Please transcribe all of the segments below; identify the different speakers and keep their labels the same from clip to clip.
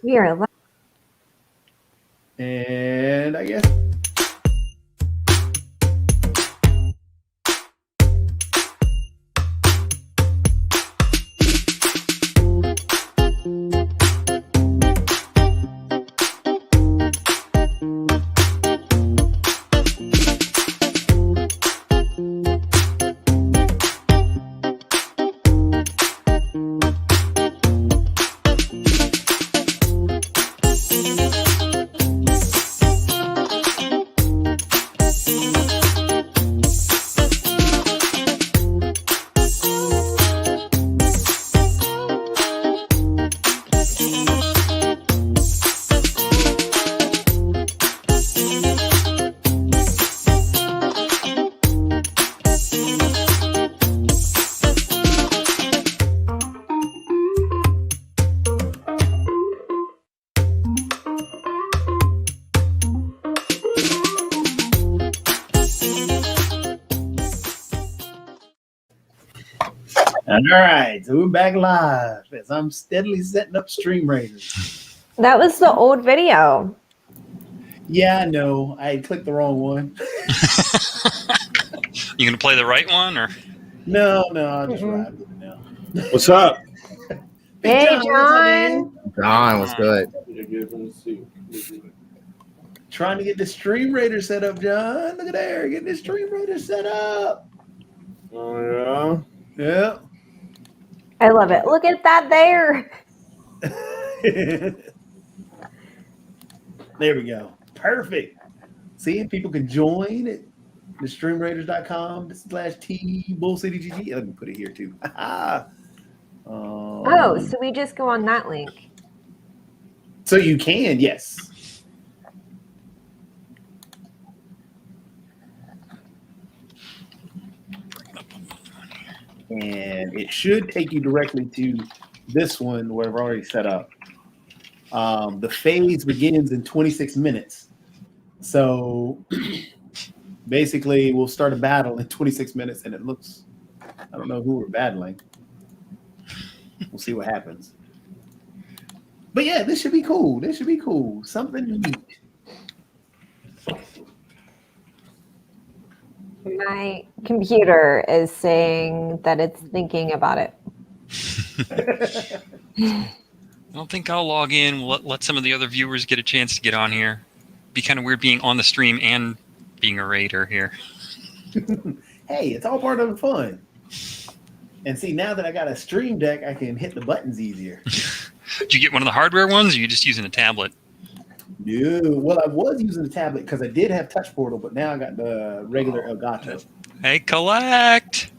Speaker 1: We are live.
Speaker 2: And I guess all right, so we're back live as I'm steadily setting up Stream Raiders.
Speaker 1: That was the old video.
Speaker 2: Yeah, I know. I clicked the wrong one.
Speaker 3: You gonna play the right one or?
Speaker 2: No, I'll just ride with it now.
Speaker 4: What's up?
Speaker 1: Hey,
Speaker 2: John, what's up, man?
Speaker 5: John, what's good?
Speaker 2: Trying to get the Stream Raider set up, John. Look at there, getting the Stream Raider set up.
Speaker 4: Oh
Speaker 2: Yeah.
Speaker 1: I love it. Look at that there.
Speaker 2: There we go. Perfect. See, people can join at thestreamraiders.com/T BullCityGG. Let me put it here too.
Speaker 1: So we just go on that link.
Speaker 2: So you can, yes. And it should take you directly to this one where I've already set up. The phase begins in 26 minutes. So basically, we'll start a battle in 26 minutes, and it looks, I don't know who we're battling. We'll see what happens. But yeah, this should be cool. This should be cool. Something neat.
Speaker 1: My computer is saying that it's thinking about it.
Speaker 3: I don't think I'll log in. We'll let some of the other viewers get a chance to get on here. Be kind of weird being on the stream and being a raider here.
Speaker 2: Hey, it's all part of the fun. And see, now that I got a stream deck, I can hit the buttons easier.
Speaker 3: Did you get one of the hardware ones, or are you just using a tablet?
Speaker 2: No, well, I was using the tablet because I did have Touch Portal, but now I got the regular Elgato.
Speaker 3: Hey, collect!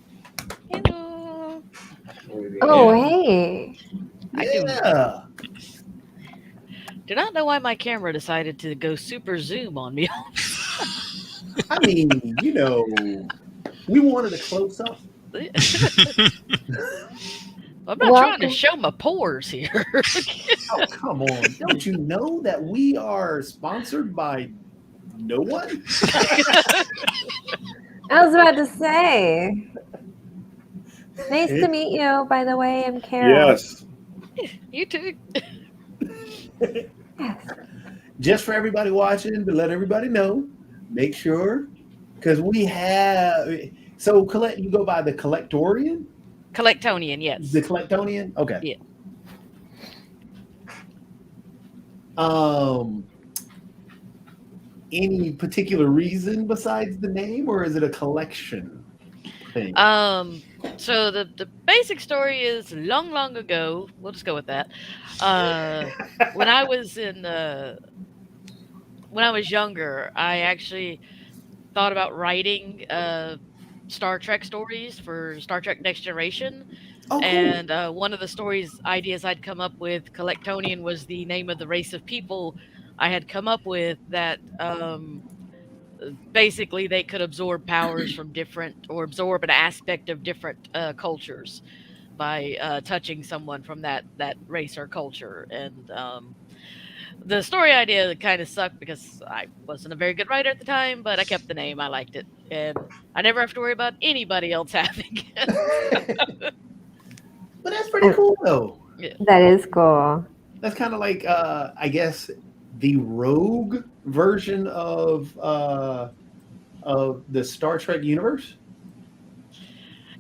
Speaker 6: Hello.
Speaker 1: Oh, hey.
Speaker 2: Yeah.
Speaker 6: Do not know why my camera decided to go super zoom on me.
Speaker 2: I mean, you know, we wanted a close up.
Speaker 6: I'm not trying to show my pores here.
Speaker 2: Oh, come on. Don't you know that we are sponsored by no one?
Speaker 1: I was about to say. Nice to meet you, by the way. I'm Carol.
Speaker 4: Yes.
Speaker 6: You too.
Speaker 2: Just for everybody watching, to let everybody know, make sure, because we have, so collect. You go by the Collectorian?
Speaker 6: Collectonian, yes.
Speaker 2: The Collectonian? Okay.
Speaker 6: Yeah.
Speaker 2: Any particular reason besides the name, or is it a collection thing?
Speaker 6: So the basic story is long ago. We'll just go with that. When I was younger, I actually thought about writing Star Trek stories for Star Trek Next Generation.
Speaker 2: Oh, cool.
Speaker 6: And one of the ideas I'd come up with, Collectonian, was the name of the race of people I had come up with that basically they could absorb powers from different, or absorb an aspect of different cultures by touching someone from that race or culture. And the story idea kind of sucked because I wasn't a very good writer at the time, but I kept the name. I liked it. And I never have to worry about anybody else having it.
Speaker 2: But that's pretty cool, though.
Speaker 6: Yeah.
Speaker 1: That is cool.
Speaker 2: That's kind of like I guess the rogue version of the Star Trek universe.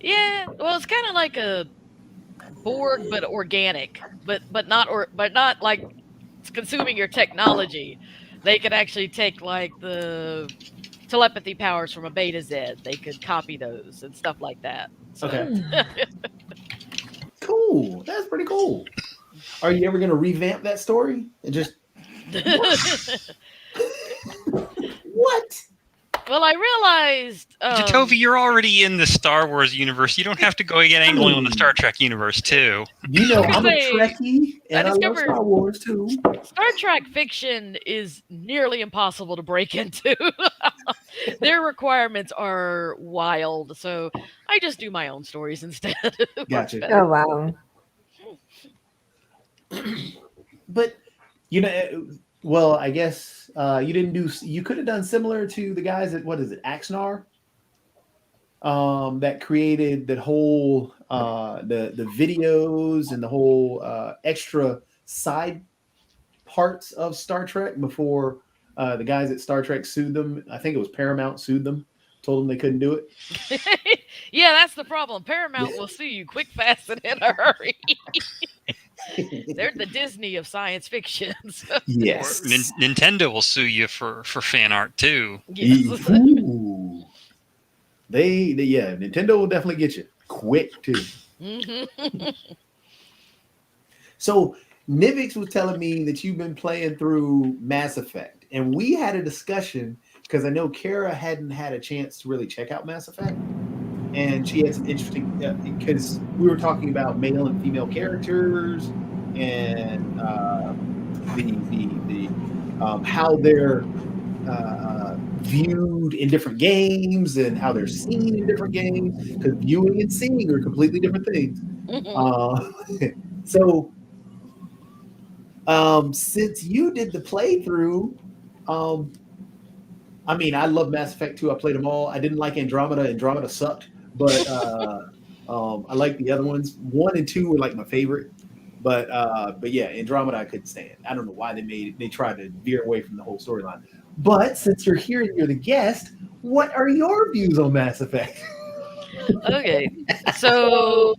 Speaker 6: Yeah, well, it's kind of like a Borg, but organic, but not like it's consuming your technology. They could actually take like the telepathy powers from a Beta Z. They could copy those and stuff like that. So
Speaker 2: Okay, cool. That's pretty cool. Are you ever going to revamp that story and just what?
Speaker 6: well, I realized
Speaker 3: Jacoby, you're already in the Star Wars universe. You don't have to go get angling on the Star Trek universe too.
Speaker 2: You know,
Speaker 6: I was
Speaker 2: I'm
Speaker 6: gonna
Speaker 2: a
Speaker 6: say,
Speaker 2: Trekkie and I love
Speaker 6: discovered
Speaker 2: Star Wars too.
Speaker 6: Star Trek fiction is nearly impossible to break into. Their requirements are wild, so I just do my own stories instead. It works
Speaker 2: Gotcha.
Speaker 6: better.
Speaker 1: Oh wow.
Speaker 2: But you know, well, I guess you didn't do. You could have done similar to the guys at what is it, Axnar, that created that whole the videos and the whole extra side parts of Star Trek before the guys at Star Trek sued them. I think it was Paramount sued them, told them they couldn't do it.
Speaker 6: Yeah, that's the problem. Paramount will sue you quick, fast, and in a hurry. They're the Disney of science fiction. So,
Speaker 2: Yes.
Speaker 3: Or Nintendo will sue you for fan art too.
Speaker 6: yes.
Speaker 2: Ooh. Yeah, Nintendo will definitely get you quick too.
Speaker 6: Mhm.
Speaker 2: So Nivix was telling me that you've been playing through Mass Effect, and we had a discussion because I know Kara hadn't had a chance to really check out Mass Effect, and she had some interesting because we were talking about male and female characters and the how they're viewed in different games and how they're seen in different games because viewing and seeing are completely different things. So since you did the playthrough, I mean, I love Mass Effect 2. I played them all. I didn't like Andromeda. Andromeda sucked, but I like the other ones. 1 and 2 were like my favorite, but yeah, Andromeda I couldn't stand. I don't know why they tried to veer away from the whole storyline. But since you're here and you're the guest, what are your views on Mass Effect?
Speaker 6: Okay, so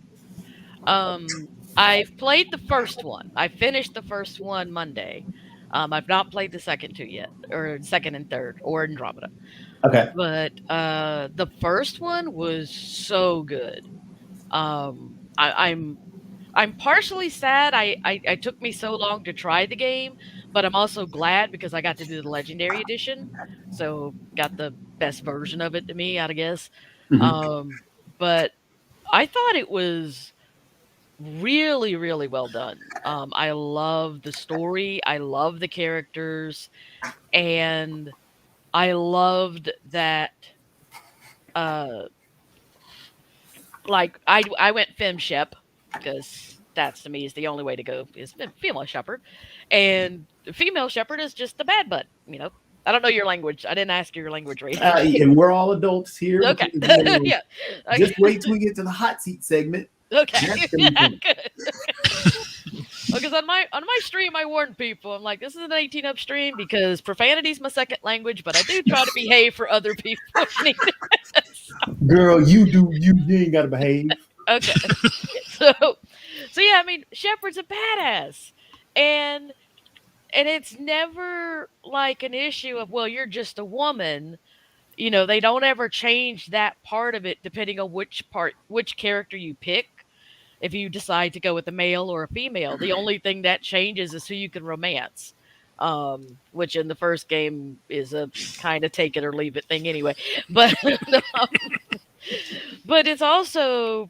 Speaker 6: I've played the first one. I finished the first one Monday. I've not played the second two yet, or second and third, or Andromeda.
Speaker 2: Okay.
Speaker 6: But the first one was so good. I'm partially sad. I took me so long to try the game, but I'm also glad because I got to do the Legendary Edition, so got the best version of it to me, I guess. But I thought it was really, really well done. I love the story. I love the characters, and I loved that. Like I went femshep because that's to me is the only way to go is female shepherd, and female shepherd is just the bad butt. I don't know your language. I didn't ask your language rating.
Speaker 2: And we're all adults here.
Speaker 6: Okay. Yeah.
Speaker 2: Just wait till we get to the hot seat segment.
Speaker 6: Okay.
Speaker 2: That's gonna be fun.
Speaker 6: Because on my stream, I warn people. I'm like, this is an 18 up stream because profanity is my second language, but I do try to behave for other people.
Speaker 2: Girl, you ain't gotta behave.
Speaker 6: Okay. So yeah, I mean, Shepard's a badass, and it's never like an issue of, well, you're just a woman. They don't ever change that part of it depending on which character you pick. If you decide to go with a male or a female, the only thing that changes is who you can romance. Which in the first game is a kind of take it or leave it thing anyway. But but it's also,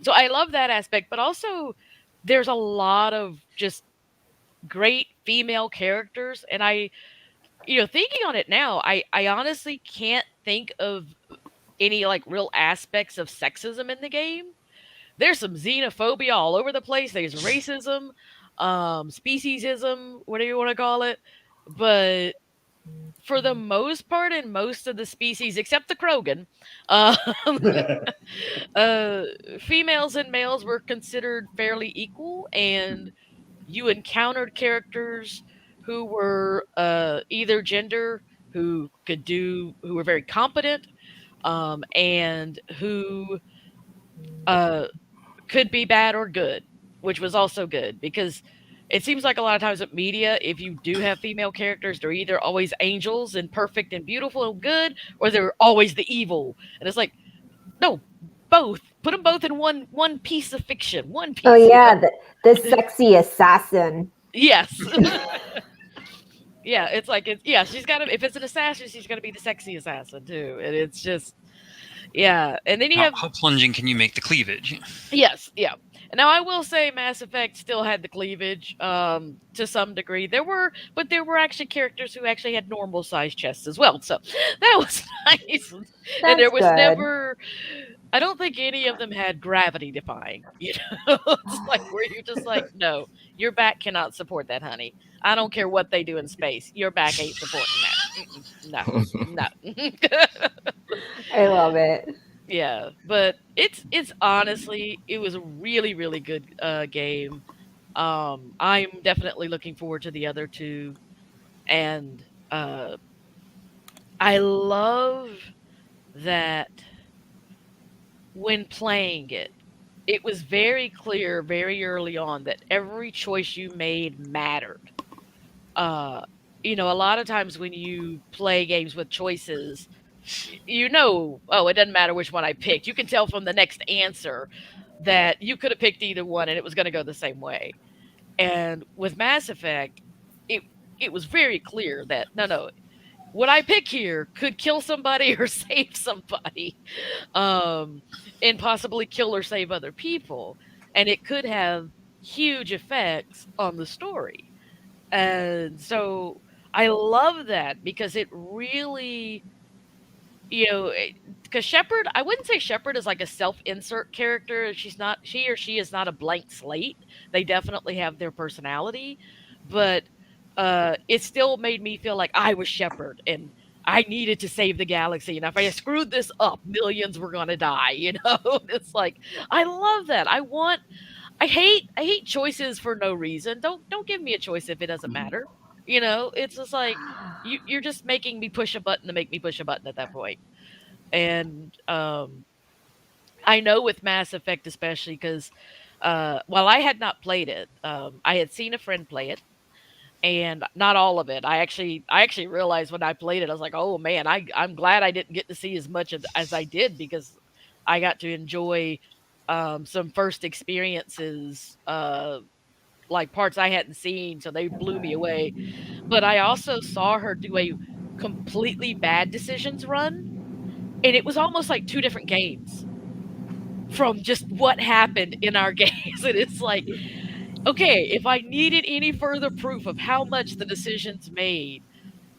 Speaker 6: so I love that aspect, but also there's a lot of just great female characters, and thinking on it now, I honestly can't think of any like real aspects of sexism in the game. There's some xenophobia all over the place. There's racism, speciesism, whatever you want to call it. But for the most part, in most of the species, except the Krogan, females and males were considered fairly equal. And you encountered characters who were either gender, who were very competent, and who uh, could be bad or good, which was also good because it seems like a lot of times with media, if you do have female characters, they're either always angels and perfect and beautiful and good, or they're always the evil. And it's like, no, both. Put them both in one piece of fiction, one piece.
Speaker 1: Oh yeah, the sexy assassin.
Speaker 6: Yes. Yeah, it's like she's got to, if it's an assassin, she's going to be the sexy assassin too. And it's just, yeah. And then you have,
Speaker 3: how plunging can you make the cleavage?
Speaker 6: yes, yeah. And now I will say Mass Effect still had the cleavage to some degree. There were actually characters who actually had normal sized chests as well. So that was nice. And there was
Speaker 1: good.
Speaker 6: never, I don't think any of them had gravity defying. You know, it's like where you're just like, no, your back cannot support that, honey. I don't care what they do in space. Your back ain't supporting that. No.
Speaker 1: I love it.
Speaker 6: Yeah, but it's honestly, it was a really, really good game. I'm definitely looking forward to the other two, and I love that when playing it, it was very clear very early on that every choice you made mattered. You know, a lot of times when you play games with choices, oh, it doesn't matter which one I picked. You can tell from the next answer that you could have picked either one and it was going to go the same way. And with Mass Effect, it was very clear that no, what I pick here could kill somebody or save somebody, and possibly kill or save other people, and it could have huge effects on the story. And so I love that because it really, because Shepard, I wouldn't say Shepard is like a self-insert character. She or she is not a blank slate. They definitely have their personality, but it still made me feel like I was Shepard and I needed to save the galaxy. And if I screwed this up, millions were going to die, It's like, I love that. I hate choices for no reason. Don't give me a choice if it doesn't matter. It's just like you're just making me push a button to make me push a button at that point. And I know with Mass Effect especially because while I had not played it, I had seen a friend play it, and not all of it. I actually realized when I played it, I was like, oh man, I'm glad I didn't get to see as much as I did because I got to enjoy some first experiences, like parts I hadn't seen, so they blew me away. But I also saw her do a completely bad decisions run, and it was almost like two different games from just what happened in our games. And it's like, okay, if I needed any further proof of how much the decisions made,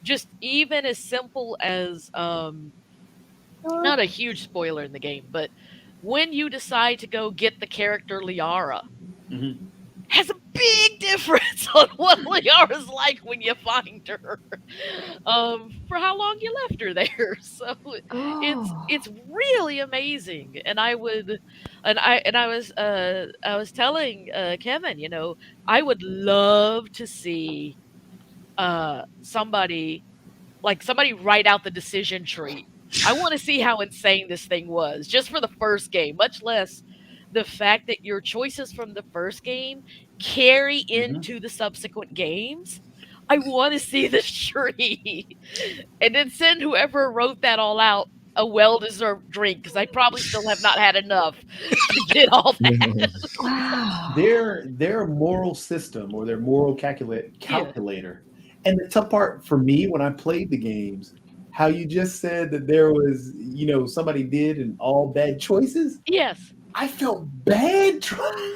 Speaker 6: just even as simple as not a huge spoiler in the game, but when you decide to go get the character Liara, has a big difference on what Liara's like when you find her, for how long you left her there. So it's really amazing. And I was telling Kevin, I would love to see somebody write out the decision tree. I want to see how insane this thing was just for the first game, much less the fact that your choices from the first game carry into the subsequent games. I want to see this tree. And then send whoever wrote that all out a well-deserved drink, because I probably still have not had enough to get all that.
Speaker 1: Wow.
Speaker 2: Their moral system or their moral calculator. And the tough part for me when I played the games, how you just said that there was, somebody did and all bad choices.
Speaker 6: Yes.
Speaker 2: I felt bad.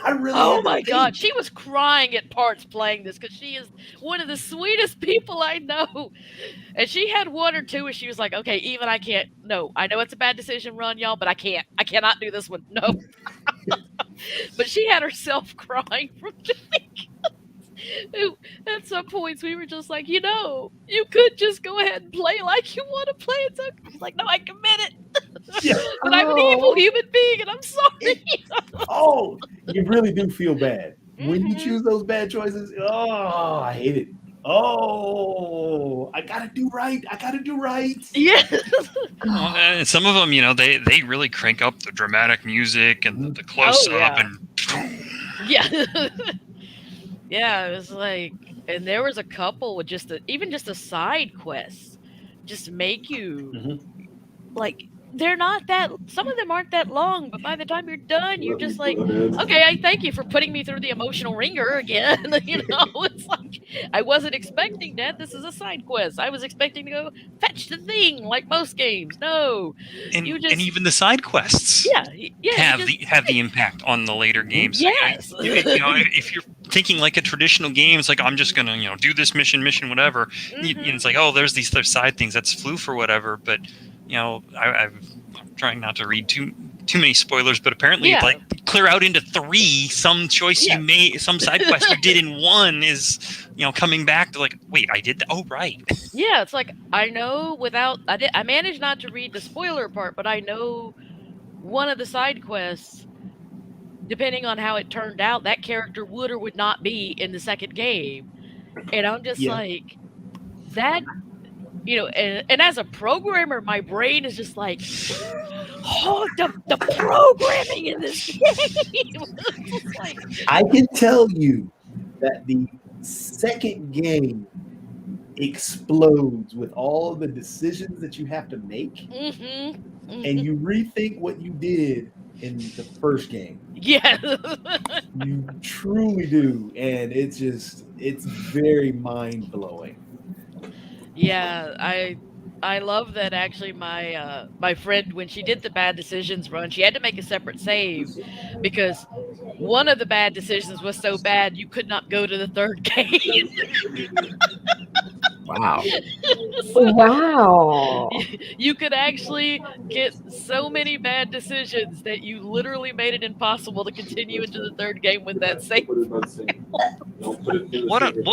Speaker 2: I really.
Speaker 6: Oh my God, she was crying at parts playing this because she is one of the sweetest people I know, and she had one or two where she was like, "Okay, even I can't. No, I know it's a bad decision run, y'all, but I cannot do this one. No." But she had herself crying from doing it. At some points, we were just like, you could just go ahead and play like you want to play. It's okay. She's like, no, I committed. But I'm an evil human being, and I'm sorry.
Speaker 2: You really do feel bad. when you choose those bad choices, oh, I hate it. Oh, I gotta do right. I gotta do right.
Speaker 6: Yeah.
Speaker 3: Well, and some of them, they really crank up the dramatic music and the close up,
Speaker 6: yeah.
Speaker 3: and
Speaker 6: Yeah. Yeah, it was like, and there was a couple with even just a side quest, just make you
Speaker 2: Mhm.
Speaker 6: like they're not that. Some of them aren't that long, but by the time you're done, you're
Speaker 4: Let me
Speaker 6: just like,
Speaker 4: go ahead.
Speaker 6: okay, I thank you for putting me through the emotional ringer again. It's like I wasn't expecting that. This is a side quest. I was expecting to go fetch the thing like most games. No, you
Speaker 3: and
Speaker 6: just
Speaker 3: even the side quests
Speaker 6: yeah, you
Speaker 3: have
Speaker 6: just
Speaker 3: the impact on the later games.
Speaker 6: yes.
Speaker 3: If you're thinking like a traditional game, it's like I'm just gonna do this mission, whatever.
Speaker 6: Mhm.
Speaker 3: It's like, oh, there's these other side things that's floof or whatever. But I'm trying not to read too many spoilers, but apparently,
Speaker 6: Yeah.
Speaker 3: like clear out into 3, some choice
Speaker 6: Yeah.
Speaker 3: you made, some side quest you did in 1 is coming back to like, wait, I did that. Oh, right.
Speaker 6: Yeah, it's like I know I managed not to read the spoiler part, but I know one of the side quests, depending on how it turned out, that character would or would not be in the second game. And I'm just
Speaker 2: Yeah.
Speaker 6: like that, and as a programmer, my brain is just like, oh, the programming in this game. It's just like,
Speaker 2: I can tell you that the second game explodes with all the decisions that you have to make,
Speaker 6: mhm,
Speaker 2: and
Speaker 6: mhm.
Speaker 2: you rethink what you did in the first game.
Speaker 6: Yeah.
Speaker 2: You truly do, and it's very mind blowing.
Speaker 6: Yeah, I love that actually my friend, when she did the bad decisions run, she had to make a separate save because one of the bad decisions was so bad you could not go to the third game.
Speaker 2: Wow.
Speaker 6: So
Speaker 1: Wow.
Speaker 6: you could actually get so many bad decisions that you literally made it impossible to continue into the third game with that save.
Speaker 3: What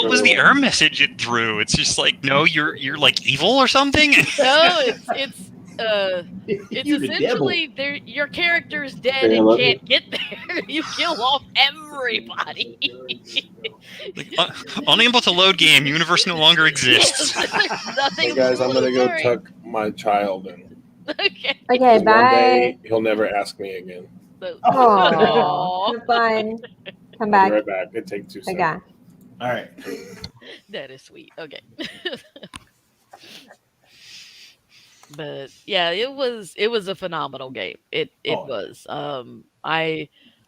Speaker 3: was the error message it threw? It's just like, no, you're like evil or something.
Speaker 6: No, it's
Speaker 2: You're the devil.
Speaker 6: essentially your character's dead
Speaker 4: Okay, I
Speaker 6: and
Speaker 4: love
Speaker 6: can't get there. You kill off everybody.
Speaker 3: Like, unable to load game. Universe no longer exists.
Speaker 6: There's nothing.
Speaker 4: Hey guys, I'm gonna go
Speaker 6: Sorry.
Speaker 4: tuck my child in.
Speaker 6: Okay.
Speaker 1: Okay,
Speaker 4: 'Cause one
Speaker 1: bye.
Speaker 4: day he'll never ask me again.
Speaker 6: So-
Speaker 1: Oh,
Speaker 6: Aw,
Speaker 1: have fun. Come
Speaker 4: I'll
Speaker 1: back.
Speaker 4: be right back. It takes 2 seconds.
Speaker 1: Okay.
Speaker 2: All right.
Speaker 6: that is sweet. Okay. But yeah, it was a phenomenal game. It
Speaker 2: Oh.
Speaker 6: was.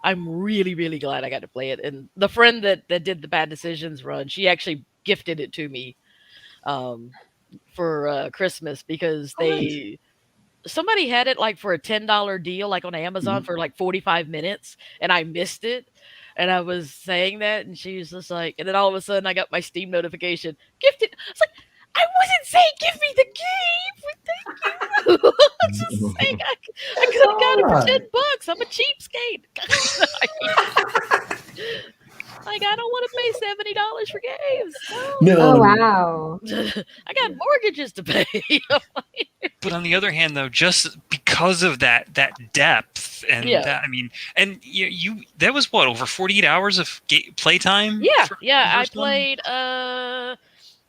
Speaker 6: I'm really really glad I got to play it. And the friend that did the bad decisions run, she actually gifted it to me for Christmas because somebody had it like for a $10 deal like on Amazon for like 45 minutes and I missed it. And I was saying that and she was just like, and then all of a sudden I got my Steam notification, gifted. I was like, I wasn't saying give me the game. Thank you. I'm just saying I could have got it for $10. I'm a cheapskate. Like I don't want to pay $70 for games.
Speaker 2: No.
Speaker 1: Oh, wow.
Speaker 6: I got mortgages to pay.
Speaker 3: But on the other hand, though, just because of that depth and
Speaker 6: Yeah.
Speaker 3: that, I mean, and you that was what, over 48 hours of playtime?
Speaker 6: Yeah,
Speaker 3: for
Speaker 6: yeah.
Speaker 3: the
Speaker 6: I
Speaker 3: first one?
Speaker 6: played. I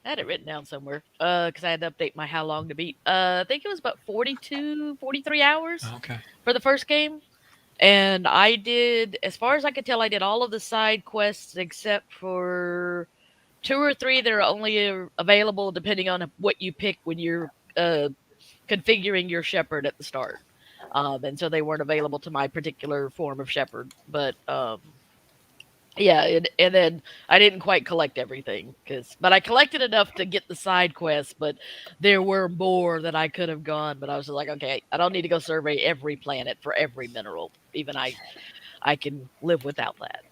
Speaker 6: had it written down somewhere. Because I had to update my how long to beat. I think it was about 42, 43 hours
Speaker 3: Okay.
Speaker 6: for the first game. And I did, as far as I could tell, I did all of the side quests except for 2 or 3 that are only available depending on what you pick when you're configuring your shepherd at the start. And so they weren't available to my particular form of shepherd. But yeah, and then I didn't quite collect everything, but I collected enough to get the side quests. But there were more that I could have gone. But I was just like, okay, I don't need to go survey every planet for every mineral. Even I can live without that.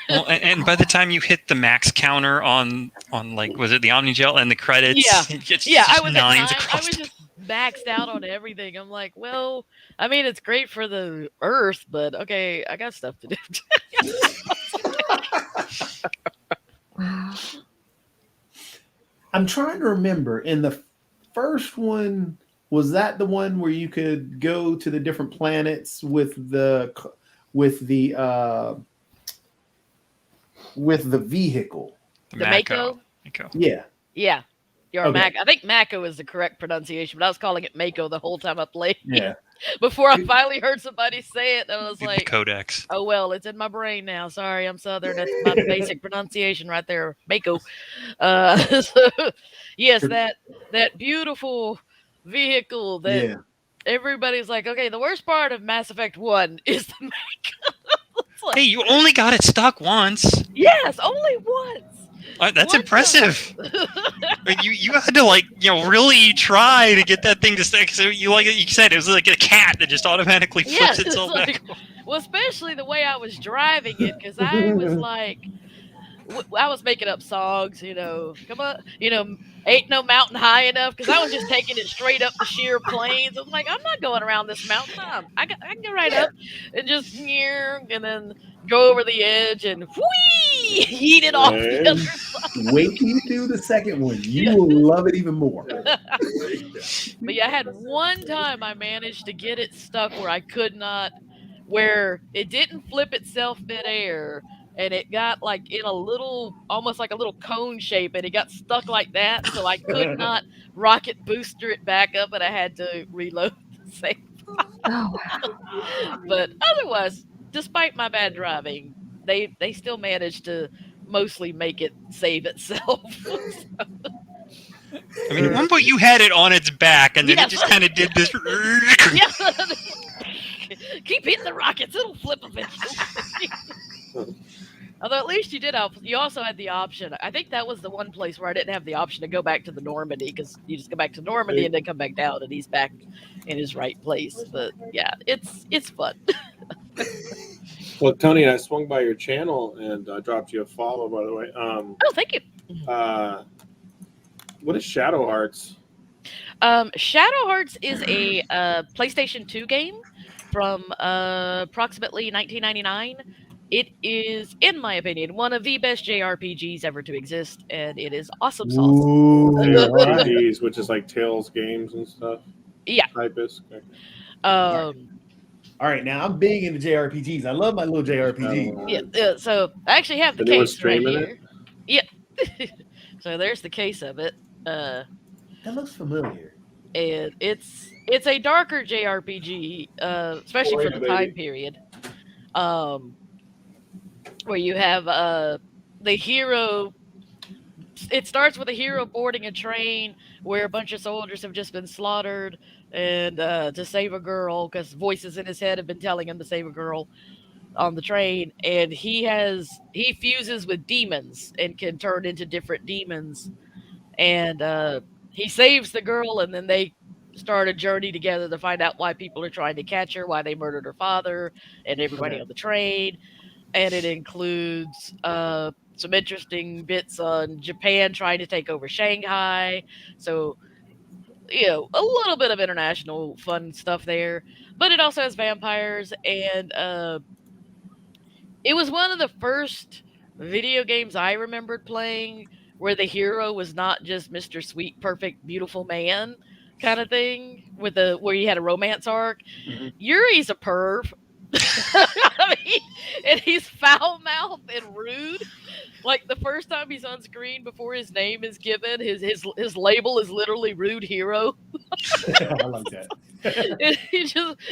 Speaker 3: Well, and by the time you hit the max counter on like, was it the Omnigel and the credits?
Speaker 6: Yeah.
Speaker 3: It's
Speaker 6: Yeah,
Speaker 3: just
Speaker 6: I was at 9.
Speaker 3: nines
Speaker 6: I
Speaker 3: across.
Speaker 6: was just maxed out on everything. I'm like, well, I mean, it's great for the Earth, but okay, I got stuff to do.
Speaker 1: Wow.
Speaker 2: I'm trying to remember. In the first one, was that the one where you could go to the different planets with the with the vehicle.
Speaker 6: The Mako?
Speaker 3: Mako.
Speaker 2: Yeah.
Speaker 6: Yeah. You're
Speaker 2: Okay.
Speaker 6: I think Mako is the correct pronunciation, but I was calling it Mako the whole time I played.
Speaker 2: Yeah.
Speaker 6: Before I finally heard somebody say it, and I was
Speaker 3: The
Speaker 6: like,
Speaker 3: Codex.
Speaker 6: oh, well, it's in my brain now. Sorry, I'm Southern. That's my basic pronunciation right there. Mako. So, yes, that beautiful vehicle that
Speaker 2: Yeah.
Speaker 6: everybody's like, okay, the worst part of Mass Effect 1 is the Mako. It's like,
Speaker 3: Hey, you only got it stuck once.
Speaker 6: yes, only once.
Speaker 3: That's
Speaker 6: One
Speaker 3: impressive.
Speaker 6: time.
Speaker 3: You had to really try to get that thing to stick. So you said, it was like a cat that just automatically flips
Speaker 6: Yes,
Speaker 3: itself back.
Speaker 6: well, especially the way I was driving it, because I was like, I was making up songs, come on, ain't no mountain high enough, because I was just taking it straight up the sheer plains. I was like, I'm not going around this mountain. I can go right up and just and then go over the edge and whee, yeet it off the
Speaker 4: Man.
Speaker 6: other side.
Speaker 2: Wait till you do the second one. You will love it even more.
Speaker 6: But yeah, I had one time I managed to get it stuck where it didn't flip itself midair, and it got like in a little, almost like a little cone shape, and it got stuck like that, so I could not rocket booster it back up, and I had to reload the save.
Speaker 1: Oh,
Speaker 6: But otherwise, despite my bad driving, they still managed to mostly make it save itself.
Speaker 3: I mean, at one point you had it on its back, and then
Speaker 6: Yes.
Speaker 3: it just kind of did this.
Speaker 6: Yeah. Keep hitting the rockets; it'll flip eventually. Although at least you also had the option. I think that was the one place where I didn't have the option to go back to the Normandy, because you just go back to Normandy and then come back down, and he's back in his right place. But yeah, it's fun.
Speaker 4: Well, Tony, I swung by your channel and dropped you a follow, by the way.
Speaker 6: Oh, thank you.
Speaker 4: What is Shadow Hearts?
Speaker 6: Shadow Hearts is a PlayStation 2 game from approximately 1999. It is, in my opinion, one of the best JRPGs ever to exist, and it is awesome sauce.
Speaker 2: Ooh,
Speaker 4: JRPGs, which is like Tales games and stuff.
Speaker 6: Yeah.
Speaker 4: Typist. Okay.
Speaker 2: All right, now I'm big into JRPGs. I love my little JRPG.
Speaker 6: Yeah, so I actually have the
Speaker 4: Anyone
Speaker 6: case right
Speaker 4: streaming
Speaker 6: here. Yeah. So there's the case of it.
Speaker 2: That looks familiar.
Speaker 6: And it's a darker JRPG, especially for the time period. Where you have the hero. It starts with a hero boarding a train where a bunch of soldiers have just been slaughtered, and to save a girl, because voices in his head have been telling him to save a girl on the train, and he fuses with demons and can turn into different demons, and he saves the girl, and then they start a journey together to find out why people are trying to catch her, why they murdered her father and everybody on the train. And it includes some interesting bits on Japan trying to take over Shanghai. So, a little bit of international fun stuff there. But it also has vampires, and it was one of the first video games I remembered playing where the hero was not just Mr. Sweet, Perfect, Beautiful Man kind of thing, where you had a romance arc.
Speaker 2: Mhm.
Speaker 6: Yuri's a perv. I mean, and he's foul-mouthed and rude. Like, the first time he's on screen before his name is given, his label is literally Rude Hero.
Speaker 2: I like that.
Speaker 6: And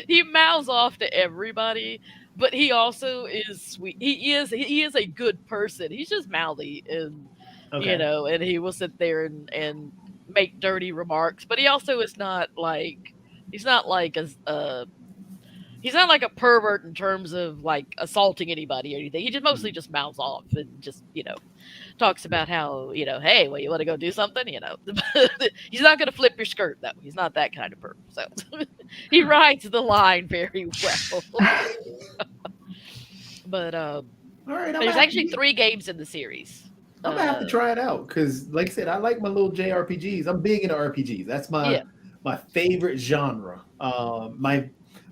Speaker 6: he mouths off to everybody, but he also is sweet. He is a good person. He's just mouthy, and and he will sit there and make dirty remarks. But he also is not like he's not like a pervert in terms of like assaulting anybody or anything. He just mostly just mouths off and just talks about how hey, well, you want to go do something, He's not going to flip your skirt though. He's not that kind of pervert. So he rides the line very well. But
Speaker 2: All right,
Speaker 6: there's actually 3 games in the series.
Speaker 2: I'm gonna have to try it out because, like I said, I like my little JRPGs. I'm big into RPGs. That's my favorite genre.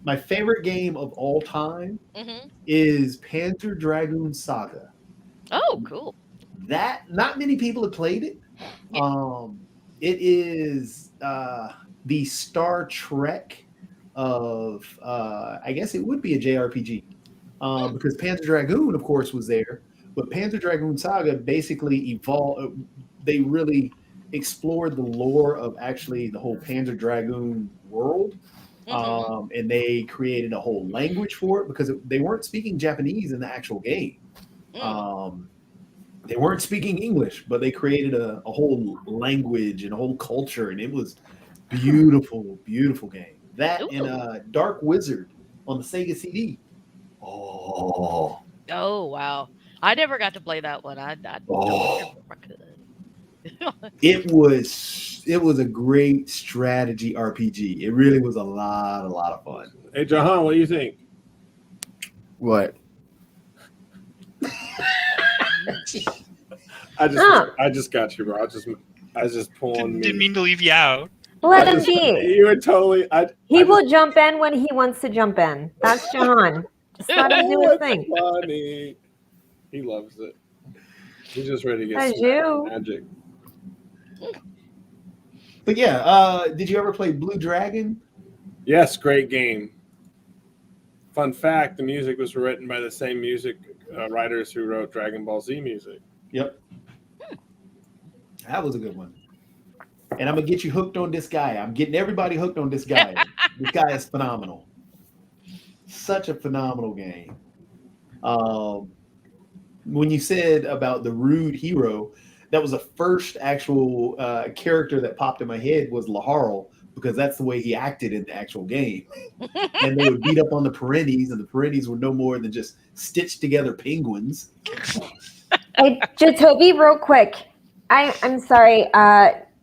Speaker 2: My favorite game of all time is Panther, Dragoon, Saga.
Speaker 6: Oh, cool.
Speaker 2: That not many people have played it.
Speaker 6: Yeah.
Speaker 2: It is the Star Trek of I guess it would be a JRPG because Panther Dragoon, of course, was there, But Panther Dragoon Saga basically evolved. They really explored the lore of actually the whole Panzer Dragoon world. And they created a whole language for it because they weren't speaking Japanese in the actual game. They weren't speaking English, but they created a whole language and a whole culture, and it was beautiful, beautiful game. That and Dark Wizard on the Sega CD. Oh
Speaker 6: wow! I never got to play that one. I don't remember if I could.
Speaker 2: It was a great strategy RPG. It really was a lot of fun.
Speaker 4: Hey, Jahan, what do you think?
Speaker 5: What?
Speaker 4: I just got you, bro. I was just pulling.
Speaker 3: Didn't mean to leave you out.
Speaker 1: Let him be.
Speaker 4: You were totally.
Speaker 1: He will jump in when he wants to jump in. That's Jahan. Just let him do his thing.
Speaker 4: Funny. He loves it. He's just ready to get
Speaker 1: As you.
Speaker 4: magic.
Speaker 2: But yeah, did you ever play Blue Dragon?
Speaker 4: Yes, great game. Fun fact: the music was written by the same music writers who wrote Dragon Ball Z music.
Speaker 2: Yep. That was a good one. And I'm gonna get you hooked on this guy. I'm getting everybody hooked on this guy. This guy is phenomenal. Such a phenomenal game. When you said about the rude hero, that was the first actual character that popped in my head was Laharl, because that's the way he acted in the actual game. And they would beat up on the Perennies, and the Perennies were no more than just stitched together penguins.
Speaker 1: Hey, Jatobi, real quick. I'm sorry,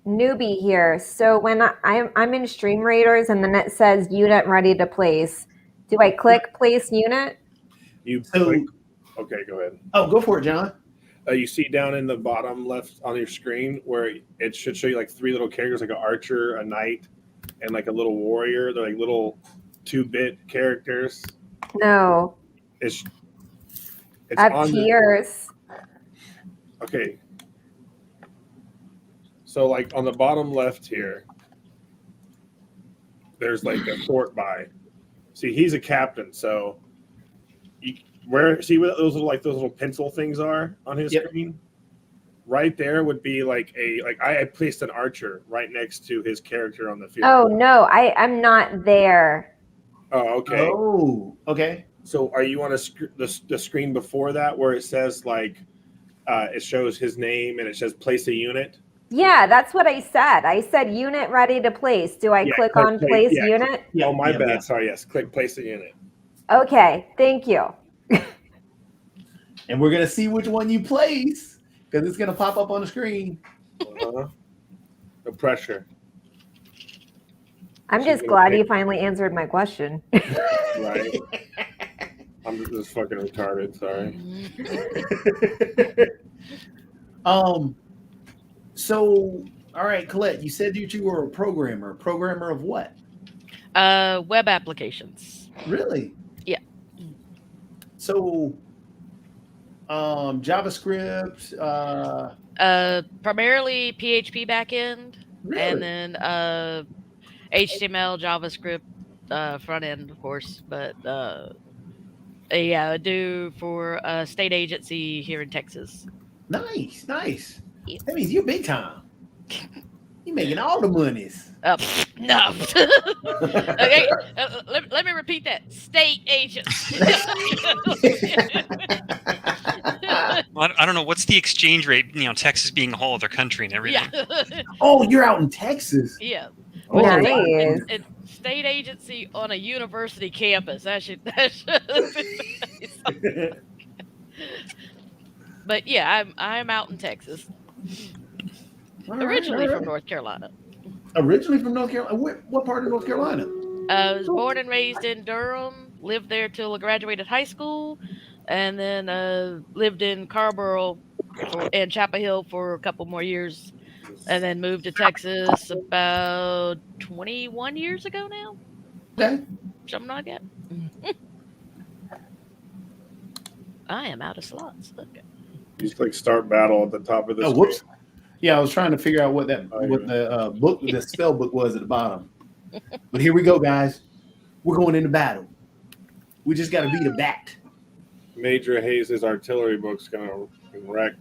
Speaker 1: newbie here. So when I'm in Stream Raiders and then it says unit ready to place, do I click place unit?
Speaker 4: Okay, go ahead.
Speaker 2: Oh, go for it, John.
Speaker 4: You see down in the bottom left on your screen where it should show you like three little characters, like an archer, a knight, and like a little warrior. They're like little 2-bit characters.
Speaker 1: No.
Speaker 4: It's
Speaker 1: Up
Speaker 4: on
Speaker 1: tiers.
Speaker 4: Okay. So like on the bottom left here, there's like a fort by. See, he's a captain, so see what those little pencil things are on his screen? Right there would be like I placed an archer right next to his character on the field.
Speaker 1: Oh no, I'm not there.
Speaker 4: Oh, okay.
Speaker 2: Oh, okay.
Speaker 4: So are you on the screen before that where it says like it shows his name and it says place a unit?
Speaker 1: Yeah, that's what I said. I said unit ready to place. Do I click on place unit?
Speaker 4: Oh, my bad. Sorry, yes. Click place a unit.
Speaker 1: Okay, thank you.
Speaker 2: And we're going to see which one you place because it's going to pop up on the screen.
Speaker 4: The pressure.
Speaker 1: I'm just glad you finally answered my question.
Speaker 4: Right. I'm just fucking retarded. Sorry.
Speaker 2: So, all right, Colette, you said you were a programmer. Programmer of what?
Speaker 6: Web applications.
Speaker 2: Really?
Speaker 6: Yeah.
Speaker 2: So, JavaScript.
Speaker 6: Primarily PHP backend,
Speaker 2: Really?
Speaker 6: and then HTML, JavaScript front end, of course. But I do for a state agency here in Texas.
Speaker 2: Nice.
Speaker 6: Yeah.
Speaker 2: That means you're big time. You're making all the monies.
Speaker 6: No. Okay, let me repeat that. State agency.
Speaker 3: Well, I don't know. What's the exchange rate? Texas being a whole other country and everything.
Speaker 6: Yeah.
Speaker 2: Oh, you're out in Texas.
Speaker 6: Yeah.
Speaker 2: Oh,
Speaker 1: Nice.
Speaker 6: It's state agency on a university campus. That should But yeah, I'm out in Texas. Originally from North Carolina.
Speaker 2: Originally from North Carolina? What part of North Carolina?
Speaker 6: I was born and raised in Durham, lived there till I graduated high school, and then lived in Carrboro and Chapel Hill for a couple more years, and then moved to Texas about 21 years ago now.
Speaker 2: Okay.
Speaker 6: Something like that. I am out of slots. Okay.
Speaker 4: You just click start battle at the top of the
Speaker 2: Oh,
Speaker 4: screen.
Speaker 2: whoops. Yeah, I was trying to figure out what the book, the spell book was at the bottom. But here we go, guys. We're going into battle. We just got to beat a bat.
Speaker 4: Major Hayes' artillery book's gonna wreck.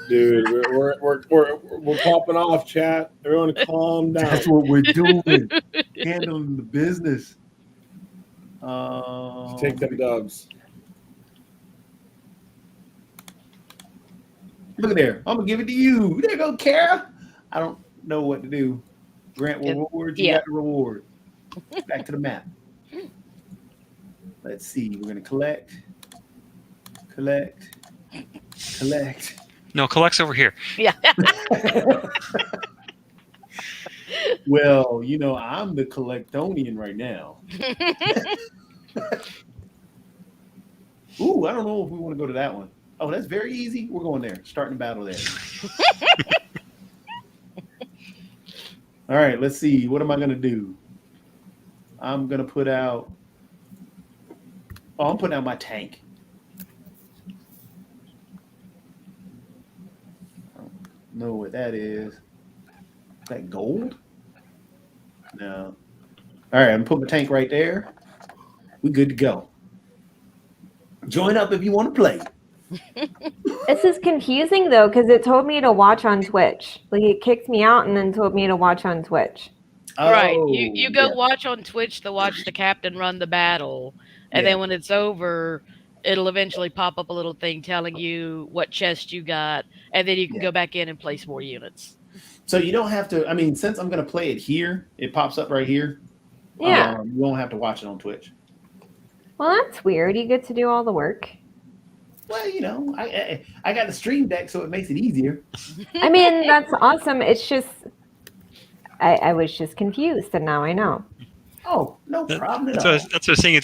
Speaker 4: Dude, we're popping off, chat. Everyone, calm down.
Speaker 2: That's what we're doing. Handling the business.
Speaker 4: Take them dubs.
Speaker 2: Look at there. I'm gonna give it to you. There you go, Kara. I don't know what to do. Grant rewards. You got the reward. Back to the map. Let's see. We're gonna collect.
Speaker 3: No, collect's over here.
Speaker 6: Yeah.
Speaker 2: Well, you know, I'm the collectonian right now. Ooh, I don't know if we want to go to that one. Oh, that's very easy. We're going there. Starting the battle there. All right, let's see. What am I going to do? I'm going to put out... Oh, I'm putting out my tank. I don't know what that is. Is that gold? No. All right, I'm putting my tank right there. We good to go. Join up if you want to play.
Speaker 1: This is confusing though, because it told me to watch on Twitch. Like it kicked me out and then told me to watch on Twitch.
Speaker 6: Right.
Speaker 2: Oh,
Speaker 6: You go watch on Twitch to watch the captain run the battle. And then when it's over, it'll eventually pop up a little thing telling you what chest you got. And then you can go back in and place more units.
Speaker 2: So you don't have to, I mean, since I'm going to play it here, it pops up right here.
Speaker 1: Yeah.
Speaker 2: You won't have to watch it on Twitch.
Speaker 1: Well, that's weird. You get to do all the work.
Speaker 2: Well, you know, I got the stream deck, so it makes it easier.
Speaker 1: I mean, that's awesome. It's just, I was just confused, and now I know.
Speaker 2: Oh, no problem at all.
Speaker 3: That's what I was saying.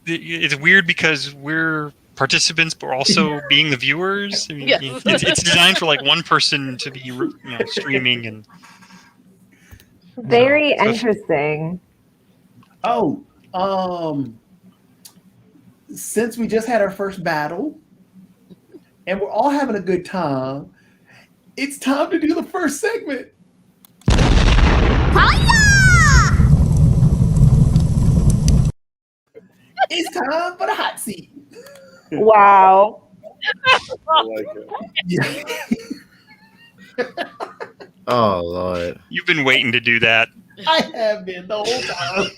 Speaker 3: It's weird because we're participants, but we're also being the viewers. I mean,
Speaker 6: Yes.
Speaker 3: it's designed for like one person to be streaming and.
Speaker 1: Very interesting.
Speaker 2: Oh, since we just had our first battle, and we're all having a good time, it's time to do the first segment. It's time for the hot seat.
Speaker 1: Wow.
Speaker 4: I like it.
Speaker 2: Yeah.
Speaker 5: Oh Lord.
Speaker 3: You've been waiting to do that.
Speaker 2: I have been the whole time.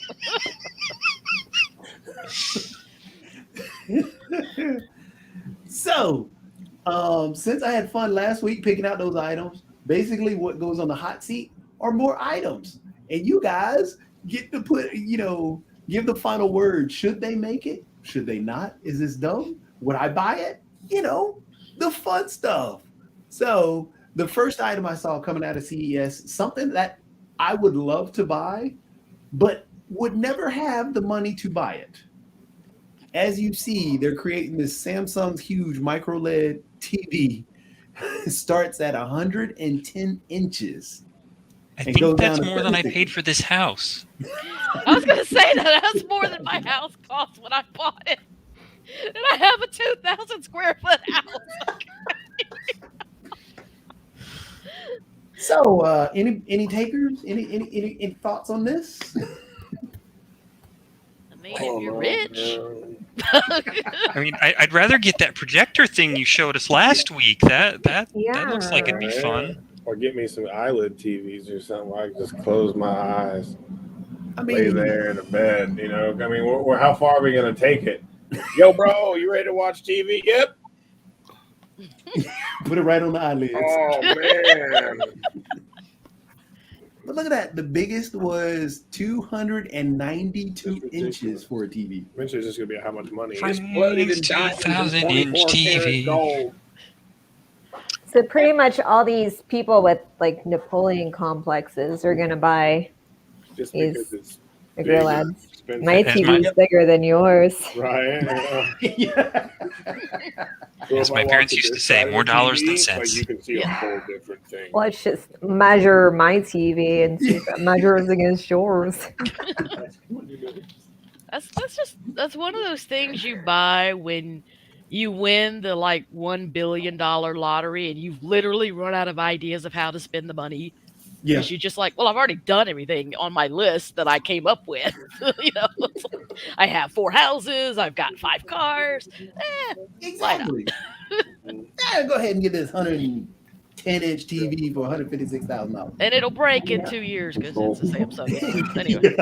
Speaker 2: So, since I had fun last week picking out those items, basically what goes on the hot seat are more items. And you guys get to put, give the final word. Should they make it? Should they not? Is this dumb? Would I buy it? The fun stuff. So the first item I saw coming out of CES, something that I would love to buy, but would never have the money to buy it. As you see, they're creating this Samsung's huge micro LED TV. It starts at 110 inches.
Speaker 3: I
Speaker 2: And
Speaker 3: think
Speaker 2: goes
Speaker 3: that's
Speaker 2: down to
Speaker 3: more than I
Speaker 2: 36.
Speaker 3: paid for this house.
Speaker 6: I was going to say that's more than my house cost when I bought it. And I have a 2,000 square foot house.
Speaker 2: So, any takers? Any thoughts on this?
Speaker 6: I mean, if you're rich.
Speaker 3: I mean, I'd rather get that projector thing you showed us last week. That looks like it'd be
Speaker 4: Yeah.
Speaker 3: fun.
Speaker 4: Or get me some eyelid TVs or something where I can just close my eyes,
Speaker 2: I
Speaker 4: lay
Speaker 2: mean,
Speaker 4: there in a bed. I mean, how far are we going to take it? Yo, bro, you ready to watch TV? Yep.
Speaker 2: put it right on the eyelids.
Speaker 4: Oh, man.
Speaker 2: But look at that. The biggest was 292
Speaker 4: That's
Speaker 2: inches
Speaker 4: ridiculous.
Speaker 2: for a TV.
Speaker 4: Eventually, it's just going to be how much money.
Speaker 3: Thanks,
Speaker 4: It's flooded in diamonds and
Speaker 3: 2,000-inch
Speaker 4: 24 karat
Speaker 3: TV.
Speaker 4: gold.
Speaker 1: So pretty much all these people with like Napoleon complexes are gonna buy
Speaker 4: Just
Speaker 1: Is
Speaker 4: because it's
Speaker 1: bigger
Speaker 4: big,
Speaker 1: LEDs.
Speaker 4: expensive.
Speaker 1: My
Speaker 3: That's
Speaker 1: TV's bigger than yours.
Speaker 4: Right.
Speaker 2: Yeah.
Speaker 4: So
Speaker 3: As
Speaker 4: if
Speaker 3: my
Speaker 4: I
Speaker 3: parents
Speaker 4: watch
Speaker 3: used
Speaker 4: it
Speaker 3: to
Speaker 4: this
Speaker 3: say,
Speaker 4: side of
Speaker 3: more
Speaker 4: the
Speaker 3: dollars
Speaker 4: TV,
Speaker 3: than
Speaker 4: like,
Speaker 3: cents.
Speaker 4: you can see a
Speaker 6: Yeah.
Speaker 4: whole different thing.
Speaker 1: Let's just measure my TV and see if it measures against yours.
Speaker 6: That's one of those things you buy when you win the $1 billion lottery and you've literally run out of ideas of how to spend the money.
Speaker 2: Yeah.
Speaker 6: Because you're just like, well, I've already done everything on my list that I came up with. It's like, I have 4 houses. I've got 5 cars. Why not?
Speaker 2: Exactly. Yeah, go ahead and get this 110-inch TV for $156,000.
Speaker 6: And it'll break in 2 years because it's a Samsung. Anyway.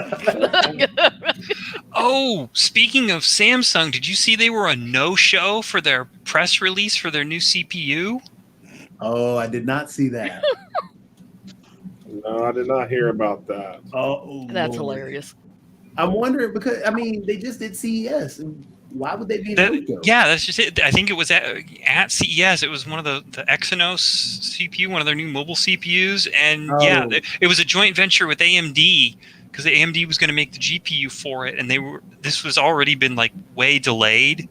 Speaker 3: Oh, speaking of Samsung, did you see they were a no-show for their press release for their new CPU?
Speaker 2: Oh, I did not see that.
Speaker 4: No, I did not hear about that.
Speaker 2: Oh,
Speaker 6: That's
Speaker 2: Lord.
Speaker 6: hilarious.
Speaker 2: I'm wondering because they just did CES. And why would they be no-show?
Speaker 3: Yeah, that's just it. I think it was at CES. It was one of the Exynos CPU, one of their new mobile CPUs, and it was a joint venture with AMD because the AMD was going to make the GPU for it, and this was already been like way delayed,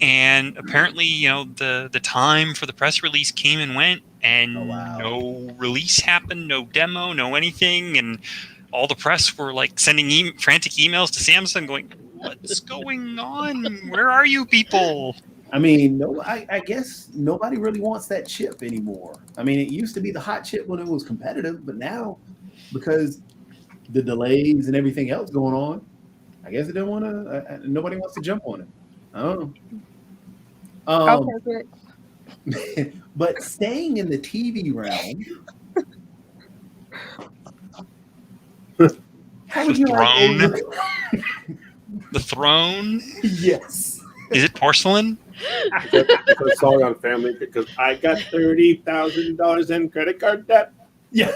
Speaker 3: and apparently the time for the press release came and went, and no release happened, no demo, no anything, and all the press were like sending frantic emails to Samsung going, "What's going on? Where are you people?"
Speaker 2: I mean, I guess nobody really wants that chip anymore. I mean, it used to be the hot chip when it was competitive, but now because the delays and everything else going on, I guess it didn't want to. Nobody wants to jump on it. I don't know.
Speaker 1: Okay.
Speaker 2: But staying in the TV realm, how would you
Speaker 3: Throne?
Speaker 2: like
Speaker 3: The throne?
Speaker 2: Yes.
Speaker 3: Is it porcelain?
Speaker 4: It's a song on family because I got $30,000 in credit card debt.
Speaker 2: Yeah.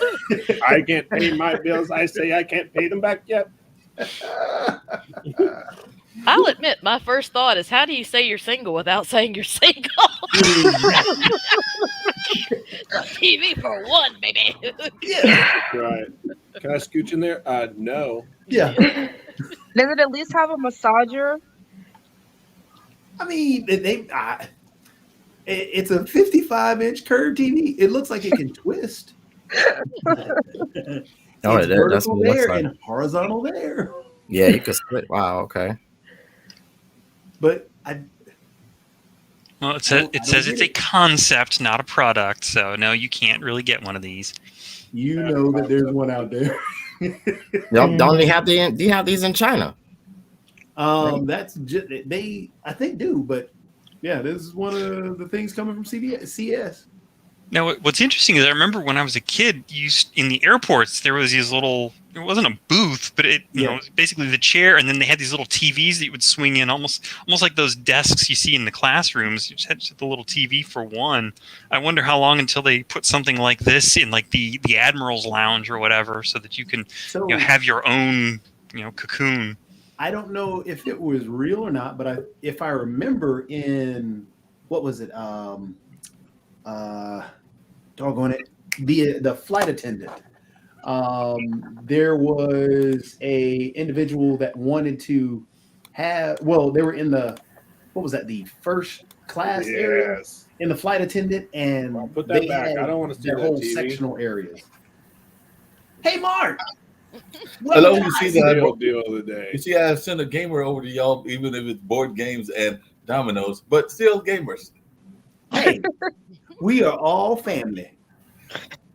Speaker 4: I can't pay my bills. I say I can't pay them back yet.
Speaker 6: I'll admit, my first thought is, how do you say you're single without saying you're single? TV for one, baby.
Speaker 2: Yeah.
Speaker 4: Right. Can I scooch in there? No.
Speaker 2: Yeah.
Speaker 7: Does it at least have a massager?
Speaker 2: I mean, it's a 55-inch curved TV. It looks like it can twist. It's
Speaker 5: that's
Speaker 2: vertical
Speaker 5: what it looks
Speaker 2: there
Speaker 5: like.
Speaker 2: and horizontal there.
Speaker 5: Yeah, you could split. Wow. Okay.
Speaker 2: But
Speaker 3: Well, it
Speaker 2: don't
Speaker 3: says
Speaker 2: get
Speaker 3: it's a
Speaker 2: it.
Speaker 3: concept, not a product. So no, you can't really get one of these.
Speaker 2: you know that there's one out there.
Speaker 5: Don't they have do you have these in China?
Speaker 2: That's just I think do, but yeah, this is one of the things coming from CS.
Speaker 3: Now, what's interesting is I remember when I was a kid, in the airports, there was these little, it wasn't a booth, but it was basically the chair, and then they had these little TVs that you would swing in, almost like those desks you see in the classrooms. You just had the little TV for one. I wonder how long until they put something like this in like the Admiral's Lounge or whatever, so that you can have your own cocoon.
Speaker 2: I don't know if it was real or not, but if I remember in what was it? Doggone it, the flight attendant. There was a individual that wanted to have. Well, they were in the the first class area in the flight attendant, and
Speaker 4: Well, put that back. I don't want to see
Speaker 2: their
Speaker 4: that
Speaker 2: whole
Speaker 4: TV.
Speaker 2: sectional areas. Hey, Mark.
Speaker 8: Hello,
Speaker 2: Well,
Speaker 8: you see
Speaker 2: I-
Speaker 8: that?
Speaker 4: Real deal of the day.
Speaker 8: You see, I sent a gamer over to y'all, even if it's board games and dominoes, but still gamers.
Speaker 2: Hey, we are all family.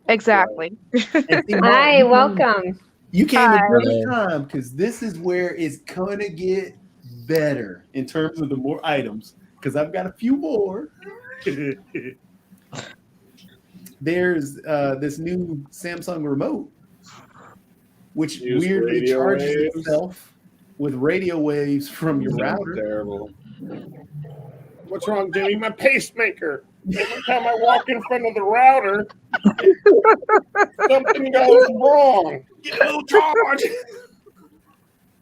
Speaker 7: Exactly.
Speaker 2: And see, Mark,
Speaker 1: Hi, welcome.
Speaker 2: You came
Speaker 7: Hi.
Speaker 2: at the right time because this is where it's gonna get better in terms of the more items. Because I've got a few more. There's this new Samsung remote, which
Speaker 4: Use
Speaker 2: weirdly
Speaker 4: radio
Speaker 2: charges
Speaker 4: waves.
Speaker 2: itself with radio waves from your router.
Speaker 4: Terrible. What's wrong, Jimmy? My pacemaker. Every time I walk in front of the router, something goes wrong. Get a little charge.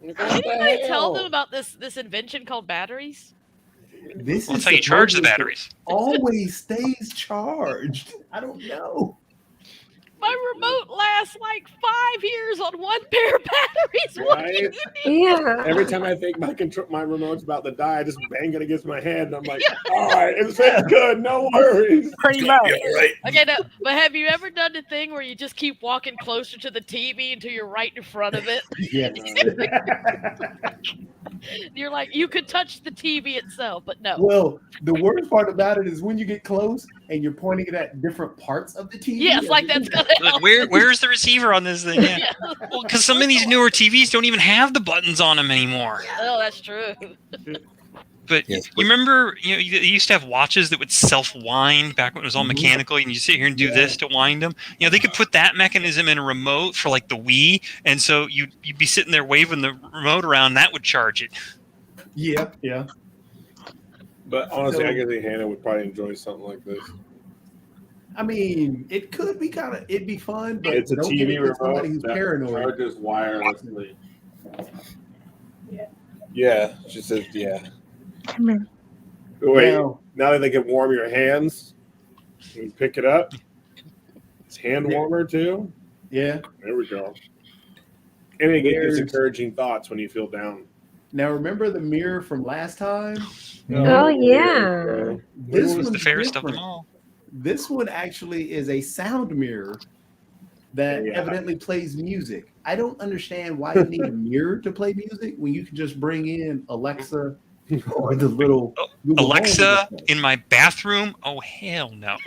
Speaker 6: Did anybody tell them about this invention called batteries?
Speaker 2: This
Speaker 3: Well,
Speaker 2: is
Speaker 3: that's how you charge the
Speaker 2: supposed to
Speaker 3: batteries.
Speaker 2: Always stays charged. I don't know.
Speaker 6: My remote lasts like 5 years on one pair of batteries. What do you
Speaker 4: Right?
Speaker 6: need?
Speaker 1: Yeah.
Speaker 4: Every time I think my remote's about to die, I just bang it against my head, and I'm like, all right, it's good, no worries.
Speaker 7: Pretty much.
Speaker 6: Okay, no, but have you ever done the thing where you just keep walking closer to the TV until you're right in front of it?
Speaker 2: Yes.
Speaker 6: You're like, you could touch the TV itself, but no.
Speaker 2: Well, the worst part about it is when you get close and you're pointing it at different parts of the TV.
Speaker 6: Yes, like that's gonna help.
Speaker 3: Like, where's the receiver on this thing? Yeah.
Speaker 6: Yeah.
Speaker 3: Well, because some of these newer TVs don't even have the buttons on them anymore.
Speaker 6: Oh, that's true.
Speaker 3: But
Speaker 5: Yes,
Speaker 3: you remember, you used to have watches that would self-wind back when it was all mechanical, and you sit here and do this to wind them. They could put that mechanism in a remote for like the Wii, and so you'd be sitting there waving the remote around, that would charge it.
Speaker 2: Yeah, yeah.
Speaker 4: But honestly,
Speaker 2: So-
Speaker 4: I guess Hannah would probably enjoy something like this.
Speaker 2: I mean, it could be it'd be fun, but
Speaker 4: It's a
Speaker 2: don't give
Speaker 4: TV
Speaker 2: it to
Speaker 4: remote
Speaker 2: somebody who's
Speaker 4: that
Speaker 2: paranoid.
Speaker 4: charges wirelessly. Yeah, she says, yeah.
Speaker 7: Come here.
Speaker 4: Wait,
Speaker 2: Now,
Speaker 4: now that they can warm your hands, you pick it up. It's hand warmer too.
Speaker 2: yeah.
Speaker 4: There we go. And it gives
Speaker 2: There's-
Speaker 4: encouraging thoughts when you feel down.
Speaker 2: Now remember the mirror from last time?
Speaker 1: Oh, yeah.
Speaker 2: This
Speaker 3: It was the
Speaker 2: one's
Speaker 3: fairest of
Speaker 2: different.
Speaker 3: them all.
Speaker 2: This one actually is a sound mirror that
Speaker 4: Yeah.
Speaker 2: evidently plays music. I don't understand why you need a mirror to play music when you can just bring in Alexa or the little Google Home
Speaker 3: Alexa
Speaker 2: assistant.
Speaker 3: in my bathroom? Oh, hell no.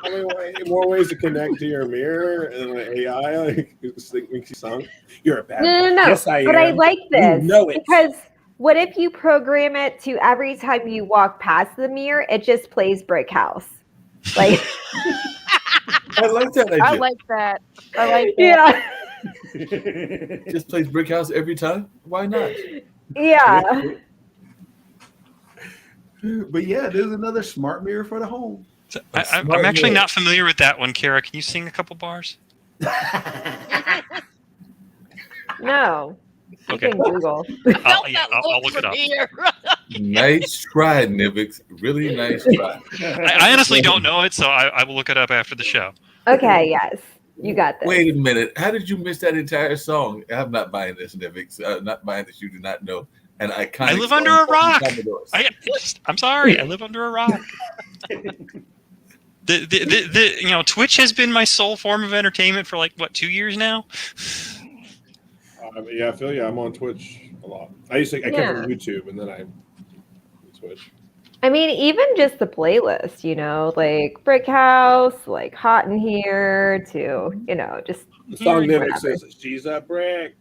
Speaker 4: How many more ways to connect to your mirror and an AI like makes you sound? You're a bad.
Speaker 1: No.
Speaker 4: Yes, I
Speaker 1: But I
Speaker 4: am.
Speaker 1: like this
Speaker 4: know it.
Speaker 1: because what if you program it to every time you walk past the mirror, it just plays Brick House? Like,
Speaker 8: I like that idea.
Speaker 7: I like that. I like that.
Speaker 1: yeah,
Speaker 8: Just plays Brick House every time. Why not?
Speaker 1: yeah.
Speaker 2: But yeah, there's another smart mirror for the home.
Speaker 3: So
Speaker 8: A
Speaker 3: I'm
Speaker 8: smart
Speaker 3: actually
Speaker 8: mirror.
Speaker 3: not familiar with that one, Kara. Can you sing a couple bars?
Speaker 1: No. You
Speaker 3: Okay.
Speaker 1: can Google.
Speaker 6: Felt
Speaker 3: yeah,
Speaker 6: that
Speaker 3: I'll
Speaker 6: look
Speaker 3: look it
Speaker 6: from
Speaker 3: up.
Speaker 6: here.
Speaker 8: Nice try, Nivix. Really nice try.
Speaker 3: I honestly don't know it, so I will look it up after the show.
Speaker 1: Okay, yes. You got this.
Speaker 8: Wait a minute. How did you miss that entire song? I'm not buying this, Nivix. Not buying this. You do not know. An iconic.
Speaker 3: I live
Speaker 8: song
Speaker 3: under a
Speaker 8: from
Speaker 3: rock.
Speaker 8: Commodores.
Speaker 3: I'm sorry. I live under a rock. Twitch has been my sole form of entertainment for 2 years now.
Speaker 4: Yeah, I feel you. I'm on Twitch a lot. I came from YouTube and then I Twitch.
Speaker 1: I mean, even just the playlist, like Brick House, like Hot in Here, to, just.
Speaker 4: The song
Speaker 1: Whatever.
Speaker 4: lyric says, "She's a brick."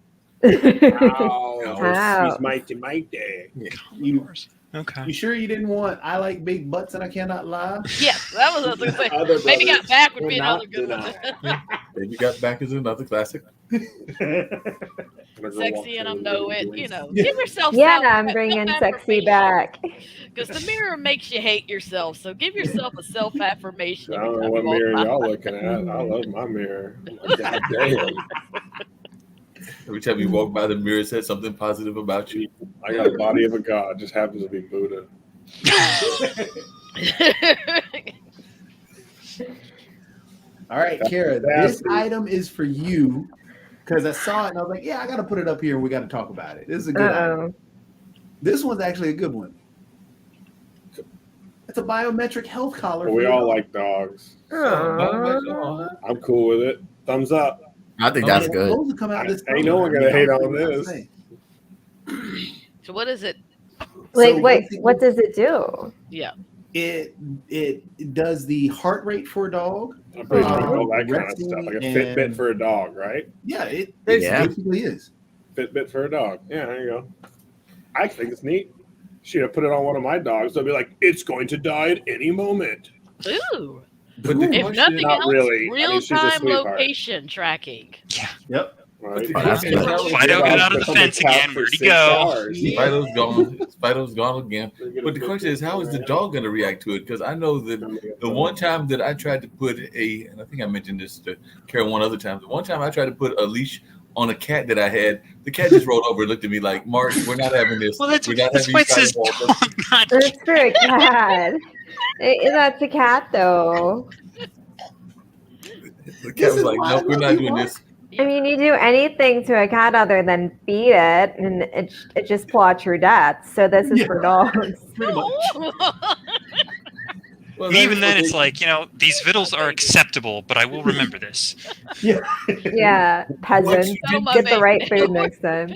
Speaker 1: Wow.
Speaker 4: Oh, she's mighty, mighty.
Speaker 2: You,
Speaker 3: Okay.
Speaker 2: you sure you didn't want "I Like Big Butts and I Cannot Lie"?
Speaker 6: Yes, that was what I was going to say.
Speaker 4: Other
Speaker 6: Maybe
Speaker 4: brothers
Speaker 6: Got Back would
Speaker 4: will
Speaker 6: be
Speaker 4: not
Speaker 6: another good one.
Speaker 4: deny.
Speaker 8: Baby Got Back is another classic.
Speaker 6: Sexy and I know it.
Speaker 2: Yeah.
Speaker 6: Give yourself
Speaker 1: Yeah, I'm bringing sexy back.
Speaker 6: Because the mirror makes you hate yourself. So give yourself a self affirmation.
Speaker 4: I don't know what mirror y'all looking at. I love my mirror. God damn.
Speaker 8: Every time you walk by the mirror, it says something positive about you.
Speaker 4: I got a body of a god. Just happens to be Buddha.
Speaker 2: All right, Kara, this item is for you because I saw it and I was like, yeah, I got to put it up here and we got to talk about it. This is a good item.
Speaker 1: Uh-oh.
Speaker 2: This one's actually a good one. It's a biometric health collar.
Speaker 4: But we
Speaker 2: for
Speaker 4: all
Speaker 2: your
Speaker 4: like dogs.
Speaker 1: Aw.
Speaker 4: I'm cool with it. Thumbs up.
Speaker 5: I think
Speaker 2: dog.
Speaker 5: that's
Speaker 2: It's
Speaker 5: good.
Speaker 2: supposed to come out this
Speaker 4: Ain't no one gonna hate on this.
Speaker 2: Say.
Speaker 6: So what is it?
Speaker 1: Like,
Speaker 2: So
Speaker 1: wait,
Speaker 2: basically,
Speaker 1: what does it do?
Speaker 6: Yeah.
Speaker 2: It does the heart rate for a dog.
Speaker 4: I'm pretty sure
Speaker 1: Aw.
Speaker 4: all that kind of stuff. Like a
Speaker 2: And-
Speaker 4: Fitbit for a dog, right?
Speaker 2: Yeah, it
Speaker 5: Yeah.
Speaker 2: basically is.
Speaker 4: Fitbit for a dog. Yeah, there you go. I think it's neat. Should have put it on one of my dogs. They'll be like, it's going to die at any moment.
Speaker 6: Ooh.
Speaker 8: But the
Speaker 6: If
Speaker 8: question-
Speaker 6: nothing
Speaker 4: Not
Speaker 6: else,
Speaker 4: really. I mean, she's a
Speaker 6: real-time
Speaker 4: sweetheart.
Speaker 6: location tracking.
Speaker 2: Yep.
Speaker 4: Right?
Speaker 8: Oh, that's good.
Speaker 3: Fido got out of the fence again. Where'd he go?
Speaker 8: Spider's gone. Spider's gone again. But the question is, how is the dog going to react to it? Because I know that the one time that I tried to put and I think I mentioned this to Karen one other time. The one time I tried to put a leash on a cat that I had, the cat just rolled over and looked at me like, "Mark, we're not having this.
Speaker 3: Well, that's
Speaker 8: We're not
Speaker 3: why it says
Speaker 8: you
Speaker 3: dog, not
Speaker 1: That's for a cat. That's a cat, though.
Speaker 8: The cat was like, "No, we're not doing this."
Speaker 1: I mean, you do anything to a cat other than feed it, and it just plots your death. So this is for dogs.
Speaker 2: Pretty much.
Speaker 8: Well, Well,
Speaker 3: Even then,
Speaker 8: that's
Speaker 3: it's like, these vittles are acceptable, but I will remember this.
Speaker 1: Yeah, peasant.
Speaker 8: you did-
Speaker 1: Get the right food next time.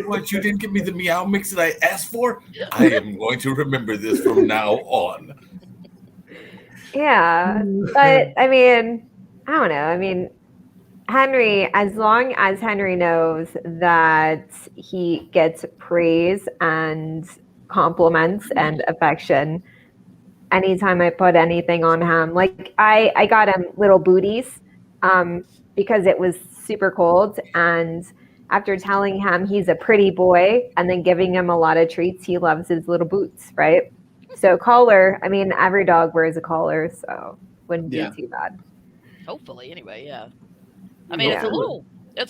Speaker 8: what, you didn't give me the meow mix that I asked for? I am going to remember this from now on.
Speaker 1: Yeah, but I mean, I don't know. I mean, Henry, as long as Henry knows that he gets praise and compliments and affection anytime I put anything on him, like I got him little booties because it was super cold. And after telling him he's a pretty boy and then giving him a lot of treats, he loves his little boots, right? So collar, I mean, every dog wears a collar, so wouldn't be too bad.
Speaker 6: Hopefully, anyway, yeah. I mean, it's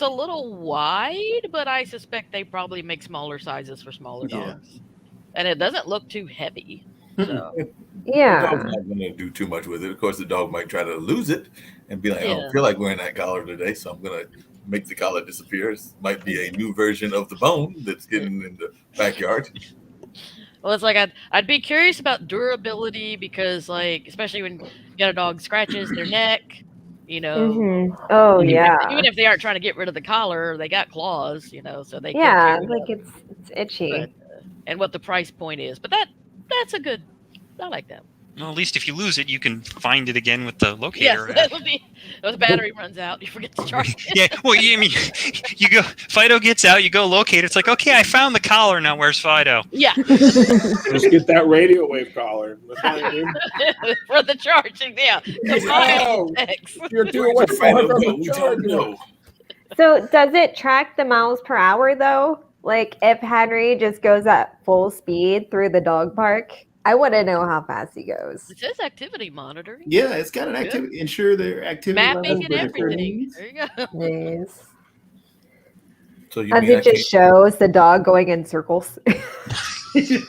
Speaker 6: a little wide, but I suspect they probably make smaller sizes for smaller dogs. And it doesn't look too heavy. So.
Speaker 8: The dog's not going to do too much with it. Of course, the dog might try to lose it and be like, I don't feel like wearing that collar today, so I'm going to make the collar disappear. It might be a new version of the bone that's hidden in the backyard.
Speaker 6: Well, it's like I'd be curious about durability because, like, especially when you got a dog scratches their neck,
Speaker 1: Oh,
Speaker 6: even if they aren't trying to get rid of the collar, they got claws, so they
Speaker 1: like it's itchy.
Speaker 6: But, and what the price point is, but that's a good. I like that.
Speaker 3: Well, at least if you lose it, you can find it again with the locator.
Speaker 6: Yes, that would be. If the battery runs out, you forget to charge it.
Speaker 3: Yeah, well, I mean, you go. Fido gets out. You go locate. It's like, okay, I found the collar. Now where's Fido?
Speaker 6: Yeah.
Speaker 4: Just get that radio wave collar. That's all you do.
Speaker 6: For the charging, yeah.
Speaker 4: You're too away from the charger.
Speaker 1: So does it track the miles per hour though? Like if Henry just goes at full speed through the dog park, I want to know how fast he goes.
Speaker 6: It says activity monitoring.
Speaker 2: Yeah, it's got an activity. Ensure their activity
Speaker 6: mapping
Speaker 2: levels
Speaker 6: and everything. There you go.
Speaker 1: Nice.
Speaker 8: So you
Speaker 1: As it just shows the dog going in circles.
Speaker 6: Here's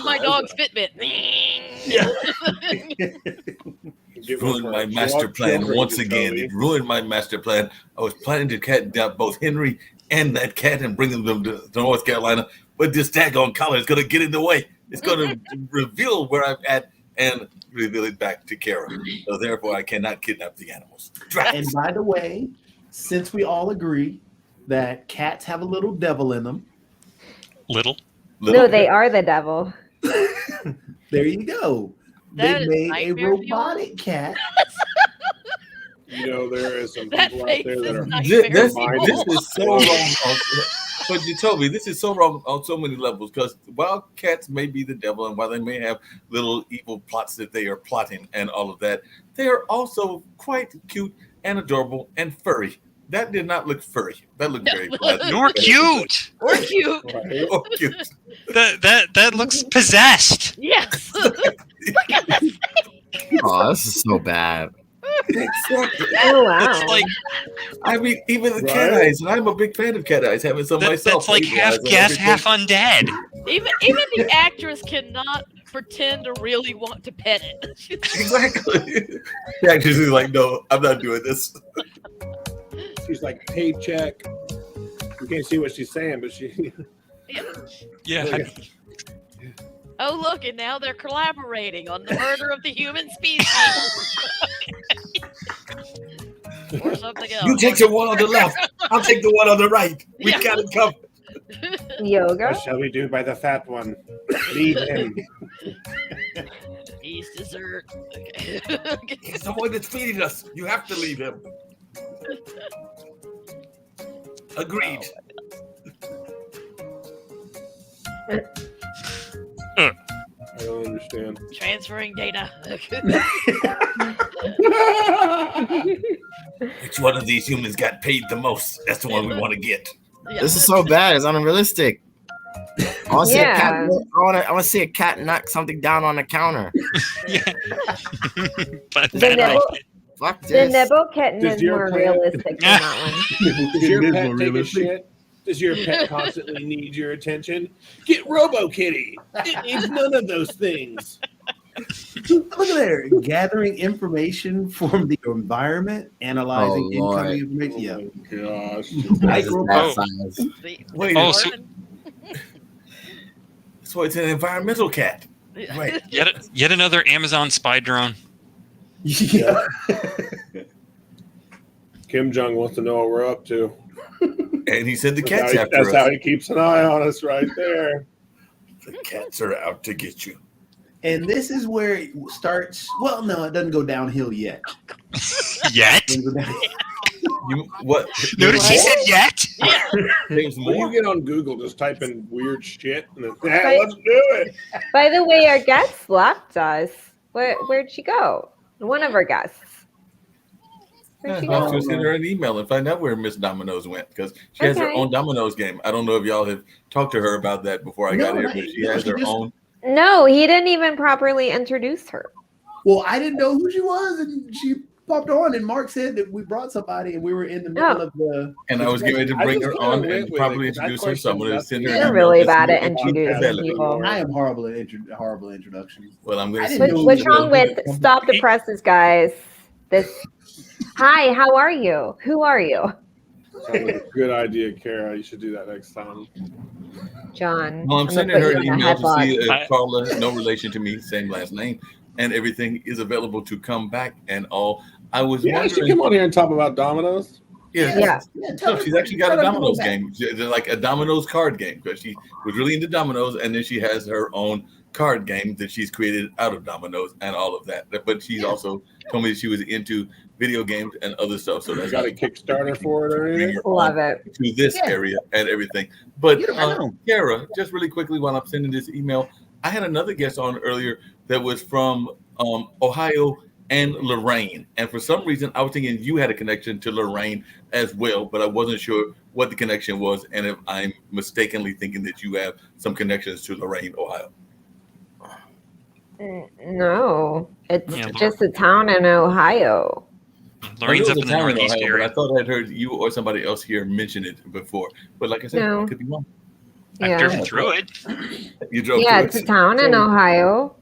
Speaker 6: my dog's Fitbit.
Speaker 8: It ruined my master plan once again. It ruined my master plan. I was planning to cat down both Henry and that cat and bring them to North Carolina, but this daggone collar is going to get in the way. It's going to reveal where I'm at and reveal it back to Kara. So therefore, I cannot kidnap the animals.
Speaker 2: And by the way, since we all agree that cats have a little devil in them.
Speaker 3: Little?
Speaker 1: No, they are the devil.
Speaker 2: There you go.
Speaker 6: That
Speaker 2: they made a robotic cat.
Speaker 4: There is some people out there that are.
Speaker 8: This is so wrong. But you told me this is so wrong on so many levels because while cats may be the devil and while they may have little evil plots that they are plotting and all of that, they are also quite cute and adorable and furry. That did not look furry. That looked very pleasant.
Speaker 3: Nor cute.
Speaker 6: Or cute.
Speaker 8: Or cute.
Speaker 3: That looks possessed.
Speaker 6: Yes. Look at this thing.
Speaker 5: Oh, this is so bad.
Speaker 8: Exactly.
Speaker 1: Oh wow!
Speaker 3: That's like,
Speaker 8: I mean, even the cat eyes, and I'm a big fan of cat eyes. Having some myself.
Speaker 3: That's like half gas, half undead.
Speaker 6: Even the actress cannot pretend to really want to pet it.
Speaker 8: Exactly. The actress is like, no, I'm not doing this.
Speaker 4: She's like, paycheck. You can't see what she's saying, but she.
Speaker 3: Yeah.
Speaker 6: Oh, look, and now they're collaborating on the murder of the human species. Or something else.
Speaker 8: You take the one on the left. I'll take the one on the right. We got it covered.
Speaker 1: Yoga.
Speaker 4: What shall we do by the fat one? Leave him.
Speaker 6: He's dessert.
Speaker 8: He's the one that's feeding us. You have to leave him. Agreed.
Speaker 4: I don't understand.
Speaker 6: Transferring data.
Speaker 8: Which one of these humans got paid the most? That's the one we want to get.
Speaker 6: Yeah.
Speaker 5: This is so bad. It's unrealistic. I want to see a cat. I want to see a cat knock something down on the counter.
Speaker 3: Yeah. But
Speaker 1: The nibble,
Speaker 5: Fuck
Speaker 1: the
Speaker 5: this.
Speaker 1: nibble kitten
Speaker 4: Does
Speaker 1: is
Speaker 4: your
Speaker 1: more
Speaker 4: pet-
Speaker 1: realistic than that one.
Speaker 4: Does your pet take a shit? Does your pet constantly need your attention? Get Robo Kitty. It needs none of those things.
Speaker 2: Look at there, gathering information from the environment, analyzing
Speaker 5: Oh, Lord.
Speaker 2: incoming information. Yeah.
Speaker 4: Oh, gosh.
Speaker 5: This is bad science.
Speaker 8: Wait.
Speaker 3: Oh, so-
Speaker 8: So it's an environmental cat. Right.
Speaker 3: Yet another Amazon spy drone.
Speaker 2: Yeah.
Speaker 4: Kim Jong wants to know what we're up to.
Speaker 8: And he said the cat's
Speaker 4: That's
Speaker 8: after us.
Speaker 4: how he keeps an eye on us right there.
Speaker 8: The cats are out to get you.
Speaker 2: And this is where it starts. Well, no, it doesn't go downhill yet.
Speaker 3: Yet?
Speaker 2: It doesn't go down-
Speaker 8: What?
Speaker 3: Notice he said yet.
Speaker 8: There's
Speaker 4: When you
Speaker 8: more.
Speaker 4: get on Google, just type in weird shit and then let's do it.
Speaker 1: By the way, our guest left us. Where'd she go? One of our guests. Where'd she
Speaker 8: I'll have
Speaker 1: go?
Speaker 8: to send her an email and find out where Miss Dominoes went because she has her
Speaker 1: Okay.
Speaker 8: own Dominoes game. I don't know if y'all have talked to her about that before I got
Speaker 2: No,
Speaker 8: here,
Speaker 2: not-
Speaker 8: but she
Speaker 2: no,
Speaker 8: has
Speaker 2: she
Speaker 8: her
Speaker 2: just-
Speaker 8: own.
Speaker 1: No, he didn't even properly introduce her.
Speaker 2: Well, I didn't know who she was, and she popped on, and Mark said that we brought somebody, and we were in the middle of the.
Speaker 8: And I was getting ready to
Speaker 4: I
Speaker 8: bring
Speaker 4: just
Speaker 8: her
Speaker 4: kinda
Speaker 8: on
Speaker 4: went
Speaker 8: and
Speaker 4: with
Speaker 8: properly
Speaker 4: it, 'cause that
Speaker 8: introduce her. So I'm going to
Speaker 4: question
Speaker 8: send her.
Speaker 4: doesn't-
Speaker 8: an
Speaker 1: You're
Speaker 8: email
Speaker 1: really
Speaker 8: just
Speaker 1: bad
Speaker 8: to
Speaker 1: at
Speaker 8: make sure
Speaker 1: introducing
Speaker 8: that-
Speaker 1: people.
Speaker 2: I am horrible at horrible introductions.
Speaker 8: Well, I'm going
Speaker 2: I
Speaker 8: to
Speaker 2: didn't
Speaker 8: send
Speaker 2: know-
Speaker 1: What's wrong with stop the presses, guys? Hi, how are you? Who are you?
Speaker 4: Sounds like a good idea, Kara. You should do that next time.
Speaker 1: John.
Speaker 8: Well, I'm
Speaker 1: gonna
Speaker 8: sending
Speaker 1: put
Speaker 8: her
Speaker 1: you
Speaker 8: an
Speaker 1: in a
Speaker 8: email to
Speaker 1: headlock.
Speaker 8: see if
Speaker 3: I-
Speaker 8: Carla, no relation to me, same last name, and everything is available to come back and all. I was
Speaker 4: Yeah, she
Speaker 8: wondering.
Speaker 4: come on here and talk about Dominoes.
Speaker 1: Yeah.
Speaker 2: tell
Speaker 8: No,
Speaker 2: her-
Speaker 8: she's actually got
Speaker 2: tell
Speaker 8: a
Speaker 2: her to go
Speaker 8: Dominoes
Speaker 2: back.
Speaker 8: game, like a Dominoes card game, because she was really into Dominoes, and then she has her own card game that she's created out of Dominoes and all of that. But she's also told me that she was into video games and other stuff. So
Speaker 4: You
Speaker 8: that's
Speaker 4: got a
Speaker 8: how-
Speaker 4: Kickstarter for it or
Speaker 8: bring
Speaker 4: anything?
Speaker 8: her
Speaker 1: Love
Speaker 8: on
Speaker 1: it.
Speaker 8: to this
Speaker 2: Yeah.
Speaker 8: area and everything. But
Speaker 2: You never know.
Speaker 8: Kara, just really quickly while I'm sending this email, I had another guest on earlier that was from Ohio and Lorraine. And for some reason, I was thinking you had a connection to Lorraine as well, but I wasn't sure what the connection was and if I'm mistakenly thinking that you have some connections to Lorraine, Ohio.
Speaker 1: No, it's
Speaker 3: Yeah,
Speaker 1: just a town in Ohio.
Speaker 3: Lorraine's
Speaker 8: I
Speaker 3: up
Speaker 8: knew
Speaker 3: in
Speaker 8: it was
Speaker 3: the
Speaker 8: a town
Speaker 3: northeast
Speaker 8: Ohio,
Speaker 3: area.
Speaker 8: But I thought I'd heard you or somebody else here mention it before. But like I said,
Speaker 1: No.
Speaker 8: I could be wrong.
Speaker 3: I've
Speaker 1: Yeah.
Speaker 3: driven through it.
Speaker 8: You drove
Speaker 1: Yeah,
Speaker 8: through
Speaker 1: it's a
Speaker 8: it.
Speaker 1: town in
Speaker 4: So-
Speaker 1: Ohio.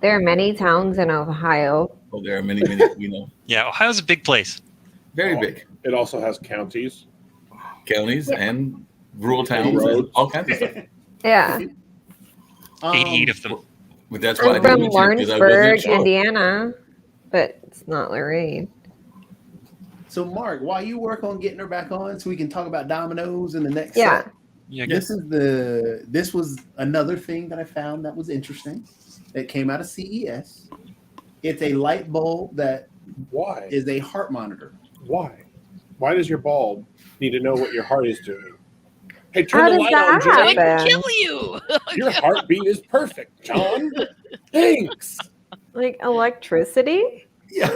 Speaker 1: There are many towns in Ohio.
Speaker 8: Oh, there are many,
Speaker 3: Yeah, Ohio's a big place.
Speaker 8: very big
Speaker 4: It also has counties.
Speaker 8: counties
Speaker 1: Yeah.
Speaker 8: and rural towns and
Speaker 4: roads.
Speaker 8: all kinds of stuff.
Speaker 1: Yeah.
Speaker 3: 88 of them.
Speaker 8: But that's why I
Speaker 1: I'm
Speaker 8: didn't
Speaker 1: from
Speaker 8: mention it, 'cause I
Speaker 1: Lawrenceburg,
Speaker 8: wasn't sure.
Speaker 1: Indiana, but it's not Lorraine.
Speaker 2: So, Mark, while you work on getting her back on, so we can talk about Dominoes in the next.
Speaker 1: Yeah.
Speaker 2: set,
Speaker 3: Yeah,
Speaker 2: This was another thing that I found that was interesting. That came out of CES. It's a light bulb that
Speaker 4: Why?
Speaker 2: is a heart monitor.
Speaker 4: Why? Why does your bulb need to know what your heart is doing? Hey,
Speaker 1: How
Speaker 4: turn the
Speaker 1: does
Speaker 4: light
Speaker 1: that
Speaker 4: on,
Speaker 6: So
Speaker 4: John.
Speaker 6: it can
Speaker 1: happen?
Speaker 6: kill you.
Speaker 4: Your heartbeat is perfect, John. Thanks.
Speaker 1: Like electricity
Speaker 2: Yeah.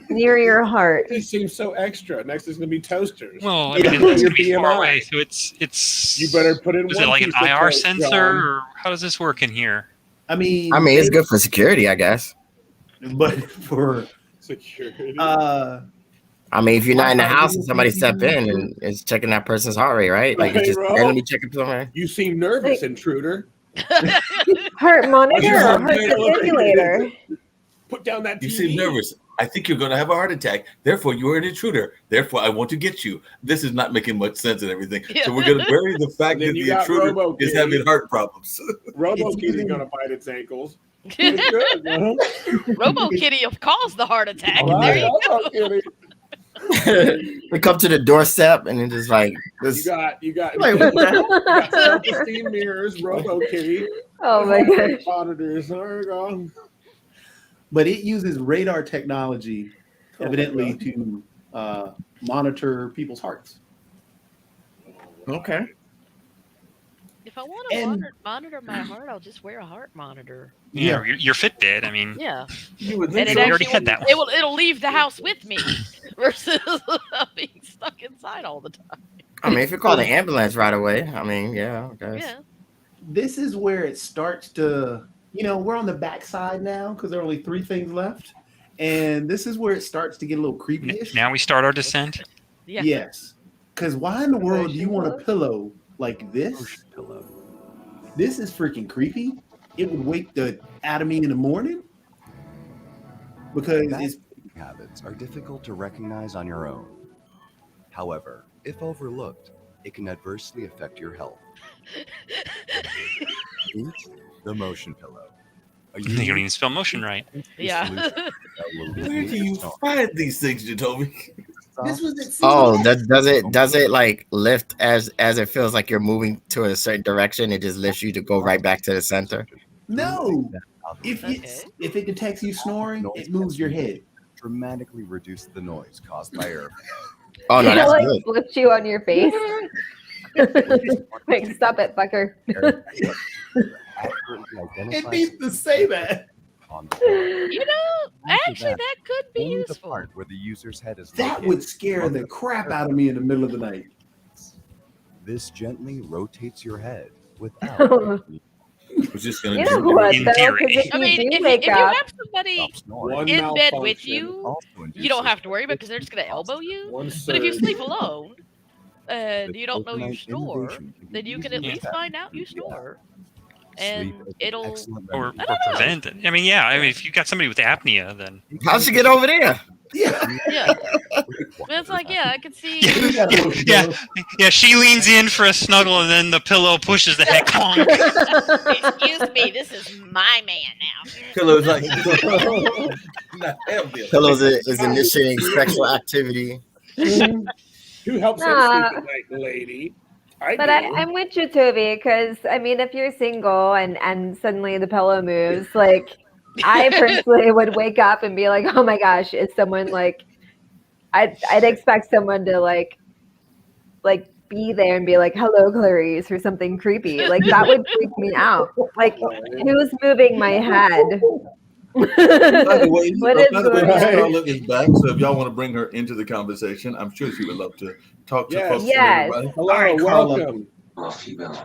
Speaker 1: near your heart.
Speaker 4: It seems so extra. Next is going to be toasters.
Speaker 3: Well, I
Speaker 2: Yeah.
Speaker 3: mean, it's
Speaker 4: Your
Speaker 3: going to be far
Speaker 4: BMI.
Speaker 3: away, so it's.
Speaker 4: You better put in
Speaker 3: Is
Speaker 4: one
Speaker 3: it like an
Speaker 4: piece of
Speaker 3: IR
Speaker 4: toast,
Speaker 3: sensor,
Speaker 4: John.
Speaker 3: or how does this work in here?
Speaker 2: I mean,
Speaker 5: it's good for security, I guess.
Speaker 2: but for
Speaker 4: Security.
Speaker 5: If you're not in the house and somebody step in and is checking that person's heart rate, right? Like
Speaker 4: Right,
Speaker 5: it's just
Speaker 4: bro.
Speaker 5: randomly checking somewhere.
Speaker 4: You seem nervous, intruder.
Speaker 1: Heart monitor
Speaker 4: you
Speaker 1: or
Speaker 4: sound
Speaker 1: heart
Speaker 4: very
Speaker 1: defibrillator?
Speaker 4: Put down that TV.
Speaker 8: You seem nervous. I think you're going to have a heart attack. Therefore, you are an intruder. Therefore, I want to get you. This is not making much sense and everything. So we're going to bury the fact
Speaker 4: And then
Speaker 8: that
Speaker 4: you
Speaker 8: the
Speaker 4: got
Speaker 8: intruder
Speaker 4: Robo
Speaker 8: is
Speaker 4: Kitty.
Speaker 8: having heart problems.
Speaker 4: Robo
Speaker 2: It's
Speaker 4: Kitty's
Speaker 2: using-
Speaker 4: going to bite its ankles. It's good, man.
Speaker 6: Robo Kitty have caused the heart attack.
Speaker 4: All
Speaker 6: There
Speaker 4: right,
Speaker 6: you
Speaker 4: Robo Kitty.
Speaker 5: They come to the doorstep and then just like
Speaker 4: You
Speaker 5: this.
Speaker 4: got
Speaker 5: Wait, what the hell?
Speaker 4: you got self-esteem mirrors, Robo Kitty.
Speaker 1: Oh my gosh.
Speaker 4: Monitors. There we go.
Speaker 2: but it uses radar technology, evidently, to monitor people's hearts.
Speaker 5: Okay.
Speaker 6: If I want to
Speaker 2: And-
Speaker 6: monitor my heart, I'll just wear a heart monitor.
Speaker 3: Yeah, your Fitbit. I mean,
Speaker 6: Yeah,
Speaker 8: You would
Speaker 6: and
Speaker 8: think
Speaker 6: it
Speaker 8: so.
Speaker 3: We already
Speaker 6: actually
Speaker 3: had that
Speaker 6: it'll leave the house with me versus being stuck inside all the time.
Speaker 5: If you call the ambulance right away, yeah, I guess.
Speaker 6: Yeah.
Speaker 2: This is where it starts to, we're on the backside now because there are only 3 things left. And this is where it starts to get a little creepy-ish.
Speaker 3: now we start our descent.
Speaker 6: Yeah.
Speaker 2: Yes. Because why in the world do you want a pillow like this? This is freaking creepy. It would wake the out of me in the morning. Because it's
Speaker 9: Habits are difficult to recognize on your own. However, if overlooked, it can adversely affect your health. Eat the motion pillow.
Speaker 3: You don't even spell motion right.
Speaker 6: Yeah.
Speaker 8: Where do you find these things, Jacoby?
Speaker 2: This was it.
Speaker 5: Oh, does it like lift as it feels like you're moving to a certain direction? It just lifts you to go right back to the center.
Speaker 2: No. If
Speaker 6: Okay.
Speaker 2: if it detects you snoring, it moves your head.
Speaker 9: Dramatically reduce the noise caused by air.
Speaker 5: Oh no,
Speaker 1: It
Speaker 5: that's
Speaker 1: like
Speaker 5: good.
Speaker 1: flips you on your face. Like, stop it, fucker.
Speaker 2: It needs to say that.
Speaker 6: You know, actually, that could be
Speaker 9: Only the
Speaker 6: useful.
Speaker 9: part where the user's head is
Speaker 2: That
Speaker 9: located
Speaker 2: would scare the crap out of me in the middle of the night.
Speaker 9: This gently rotates your head without making
Speaker 8: I was just gonna
Speaker 1: You know
Speaker 8: do
Speaker 1: what,
Speaker 3: In
Speaker 1: though?
Speaker 3: theory.
Speaker 1: Because if
Speaker 6: I mean,
Speaker 1: you do
Speaker 6: if
Speaker 1: wake
Speaker 6: you
Speaker 1: up,
Speaker 6: have somebody
Speaker 9: stop snoring.
Speaker 4: One
Speaker 6: in bed with
Speaker 4: malfunction,
Speaker 6: you,
Speaker 9: Also
Speaker 6: you don't have to worry about
Speaker 9: induces
Speaker 6: because they're just going to elbow you.
Speaker 4: one
Speaker 6: But if you
Speaker 4: surge.
Speaker 6: sleep alone and you don't know you
Speaker 9: overnight
Speaker 6: snore,
Speaker 9: innovation can be
Speaker 6: then you can at
Speaker 9: easily
Speaker 6: least
Speaker 9: detected
Speaker 6: find out you
Speaker 9: through the app.
Speaker 6: snore.
Speaker 9: Sleep
Speaker 6: And
Speaker 9: is an
Speaker 6: it'll.
Speaker 9: excellent
Speaker 3: Or
Speaker 9: remedy.
Speaker 3: prevent it. I mean, yeah. I mean, if you got somebody with apnea, then
Speaker 5: How'd she get over there?
Speaker 2: Yeah.
Speaker 6: Yeah. But it's like, yeah, I can see.
Speaker 3: yeah, yeah. She leans in for a snuggle, and then the pillow pushes the heck.
Speaker 6: Excuse me, this is my man now.
Speaker 8: Pillow's like, not have this.
Speaker 5: Pillows is initiating sexual activity.
Speaker 4: Who helps him
Speaker 1: Nah.
Speaker 4: sleep at night, lady? I
Speaker 1: but
Speaker 4: do.
Speaker 1: I'm with you, Toby, because I mean, if you're single and suddenly the pillow moves, like I personally would wake up and be like, oh my gosh, is someone like? I'd expect someone to like be there and be like, hello, Clarice, or something creepy. Like that would freak me out. Like, who's moving my head?
Speaker 8: By the way,
Speaker 1: What is
Speaker 8: by the way,
Speaker 1: going
Speaker 8: Miss
Speaker 1: on?
Speaker 8: Scarlett is back. So if y'all want to bring her into the conversation, I'm sure she would love to talk to
Speaker 4: Yes.
Speaker 8: folks
Speaker 1: Yes.
Speaker 8: and everybody.
Speaker 4: Hello,
Speaker 2: All right, Carla.
Speaker 4: welcome.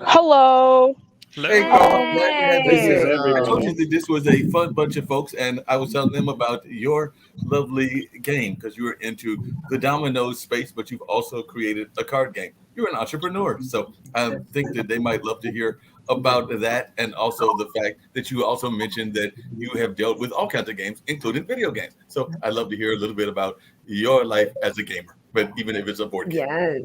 Speaker 7: Hello.
Speaker 8: Hey, Carl, glad to have you
Speaker 4: This is
Speaker 8: here.
Speaker 4: everybody.
Speaker 8: I told you that this was a fun bunch of folks, and I was telling them about your lovely game because you were into the domino space, but you've also created a card game. You're an entrepreneur, so I think that they might love to hear about that, and also the fact that you also mentioned that you have dealt with all kinds of games, including video games. So I'd love to hear a little bit about your life as a gamer, but even if it's a board game.
Speaker 1: Yes.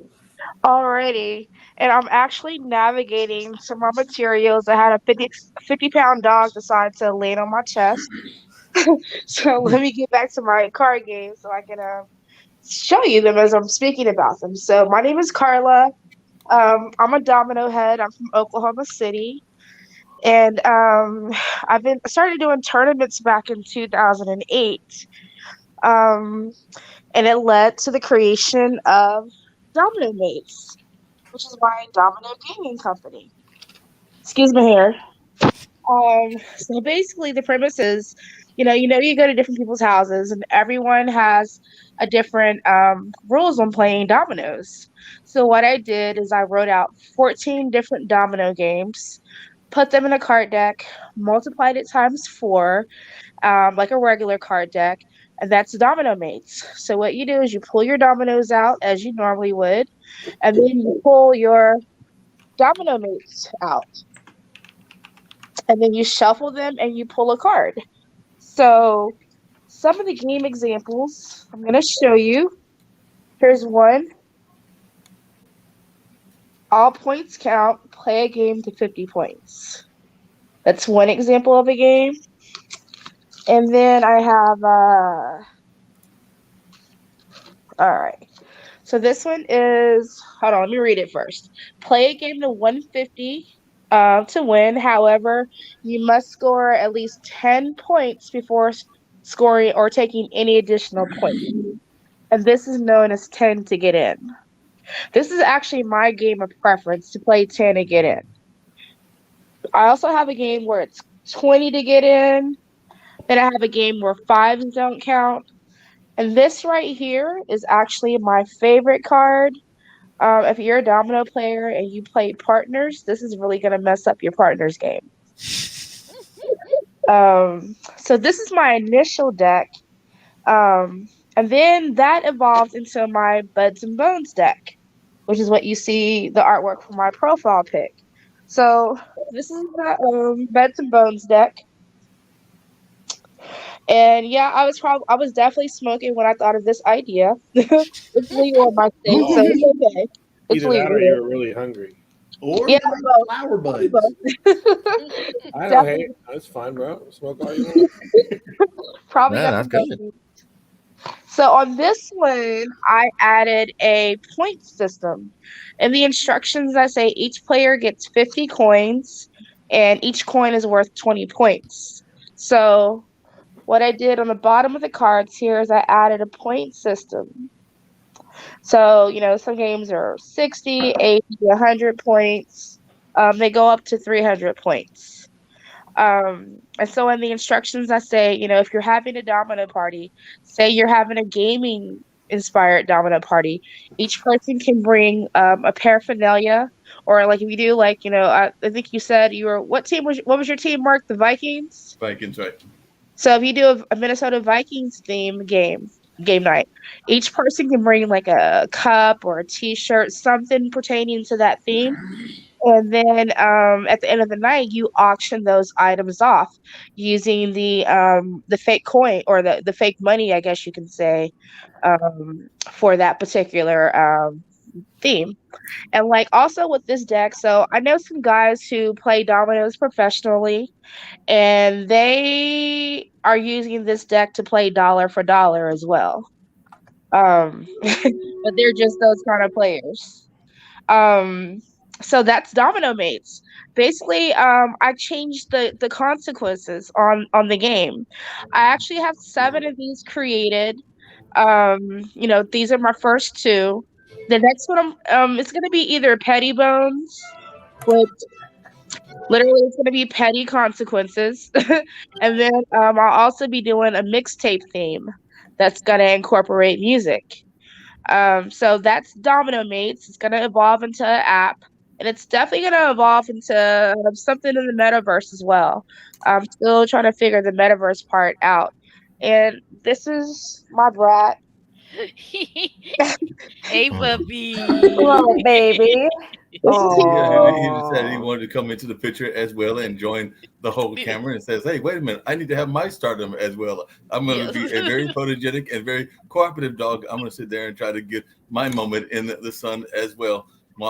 Speaker 7: Alrighty. And I'm actually navigating some raw materials. I had a 50-pound dog decide to land on my chest. So let me get back to my card game so I can show you them as I'm speaking about them. So my name is Carla. I'm a domino head. I'm from Oklahoma City. And I've been started doing tournaments back in 2008. And it led to the creation of Domino Mates, which is my domino gaming company. Excuse me here. So basically the premise is, you go to different people's houses and everyone has a different rules on playing dominoes. So what I did is I wrote out 14 different domino games, put them in a card deck, multiplied it times 4, like a regular card deck, and that's Domino Mates. So what you do is you pull your dominoes out as you normally would, and then you pull your Domino Mates out. And then you shuffle them and you pull a card. So some of the game examples I'm going to show you. Here's one. All points count. Play a game to 50 points. That's one example of a game. And then I have, all right. So this one is, hold on, let me read it first. Play a game to 150 to win. However, you must score at least 10 points before scoring or taking any additional points. And this is known as 10 to get in. This is actually my game of preference, to play 10 to get in. I also have a game where it's 20 to get in. Then I have a game where 5s don't count. And this right here is actually my favorite card. If you're a domino player and you play partners, this is really going to mess up your partner's game. So this is my initial deck. And then that evolved into my Buds and Bones deck, which is what you see the artwork for my profile pic. So this is the Buds and Bones deck. And yeah, I was definitely smoking when I thought of this idea. It's legal in my state, so it's okay. It's
Speaker 4: Either that or
Speaker 7: legal.
Speaker 4: you were really hungry.
Speaker 2: Or
Speaker 7: Yeah,
Speaker 2: flower buds.
Speaker 4: I don't hate it. That's fine, bro. Smoke all you want.
Speaker 7: Probably
Speaker 5: Yeah,
Speaker 7: got
Speaker 5: that's
Speaker 7: the
Speaker 5: good.
Speaker 7: So on this one, I added a point system. In the instructions, I say each player gets 50 coins, and each coin is worth 20 points. So what I did on the bottom of the cards here is I added a point system. So, some games are 60, 80, 100 points. They go up to 300 points. And so in the instructions, I say, if you're having a domino party, say you're having a gaming inspired domino party, each person can bring a paraphernalia, or like if you do, like, I think you said what was your team, Mark? The Vikings?
Speaker 8: Vikings, right?
Speaker 7: So if you do a Minnesota Vikings theme game night, each person can bring like a cup or a t-shirt, something pertaining to that theme. And then at the end of the night, you auction those items off using the fake coin, or the fake money, I guess you can say, for that particular theme. And like also with this deck, so I know some guys who play dominoes professionally, and they are using this deck to play dollar for dollar as well. But they're just those kind of players. Um, so that's Domino Mates. Basically, I changed the consequences on the game. I actually have 7 of these created. These are my first 2. The next one, it's gonna be either Petty Bones, which literally it's gonna be petty consequences, and then I'll also be doing a mixtape theme that's gonna incorporate music. So that's Domino Mates. It's gonna evolve into an app, and it's definitely gonna evolve into something in the metaverse as well. I'm still trying to figure the metaverse part out. And this is my brat.
Speaker 6: Hey, puppy.
Speaker 1: Little baby.
Speaker 7: This is his
Speaker 8: Yeah, he said he
Speaker 1: Oh.
Speaker 8: wanted to come into the picture as well and join the whole camera and says, "Hey, wait a minute, I need to have my stardom as well. I'm going to be a very photogenic and very cooperative dog. I'm going to sit there and try to get my moment in the sun as well.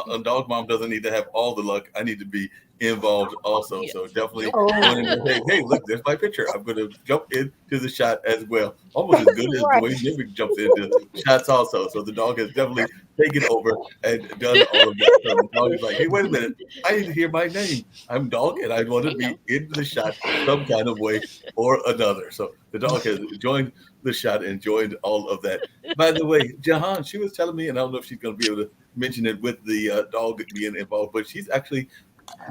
Speaker 8: A dog mom doesn't need to have all the luck. I need to be involved also. So definitely going in there, hey, look, there's my picture. I'm going to jump into the shot as well. Almost as good as
Speaker 7: Right.
Speaker 8: Dwayne Nivik jumps into shots also. So the dog has definitely taken over and done all of that. So the dog is like, hey, wait a minute. I need to hear my name. I'm dog and I want to be in the shot some kind of way or another. So the dog has joined the shot and joined all of that. By the way, Jahan, she was telling me, and I don't know if she's going to be able to mention it with the dog being involved, but she's actually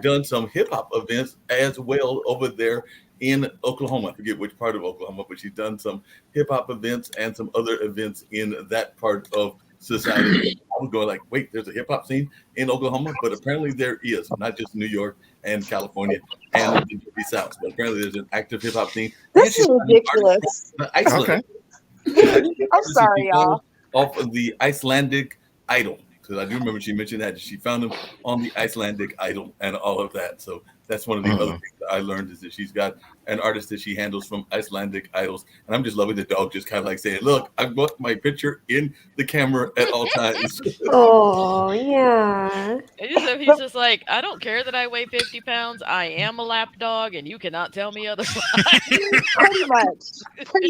Speaker 8: done some hip hop events as well over there in Oklahoma. I forget which part of Oklahoma, but she's done some hip hop events and some other events in that part of society. I was going like, wait, there's a hip hop scene in Oklahoma, but apparently there is, not just New York and California and the South, but apparently there's an active hip hop scene.
Speaker 7: This is ridiculous.
Speaker 8: Iceland.
Speaker 5: Okay.
Speaker 7: I'm sorry, y'all.
Speaker 8: Off of the Icelandic Idol. Because I do remember she mentioned that she found him on the Icelandic Idol and all of that. So that's one of the other things that I learned is that she's got an artist that she handles from Icelandic Idols. And I'm just loving the dog just kind of like saying, look, I want my picture in the camera at all times.
Speaker 1: Oh, yeah.
Speaker 6: He's just like, I don't care that I weigh 50 pounds. I am a lap dog, and you cannot tell me otherwise.
Speaker 7: Pretty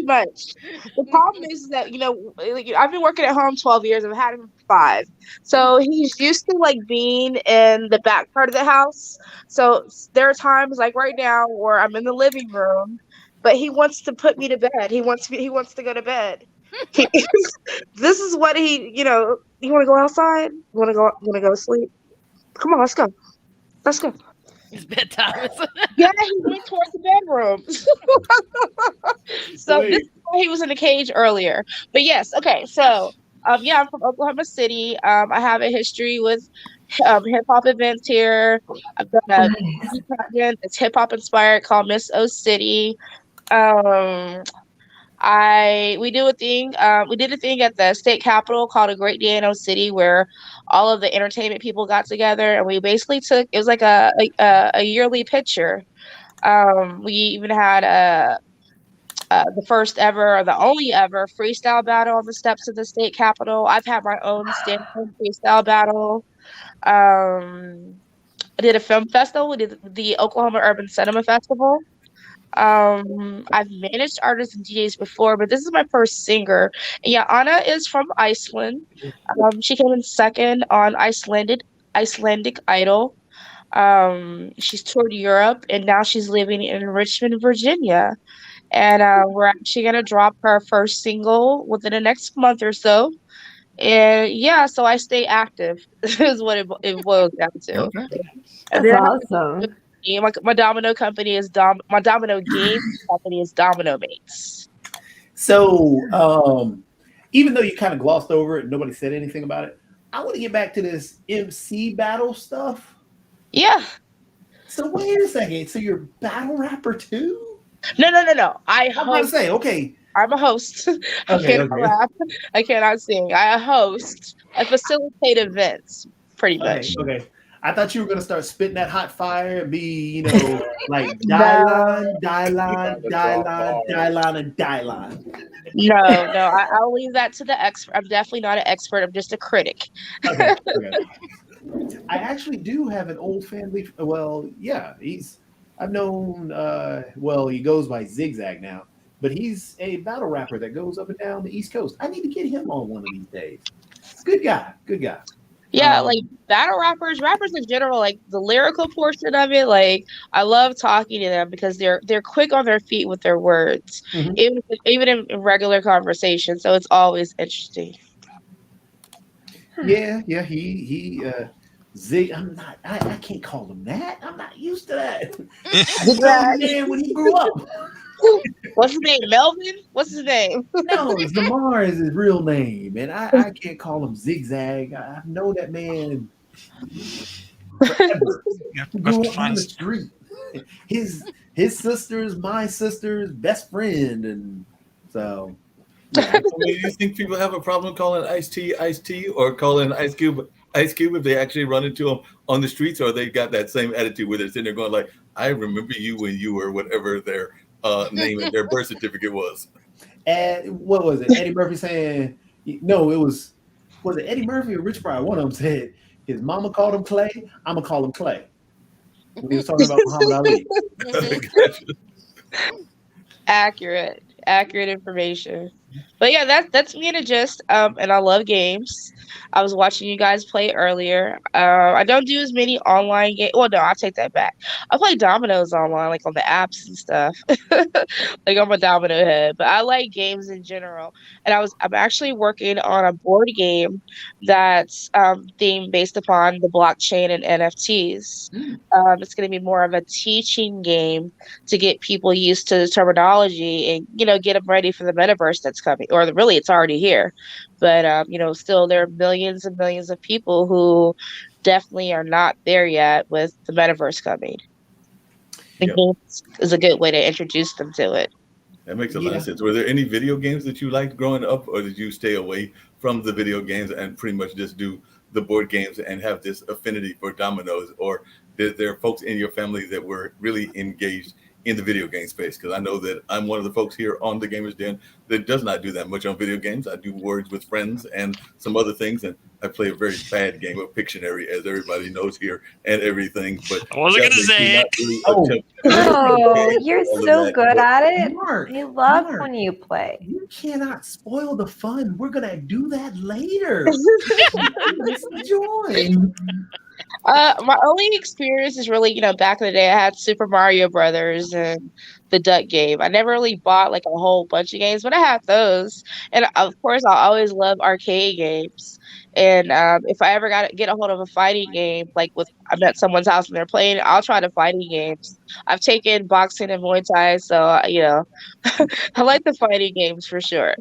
Speaker 7: much. The problem is that I've been working at home 12 years. I've had him 5, so he's used to like being in the back part of the house. So there are times like right now where I'm in the living room, but he wants to put me to bed. He wants to go to bed. This is what you want to go outside? You want to go to sleep? Come on, let's go.
Speaker 6: It's bedtime.
Speaker 7: Yeah, he went towards the bedroom. So this is why he was in the cage earlier. But yes, okay. So I'm from Oklahoma City. I have a history with hip hop events here. I've done a TV pageant that's hip hop inspired called Miss O City. We did a thing at the state capitol called A Great Day in O City, where all of the entertainment people got together, and we basically it was like a yearly picture. We even had the first ever, or the only ever, freestyle battle on the steps of the state capitol. I've had my own stand-up freestyle battle. I did a film festival. We did the Oklahoma Urban Cinema Festival. I've managed artists and DJs before, but this is my first singer. And yeah, Anna is from Iceland. She came in second on Icelandic Idol. She's toured Europe, and now she's living in Richmond, Virginia. And we're actually gonna drop her first single within the next month or so. And yeah, so I stay active is what it boils down to.
Speaker 5: Okay.
Speaker 7: And
Speaker 1: That's
Speaker 7: then I have
Speaker 1: awesome.
Speaker 7: my domino company is my domino game company is Domino Mates.
Speaker 2: So, even though you kind of glossed over it and nobody said anything about it, I want to get back to this MC battle stuff.
Speaker 7: Yeah.
Speaker 2: So wait a second. So you're a battle rapper too?
Speaker 7: No.
Speaker 2: I'm about to say, okay.
Speaker 7: I'm a host. I cannot rap. I cannot sing. I host. I facilitate events, pretty much.
Speaker 2: Okay. I thought you were gonna start spitting that hot fire and be, like die line, and die line.
Speaker 7: No. I'll leave that to the expert. I'm definitely not an expert. I'm just a critic.
Speaker 2: Okay. I actually do have an old family. Well, yeah, I've known. He goes by Zigzag now, but he's a battle rapper that goes up and down the East Coast. I need to get him on one of these days. Good guy.
Speaker 7: Yeah, like battle rappers in general, like the lyrical portion of it, like I love talking to them because they're quick on their feet with their words, even in regular conversation. So it's always interesting.
Speaker 2: Yeah. He Zig. I can't call him that. I'm not used to that. Man, when he grew up.
Speaker 7: What's his name? Melvin? What's his name?
Speaker 2: No, Zamar is his real name, and I can't call him Zigzag. I've known that man forever. Grew up on the street. His sister's my sister's best friend, and so.
Speaker 8: Yeah. Do you think people have a problem calling Ice-T, or calling Ice Cube if they actually run into him on the streets, or they got that same attitude where they're sitting there going like, I remember you when you were whatever their name and their birth certificate was.
Speaker 2: And what was it? Eddie Murphy saying, no, was it Eddie Murphy or Rich Pryor? One of them said his mama called him Clay, I'm going to call him Clay. When he was talking about Muhammad Ali.
Speaker 7: Accurate information. But yeah, that's me in a gist. And I love games. I was watching you guys play earlier. I don't do as many online games. Well, no, I'll take that back. I play dominoes online, like on the apps and stuff. Like I'm a domino head. But I like games in general. And I'm actually working on a board game that's themed based upon the blockchain and NFTs. It's going to be more of a teaching game to get people used to the terminology and get them ready for the metaverse that's coming. Or really, it's already here. But still there are millions and millions of people who definitely are not there yet with the metaverse coming. The game is a good way to introduce them to it.
Speaker 8: That makes a lot of sense. Were there any video games that you liked growing up, or did you stay away from the video games and pretty much just do the board games and have this affinity for dominoes? Or did there folks in your family that were really engaged in the video game space? Because I know that I'm one of the folks here on the Gamers Den that does not do that much on video games. I do Words with Friends and some other things, and I play a very bad game of Pictionary, as everybody knows here, and everything. But
Speaker 3: I wasn't going to say it.
Speaker 1: Oh, you're so good at it.
Speaker 2: Mark,
Speaker 1: I love when you play.
Speaker 2: You cannot spoil the fun. We're going to do that later. Join.
Speaker 7: My only experience is really, back in the day, I had Super Mario Brothers and the Duck game. I never really bought like a whole bunch of games, but I had those. And of course, I always love arcade games. And if I ever get a hold of a fighting game, like I'm at someone's house and they're playing, I'll try the fighting games. I've taken boxing and Muay Thai, so I like the fighting games for sure.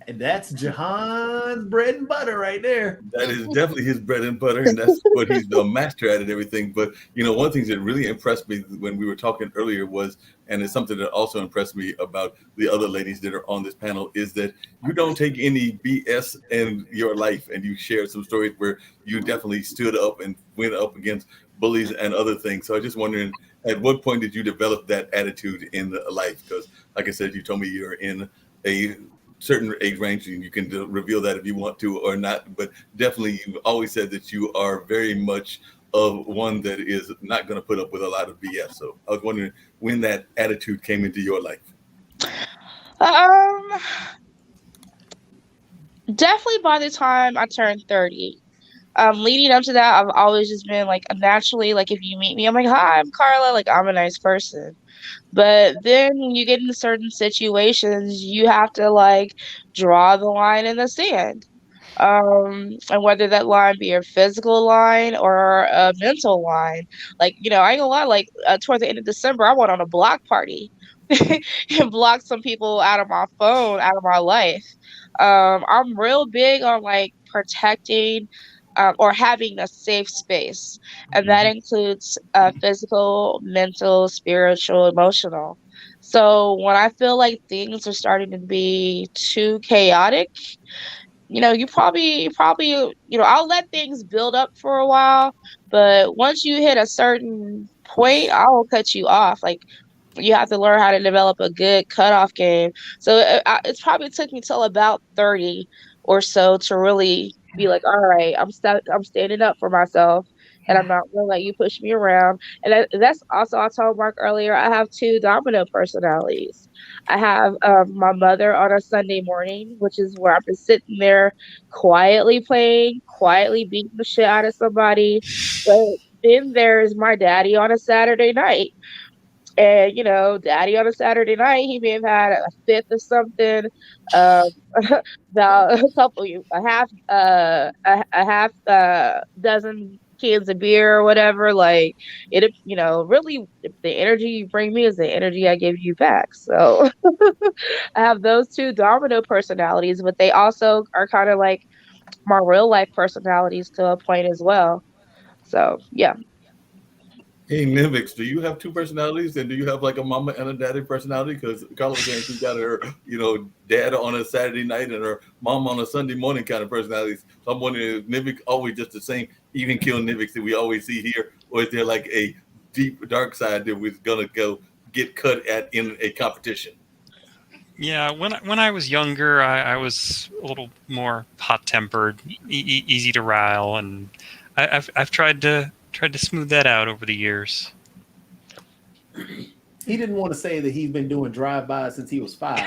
Speaker 2: And that's Jahan's bread and butter right there.
Speaker 8: That is definitely his bread and butter, and that's what he's the master at and everything. But one of the things that really impressed me when we were talking earlier was, and it's something that also impressed me about the other ladies that are on this panel, is that you don't take any BS in your life, and you share some stories where you definitely stood up and went up against bullies and other things. So I'm just wondering, at what point did you develop that attitude in life? Because like I said, you told me you're in a certain age range, and you can reveal that if you want to or not, but definitely you've always said that you are very much of one that is not going to put up with a lot of BS. So I was wondering when that attitude came into your life.
Speaker 7: Um, Definitely by the time I turned 30. Leading up to that, I've always just been like naturally, like if you meet me, I'm like, hi, I'm Carla, like I'm a nice person. But then when you get into certain situations, you have to like draw the line in the sand. And whether that line be a physical line or a mental line, like, I ain't gonna lie, like toward the end of December, I went on a block party and blocked some people out of my phone, out of my life. I'm real big on like protecting or having a safe space, and that includes physical, mental, spiritual, emotional. So when I feel like things are starting to be too chaotic, I'll let things build up for a while, but once you hit a certain point, I'll cut you off. Like, you have to learn how to develop a good cutoff game. So it's probably took me till about 30 or so to really be like, all right, I'm standing up for myself, and I'm not gonna let you push me around. And that's also, I told Mark earlier, I have two domino personalities. I have my mother on a Sunday morning, which is where I'm just sitting there quietly playing, quietly beating the shit out of somebody. But then there's my daddy on a Saturday night. And daddy on a Saturday night, he may have had a fifth of something, um, about a half dozen cans of beer or whatever. Like really, the energy you bring me is the energy I give you back. So I have those two domino personalities, but they also are kind of like my real life personalities to a point as well. So yeah.
Speaker 8: Hey, Nivix, do you have two personalities, and do you have like a mama and a daddy personality? Because Carla was saying she's got her, dad on a Saturday night and her mom on a Sunday morning kind of personalities. So I'm wondering, is Nivix always just the same even kill Nivix that we always see here, or is there like a deep dark side that we're gonna go get cut at in a competition?
Speaker 3: Yeah, when I was younger, I was a little more hot tempered, easy to rile, and I've tried to smooth that out over the years.
Speaker 2: He didn't want to say that he's been doing drive-bys since he was 5.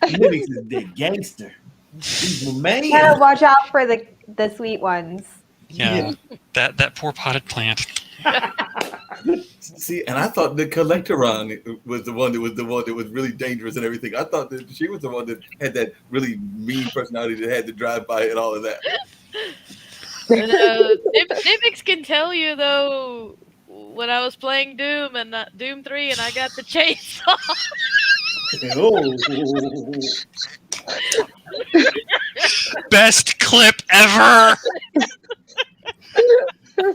Speaker 2: Nivix is the gangster. He's my man.
Speaker 1: Gotta watch out for the sweet ones.
Speaker 3: Yeah, that poor potted plant.
Speaker 8: See, and I thought the Collectoron was the one that was really dangerous and everything. I thought that she was the one that had that really mean personality that had to drive by and all of that.
Speaker 6: Nivix can tell you though, when I was playing Doom and Doom 3, and I got the chainsaw.
Speaker 3: Best clip ever.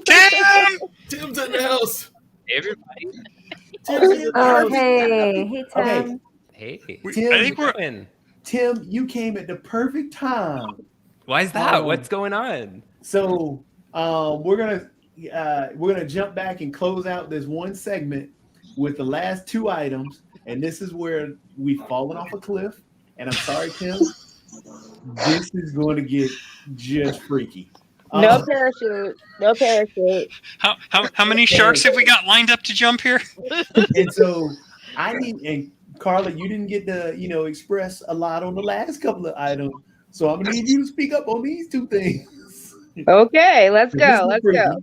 Speaker 3: Damn!
Speaker 8: Tim's in the house.
Speaker 10: Hey, everybody.
Speaker 1: Oh, hey, Tim.
Speaker 2: Okay.
Speaker 10: Hey.
Speaker 2: Tim,
Speaker 3: I think we're
Speaker 10: in.
Speaker 2: Tim, you came at the perfect time.
Speaker 10: Why is that? What's going on?
Speaker 2: So we're gonna jump back and close out this one segment with the last two items, and this is where we've fallen off a cliff. And I'm sorry, Tim, this is going to get just freaky.
Speaker 7: No parachute. No parachute.
Speaker 3: How many sharks have we got lined up to jump here?
Speaker 2: And so and Carla, you didn't get to express a lot on the last couple of items, so I'm gonna need you to speak up on these two things.
Speaker 7: Okay, let's go. Let's go.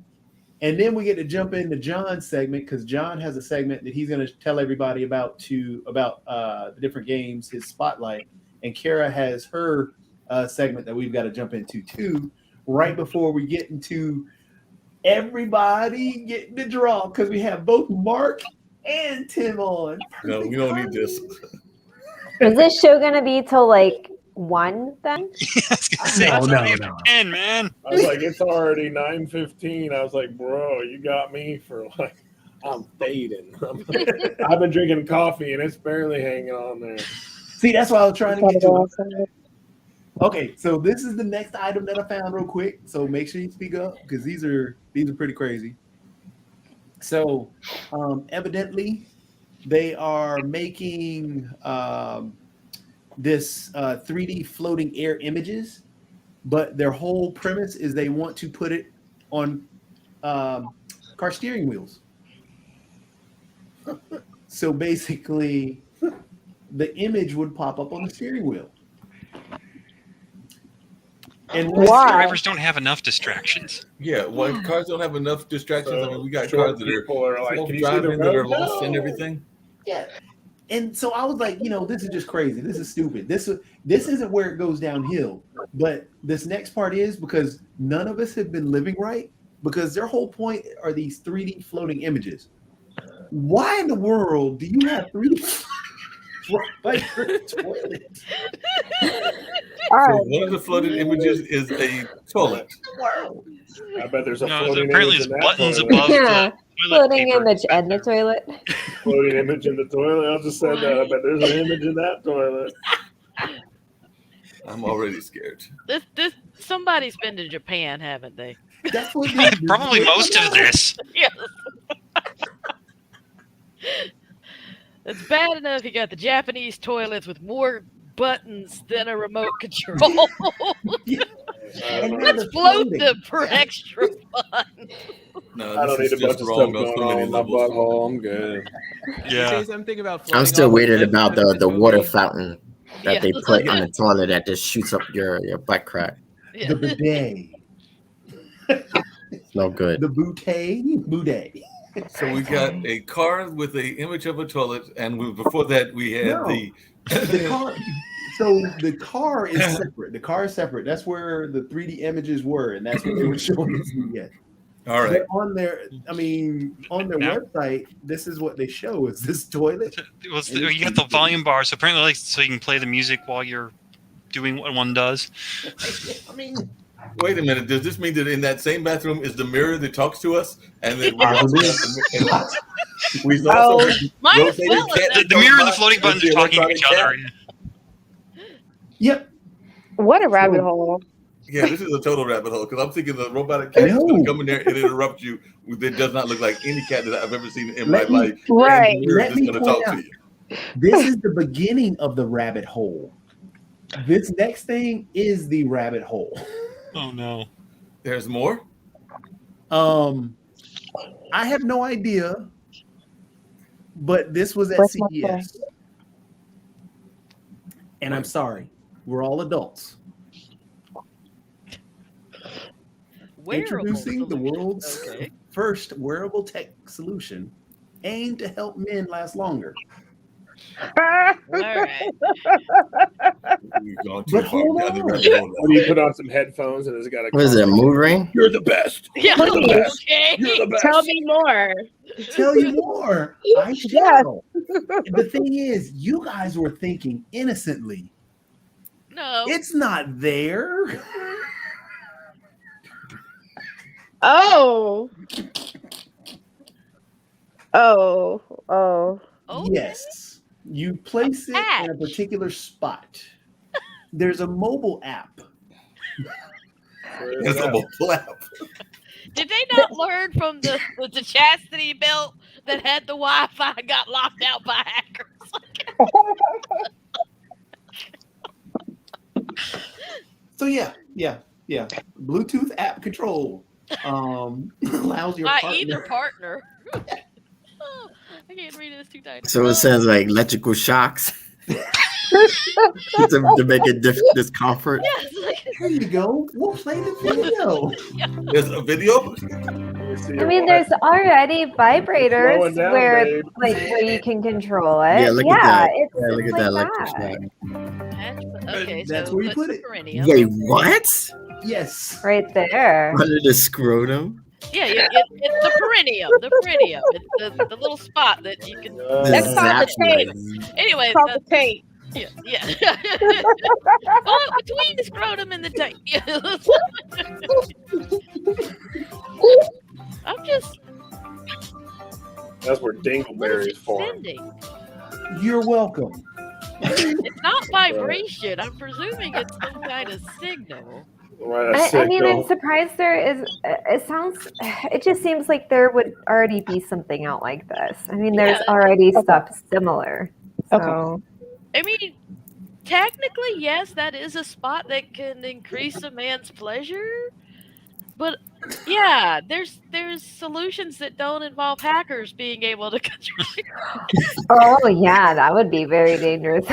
Speaker 2: And then we get to jump into John's segment, because John has a segment that he's going to tell everybody about the different games, his spotlight. And Kara has her segment that we've got to jump into too, right before we get into everybody getting the draw, because we have both Mark and Tim on.
Speaker 8: No, we don't need this.
Speaker 1: Is this show gonna be till like 1 then?
Speaker 2: No.
Speaker 3: 10, man.
Speaker 4: I was like, it's already 9:15. I was like, bro, you got me for like, I'm fading. I've been drinking coffee and it's barely hanging on there.
Speaker 2: See, that's what I was trying to get to. Okay, so this is the next item that I found real quick. So make sure you speak up, because these are pretty crazy. So evidently they are making this 3D floating air images, but their whole premise is they want to put it on car steering wheels. So basically, the image would pop up on the steering wheel. And
Speaker 7: Why?
Speaker 3: Drivers don't have enough distractions.
Speaker 8: Yeah, well, cars don't have enough distractions.
Speaker 4: So
Speaker 8: I mean, we got
Speaker 4: short
Speaker 8: cars that are
Speaker 4: people are like, "Can you see the
Speaker 8: self-driving that are
Speaker 4: road?"
Speaker 8: lost and
Speaker 4: No.
Speaker 8: everything.
Speaker 2: Yeah. And so I was like, this is just crazy. This is stupid. This isn't where it goes downhill. But this next part is because none of us have been living right, because their whole point are these 3D floating images. Why in the world do you have 3D by your toilet?
Speaker 8: So one of the floated images is a toilet.
Speaker 4: I bet there's a
Speaker 3: No,
Speaker 4: floating
Speaker 3: apparently
Speaker 4: image
Speaker 3: it's
Speaker 4: in that
Speaker 3: buttons
Speaker 4: toilet.
Speaker 3: above
Speaker 1: Yeah.
Speaker 3: the toilet
Speaker 1: Floating
Speaker 3: paper.
Speaker 1: image and the toilet.
Speaker 4: Floating image in the toilet. I just said that. I bet there's an image in that toilet.
Speaker 8: I'm already scared.
Speaker 6: This somebody's been to Japan, haven't they?
Speaker 2: That's what
Speaker 3: Probably most of this.
Speaker 6: Yes. It's bad enough you got the Japanese toilets with more buttons than a remote control. Let's float them for extra fun.
Speaker 8: No,
Speaker 4: I don't
Speaker 8: this
Speaker 4: need
Speaker 8: is
Speaker 4: a bunch
Speaker 8: just
Speaker 4: of
Speaker 8: wrong
Speaker 4: stuff
Speaker 8: on
Speaker 4: going
Speaker 8: so
Speaker 4: on
Speaker 8: many
Speaker 4: in my
Speaker 8: levels.
Speaker 4: butthole. I'm good.
Speaker 3: Yeah.
Speaker 10: Say something about
Speaker 5: I'm
Speaker 10: floating
Speaker 5: still
Speaker 10: off
Speaker 5: weirded
Speaker 10: cliffs
Speaker 5: about
Speaker 10: in
Speaker 5: the
Speaker 10: this
Speaker 5: water
Speaker 10: movie.
Speaker 5: fountain that
Speaker 6: Yeah.
Speaker 5: they put on the toilet that just shoots up your butt crack.
Speaker 2: The bidet.
Speaker 5: It's no good.
Speaker 2: The boudet.
Speaker 8: So we got a car with the image of a toilet, and before that we had
Speaker 2: No.
Speaker 8: the
Speaker 2: car. So the car is separate. The car is separate. That's where the 3D images were, and that's what they were showing us. Yet.
Speaker 8: All right.
Speaker 2: But on their
Speaker 3: Now-
Speaker 2: website, this is what they show: is this toilet?
Speaker 3: You got the volume bar, so apparently, so you can play the music while you're doing what one does.
Speaker 2: I mean,
Speaker 8: Wait a minute. Does this mean that in that same bathroom is the mirror that talks to us, and then we also
Speaker 6: Might as
Speaker 8: rotated
Speaker 6: well
Speaker 8: cat
Speaker 6: have
Speaker 3: The mirror and the
Speaker 8: by
Speaker 3: floating
Speaker 8: with
Speaker 3: buttons
Speaker 8: the
Speaker 3: are talking to
Speaker 8: electronic
Speaker 3: each other.
Speaker 8: cat?
Speaker 2: yep.
Speaker 7: What a rabbit hole.
Speaker 8: Yeah, this is a total rabbit hole because I'm thinking the robotic cat is going
Speaker 2: No.
Speaker 8: to come in there and interrupt you. That does not look like any cat that I've ever seen in
Speaker 2: Let
Speaker 8: my
Speaker 2: me-
Speaker 8: life.
Speaker 7: Right.
Speaker 8: And the mirror
Speaker 2: Let
Speaker 8: is
Speaker 2: me
Speaker 8: just going to
Speaker 2: point
Speaker 8: talk
Speaker 2: out.
Speaker 8: to you.
Speaker 2: This is the beginning of the rabbit hole. This next thing is the rabbit hole.
Speaker 3: Oh no!
Speaker 8: There's more.
Speaker 2: I have no idea, but this was at
Speaker 7: What's my
Speaker 2: CES, and I'm sorry, we're all adults.
Speaker 6: Wearable
Speaker 2: Introducing the
Speaker 6: solution.
Speaker 2: world's
Speaker 6: Okay.
Speaker 2: first wearable tech solution aimed to help men last longer.
Speaker 6: All right.
Speaker 8: We've gone too
Speaker 2: But
Speaker 8: far
Speaker 2: hold
Speaker 8: down the
Speaker 2: on.
Speaker 8: rabbit hole now.
Speaker 4: When you put on some headphones and it's got a
Speaker 5: What is it, a mood ring?
Speaker 4: You're the best.
Speaker 6: Yeah.
Speaker 7: Please.
Speaker 6: Okay.
Speaker 4: You're the best.
Speaker 7: Tell me more.
Speaker 2: Tell you more. I shall. The thing is, you guys were thinking innocently.
Speaker 6: No.
Speaker 2: It's not there.
Speaker 7: Oh. Oh. Oh.
Speaker 6: Oh.
Speaker 2: Yes. You place it in a
Speaker 6: Patch.
Speaker 2: particular spot. There's a mobile app.
Speaker 8: It's a mobile app.
Speaker 6: Did they not learn from the chastity belt that had the Wi-Fi and got locked out by hackers?
Speaker 2: So yeah. Bluetooth app control allows your
Speaker 6: By
Speaker 2: partner.
Speaker 6: either partner. Oh, I can't read it. It's too tiny.
Speaker 5: So it sounds like electrical shocks to make it discomfort.
Speaker 6: Yeah, it's like,
Speaker 2: There you go. We'll play the video.
Speaker 8: There's a video.
Speaker 1: I mean, there's already
Speaker 4: Slowing
Speaker 1: vibrators
Speaker 4: down,
Speaker 1: where
Speaker 4: babe.
Speaker 1: where you can control it.
Speaker 5: Yeah, look at that.
Speaker 1: It's
Speaker 5: Yeah, look at
Speaker 1: like
Speaker 5: that electric shock.
Speaker 6: okay,
Speaker 2: That's
Speaker 6: so
Speaker 2: where you
Speaker 6: what's
Speaker 2: put
Speaker 6: the
Speaker 2: it.
Speaker 6: perineum?
Speaker 5: Wait, what?
Speaker 2: Yes.
Speaker 1: right there.
Speaker 5: Under the scrotum?
Speaker 6: Yeah, it's the perineum. The perineum. It's the little spot that you can.
Speaker 7: That's
Speaker 5: This
Speaker 7: called the
Speaker 5: zaps
Speaker 7: tape.
Speaker 5: me.
Speaker 6: Anyway,
Speaker 7: It's called the tape.
Speaker 6: yeah. Oh, between the scrotum and the tape. I'm just
Speaker 4: That's where dingleberries form.
Speaker 6: sending.
Speaker 2: You're welcome.
Speaker 6: It's not vibration. I'm presuming it's some kind of signal.
Speaker 4: Right,
Speaker 1: I mean, I'm surprised there is. It just seems like there would already be something out like this. I mean, there's
Speaker 6: Yeah.
Speaker 1: already stuff similar. So
Speaker 7: Okay.
Speaker 6: I mean, technically, yes, that is a spot that can increase a man's pleasure. But yeah, there's solutions that don't involve hackers being able to control.
Speaker 1: Oh yeah, that would be very dangerous.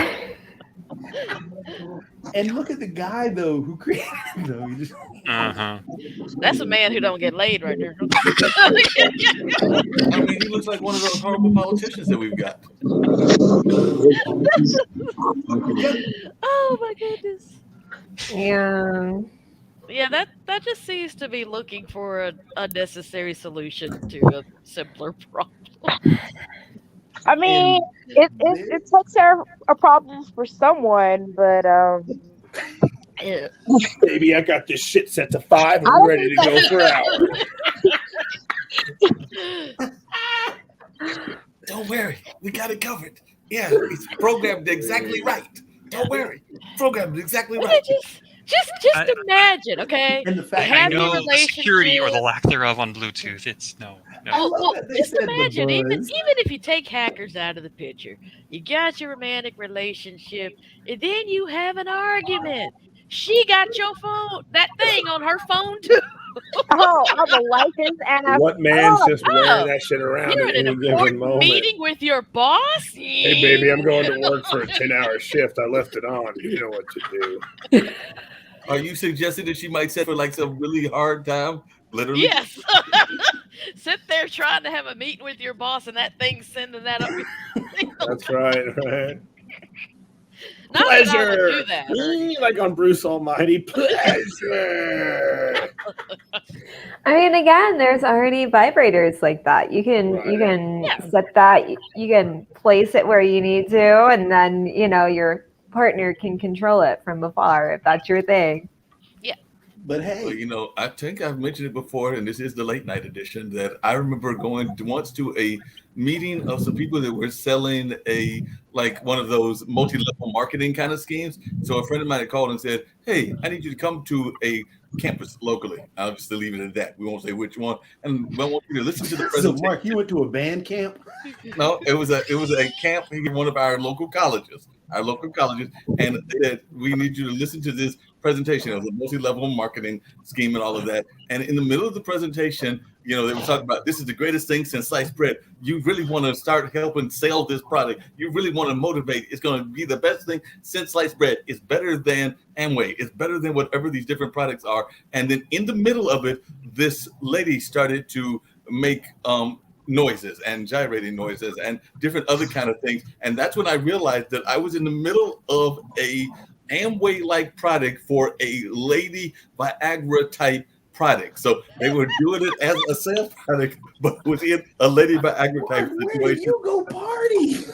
Speaker 2: And look at the guy though who created it, though. He just,
Speaker 6: That's a man who don't get laid right there.
Speaker 8: I mean, he looks like one of those horrible politicians that we've got.
Speaker 6: Oh my goodness.
Speaker 1: Yeah.
Speaker 6: Yeah, that just seems to be looking for a necessary solution to a simpler problem.
Speaker 7: I mean, it takes care of a problem for someone, but
Speaker 6: Yeah.
Speaker 4: Baby, I got this shit set to 5 and I'm ready to go for hours.
Speaker 8: Don't worry, we got it covered. Yeah, it's programmed exactly right. Don't worry, programmed exactly right.
Speaker 6: Just imagine, okay?
Speaker 2: and the fact
Speaker 3: I
Speaker 6: Happy
Speaker 3: know the security or the
Speaker 6: relationship.
Speaker 3: lack thereof on Bluetooth. It's no.
Speaker 6: Well,
Speaker 2: that they
Speaker 6: just
Speaker 2: said the
Speaker 6: imagine, even
Speaker 2: buzz.
Speaker 6: if you take hackers out of the picture, you got your romantic relationship, and then you have an argument. She got your phone, that thing on her phone too.
Speaker 7: oh, I'm a licensed and
Speaker 4: What man's just wearing that shit around
Speaker 6: You're
Speaker 4: at
Speaker 6: in an
Speaker 4: any given
Speaker 6: important
Speaker 4: moment?
Speaker 6: meeting with your boss.
Speaker 4: Hey, baby, I'm going to work for a 10-hour shift. I left it on. You know what to do.
Speaker 8: Are you suggesting that she might set for like some really hard time? Literally?
Speaker 6: Yes. Sit there trying to have a meeting with your boss, and that thing's sending that up.
Speaker 4: That's right.
Speaker 6: Not that I would
Speaker 4: Pleasure.
Speaker 6: do that.
Speaker 4: Like on Bruce Almighty. Pleasure.
Speaker 1: I mean, again, there's already vibrators like that. You can set that. You can place it where you need to, and then your partner can control it from afar if that's your thing.
Speaker 2: But hey,
Speaker 8: Well, I think I've mentioned it before, and this is the late night edition, that I remember going once to a meeting of some people that were selling one of those multi-level marketing kind of schemes. So a friend of mine had called and said, "Hey, I need you to come to a campus locally." I'll just leave it at that. We won't say which one. And I want you to listen to the
Speaker 2: so
Speaker 8: presentation.
Speaker 2: Mark, you went to a band camp?
Speaker 8: No, it was a camp in one of our local colleges. And they said, "We need you to listen to this presentation of the multi-level marketing scheme and all of that." And in the middle of the presentation, they were talking about, this is the greatest thing since sliced bread. You really want to start helping sell this product. You really want to motivate. It's going to be the best thing since sliced bread. It's better than Amway. It's better than whatever these different products are. And then in the middle of it, this lady started to make noises and gyrating noises and different other kind of things. And that's when I realized that I was in the middle of a Amway-like product for a lady Viagra type product. So they were doing it as a sales product, but within a lady Viagra type situation.
Speaker 2: Where did you go party?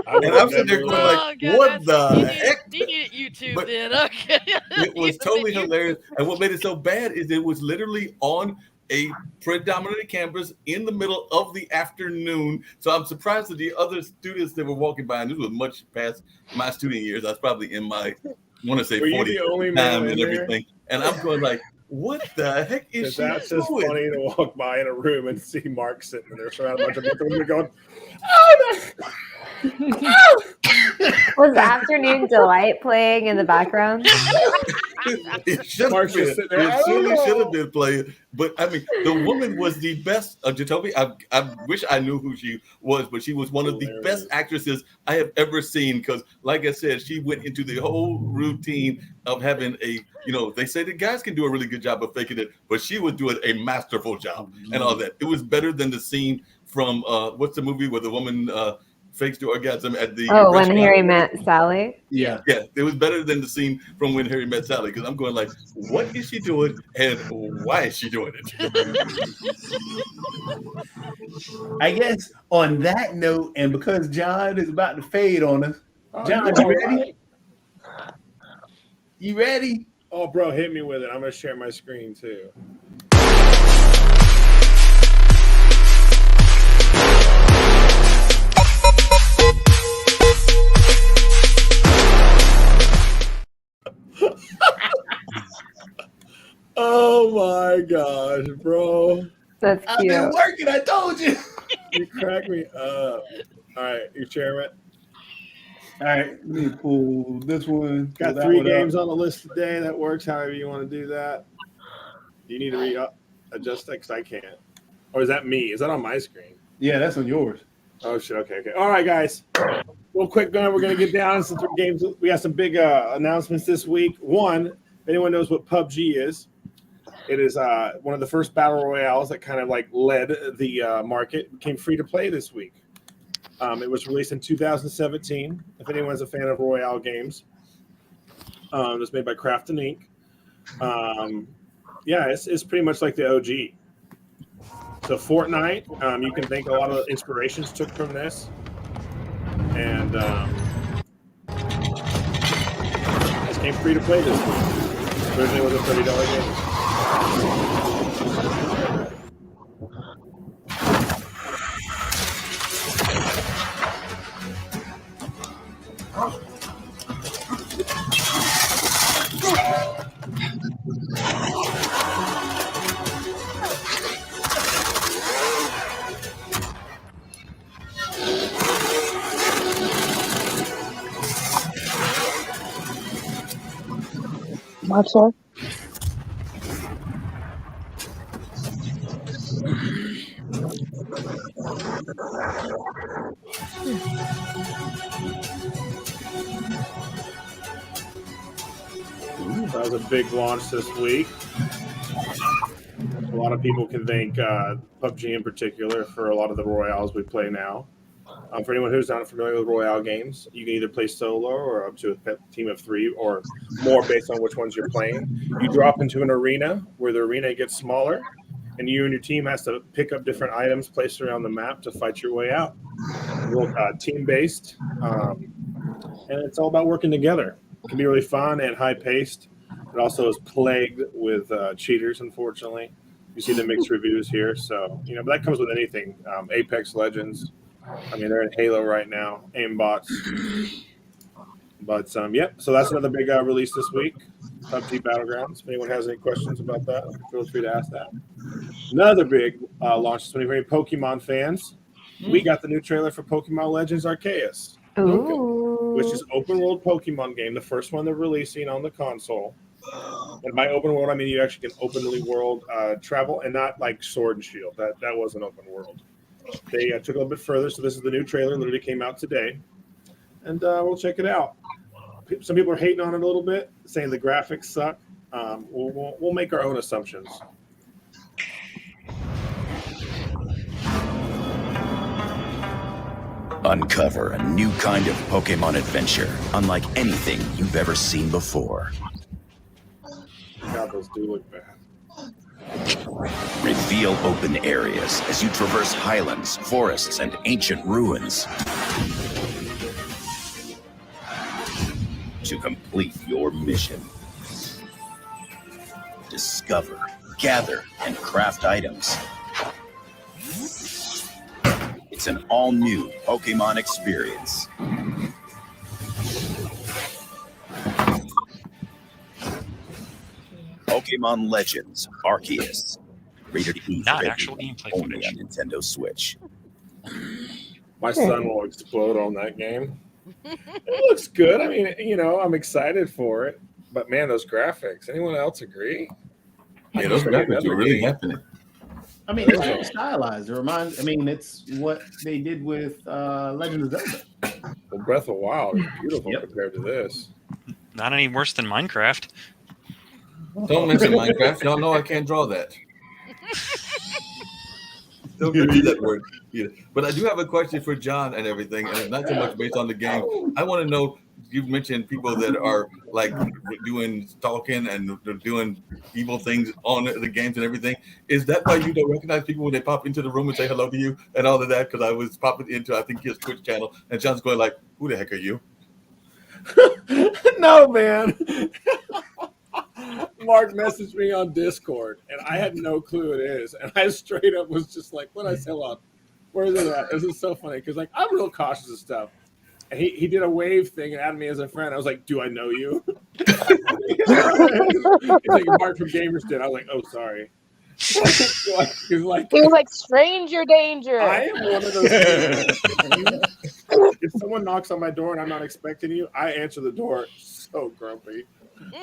Speaker 8: And I'm sitting there going like, what the heck?
Speaker 6: You need YouTube
Speaker 8: But
Speaker 6: then, okay.
Speaker 8: It was totally hilarious. And what made it so bad is it was literally on a predominantly campus in the middle of the afternoon. So I'm surprised that the other students that were walking by, and this was much past my student years. I was probably in my, I want to say
Speaker 4: Were you
Speaker 8: 40
Speaker 4: the only man
Speaker 8: time
Speaker 4: in
Speaker 8: and
Speaker 4: there?
Speaker 8: everything. And I'm going like, what the heck is she
Speaker 4: That's just
Speaker 8: doing?
Speaker 4: funny to walk by in a room and see Mark sitting there surrounded by a bunch of people going,
Speaker 1: Was Afternoon Delight playing in the background?
Speaker 8: It should have
Speaker 4: Mark's
Speaker 8: been.
Speaker 4: just sitting there,
Speaker 8: It
Speaker 4: "I don't
Speaker 8: surely
Speaker 4: know."
Speaker 8: should have been playing. But I mean, the woman was the best. Jacoby, I wish I knew who she was, but she was one of the best actresses I have ever seen. Because, like I said, she went into the whole routine of having they say the guys can do a really good job of faking it, but she was doing a masterful job and all that. It was better than the scene from what's the movie where the woman fakes the orgasm at the
Speaker 1: When
Speaker 8: restaurant?
Speaker 1: Harry Met Sally.
Speaker 2: Yeah.
Speaker 8: It was better than the scene from When Harry Met Sally, because I'm going like, what is she doing and why is she doing it?
Speaker 2: I guess on that note, and because John is about to fade on us, John, you ready? You ready?
Speaker 4: Oh, bro, hit me with it. I'm going to share my screen too. Oh my gosh, bro.
Speaker 1: That's
Speaker 2: I've
Speaker 1: cute.
Speaker 2: been working, I told you.
Speaker 4: You crack me up. All right, you chairman.
Speaker 2: All right, let me pull this one.
Speaker 4: Got
Speaker 2: pull that
Speaker 4: 3
Speaker 2: one up.
Speaker 4: games on the list today. That works however you want to do that. Do you need to adjust that? Because I can't. Or is that me? Is that on my screen?
Speaker 2: Yeah, that's on yours.
Speaker 4: Oh, shit. Okay. All right, guys. Real quick, we're going to get down into some games. We got some big announcements this week. One, if anyone knows what PUBG is, it is one of the first battle royales that kind of like led the market. It became free to play this week. It was released in 2017. If anyone's a fan of Royale games, it was made by Craft and Ink. Yeah, it's pretty much like the OG. So Fortnite, you can think a lot of inspirations took from this, and this came free to play this week. Originally was a $30 game.
Speaker 7: My turn.
Speaker 4: That was a big launch this week. A lot of people can thank PUBG in particular for a lot of the Royales we play now. For anyone who's not familiar with Royale games, you can either play solo or up to a team of 3 or more based on which ones you're playing. You drop into an arena where the arena gets smaller, and you and your team has to pick up different items placed around the map to fight your way out. Real team-based, and it's all about working together. It can be really fun and high-paced. It also is plagued with cheaters, unfortunately. You see the mixed reviews here, so but that comes with anything. Apex Legends. I mean, they're in Halo right now, aimbots. But, yep, so that's another big release this week, PUBG Battlegrounds. If anyone has any questions about that, feel free to ask that. Another big launch this week for any Pokemon fans. We got the new trailer for Pokemon Legends Archaeos, which is open-world Pokemon game, the first one they're releasing on the console. And by open world, I mean you actually can openly world travel and not like Sword and Shield. That wasn't open world. They took a little bit further, so this is the new trailer. Literally came out today, and we'll check it out. Some people are hating on it a little bit, saying the graphics suck. We'll make our own assumptions.
Speaker 11: Uncover a new kind of Pokemon adventure, unlike anything you've ever seen before.
Speaker 4: God, those do look bad.
Speaker 11: Reveal open areas as you traverse highlands, forests, and ancient ruins. To complete your mission, discover, gather, and craft items. It's an all-new Pokemon experience. Pokemon Legends Arceus. Rated E.
Speaker 3: Not actual gameplay
Speaker 11: only
Speaker 3: footage.
Speaker 11: on Nintendo Switch.
Speaker 4: My son will explode on that game. It looks good. I mean, I'm excited for it. But man, those graphics. Anyone else agree?
Speaker 8: Yeah, those graphics are really happening.
Speaker 2: I mean, it's very stylized. It reminds. I mean, it's what they did with Legend of Zelda.
Speaker 4: Well, Breath of the Wild is beautiful compared to this.
Speaker 3: Not any worse than Minecraft.
Speaker 8: Don't mention Minecraft. Y'all know I can't draw that. Don't give me that word. Yeah. But I do have a question for John and everything, and it's not so much based on the game. I want to know, you've mentioned people that are like doing stalking and they're doing evil things on the games and everything. Is that why you don't recognize people when they pop into the room and say hello to you and all of that? Because I was popping into, I think, his Twitch channel, and John's going like, who the heck are you?
Speaker 4: No, man. Mark messaged me on Discord, and I had no clue who it is. And I straight up was just like, what did I say? Where is it at? This is so funny because, like, I'm real cautious of stuff. And he did a wave thing and added me as a friend. I was like, do I know you? He's like, Mark from Gamers did. I was like, oh, sorry. He was like,
Speaker 7: stranger danger.
Speaker 4: I am one of those people. if someone knocks on my door and I'm not expecting you, I answer the door so grumpy.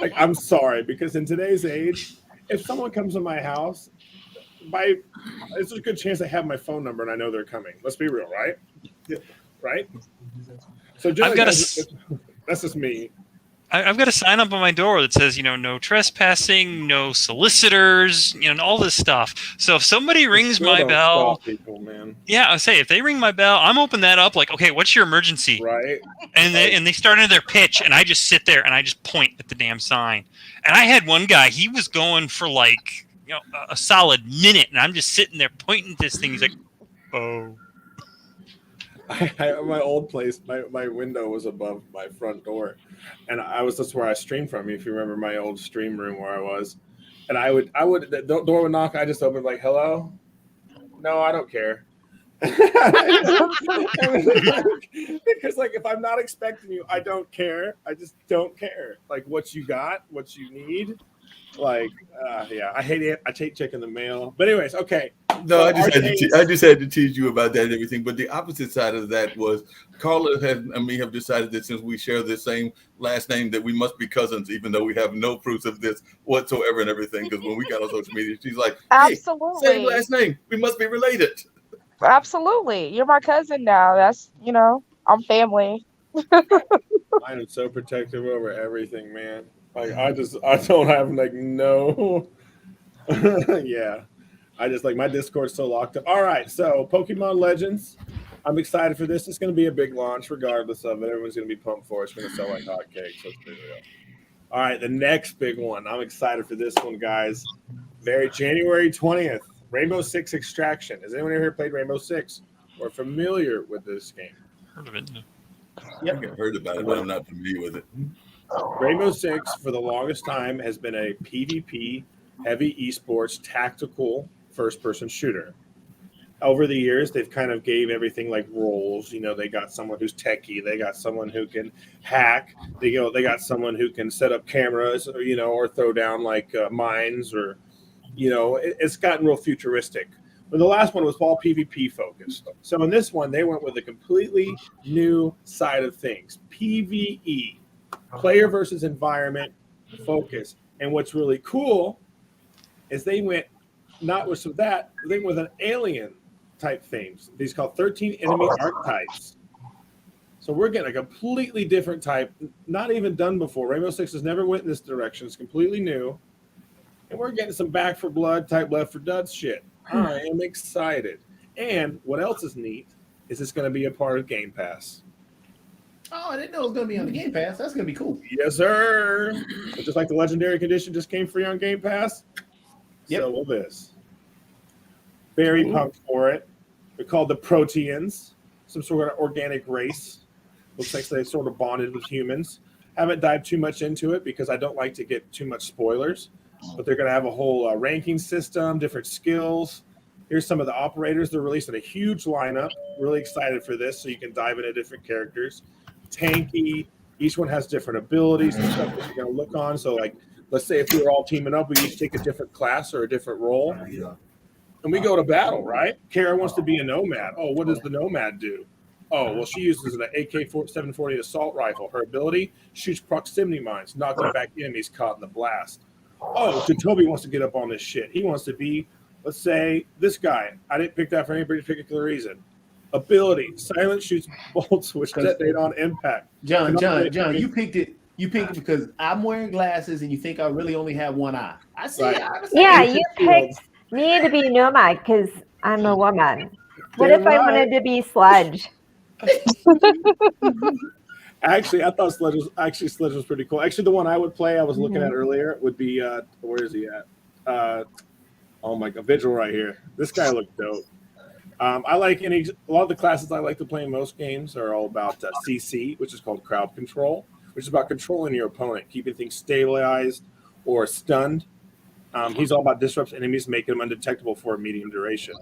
Speaker 4: Like, I'm sorry, because in today's age, if someone comes to my house, there's a good chance they have my phone number and I know they're coming. Let's be real, right? Right? So that's just me.
Speaker 3: I've got a sign up on my door that says, no trespassing, no solicitors, and all this stuff. So if somebody rings my bell,
Speaker 4: people, man.
Speaker 3: yeah, I say if they ring my bell, I'm open that up like, okay, what's your emergency?
Speaker 4: Right.
Speaker 3: And they start into their pitch, and I just sit there and I just point at the damn sign. And I had one guy, he was going for like a solid minute, and I'm just sitting there pointing at this thing. He's like, oh.
Speaker 4: My old place, my window was above my front door, and that's where I streamed from. If you remember my old stream room where I was, and the door would knock. I just opened like, hello, no, I don't care. Because like if I'm not expecting you, I don't care. I just don't care. Like what you got, what you need. Like, yeah, I hate it. I take checking the mail. But anyways, okay.
Speaker 8: No, I just had to tease you about that and everything. But the opposite side of that was Carla and me have decided that since we share the same last name that we must be cousins, even though we have no proofs of this whatsoever and everything. Because when we got on social media, she's like, hey,
Speaker 7: absolutely,
Speaker 8: same last name. We must be related.
Speaker 7: Absolutely. You're my cousin now. That's, I'm family.
Speaker 4: I am so protective over everything, man. Like I don't have like no yeah. I just like my Discord's so locked up. All right, so Pokemon Legends. I'm excited for this. It's gonna be a big launch regardless of it. Everyone's gonna be pumped for it. It's gonna sell like hotcakes. Let's be real. All right, the next big one. I'm excited for this one, guys. January 20th. Rainbow Six Extraction. Has anyone here played Rainbow Six or familiar with this game?
Speaker 3: Heard of it? No.
Speaker 8: Yep. I've heard about it, but I'm not familiar with it.
Speaker 4: Rainbow Six, for the longest time, has been a PvP, heavy esports, tactical first-person shooter. Over the years, they've kind of gave everything like roles. They got someone who's techie. They got someone who can hack. They got someone who can set up cameras, or throw down like mines, or it's gotten real futuristic. But the last one was all PvP focused. So in this one, they went with a completely new side of things: PvE. Player versus environment focus. And what's really cool is they went not with some of that, they went with an alien type themes. These called 13 enemy archetypes. So we're getting a completely different type, not even done before. Rainbow Six has never went in this direction. It's completely new. And we're getting some Back for Blood type Left for Dead shit. I am excited. And what else is neat is it's going to be a part of Game Pass.
Speaker 2: Oh, I didn't know it was going to be on the Game Pass. That's going to be cool.
Speaker 4: Yes, sir. Just like the Legendary Condition just came free on Game Pass. Yep. So will this. Very pumped for it. They're called the Proteans, some sort of organic race. Looks like they sort of bonded with humans. Haven't dived too much into it because I don't like to get too much spoilers. But they're going to have a whole ranking system, different skills. Here's some of the operators. They're releasing a huge lineup. Really excited for this, so you can dive into different characters. Tanky. Each one has different abilities and stuff that you're going to look on. So, like, let's say if we were all teaming up, we each take a different class or a different role. And we go to battle, right? Kara wants to be a nomad. Oh, what does the nomad do? Oh, well, she uses an AK-740 assault rifle. Her ability shoots proximity mines, knocking back enemies caught in the blast. Oh, Toby wants to get up on this shit. He wants to be, let's say, this guy. I didn't pick that for any particular reason. Ability: silent shoots bolts which detonate on impact.
Speaker 2: John, you picked it. You picked it because I'm wearing glasses and you think I really only have one eye. I see. Right.
Speaker 1: Yeah, you picked me to be nomad because I'm a woman. What if I wanted to be Sludge?
Speaker 4: Actually, I thought Sledge was pretty cool. Actually, the one I would play, I was looking at earlier, would be where is he at? Oh my god, Vigil right here. This guy looked dope. I like a lot of the classes I like to play in most games are all about CC, which is called crowd control, which is about controlling your opponent, keeping things stabilized or stunned. He's all about disrupt enemies, making them undetectable for a medium duration.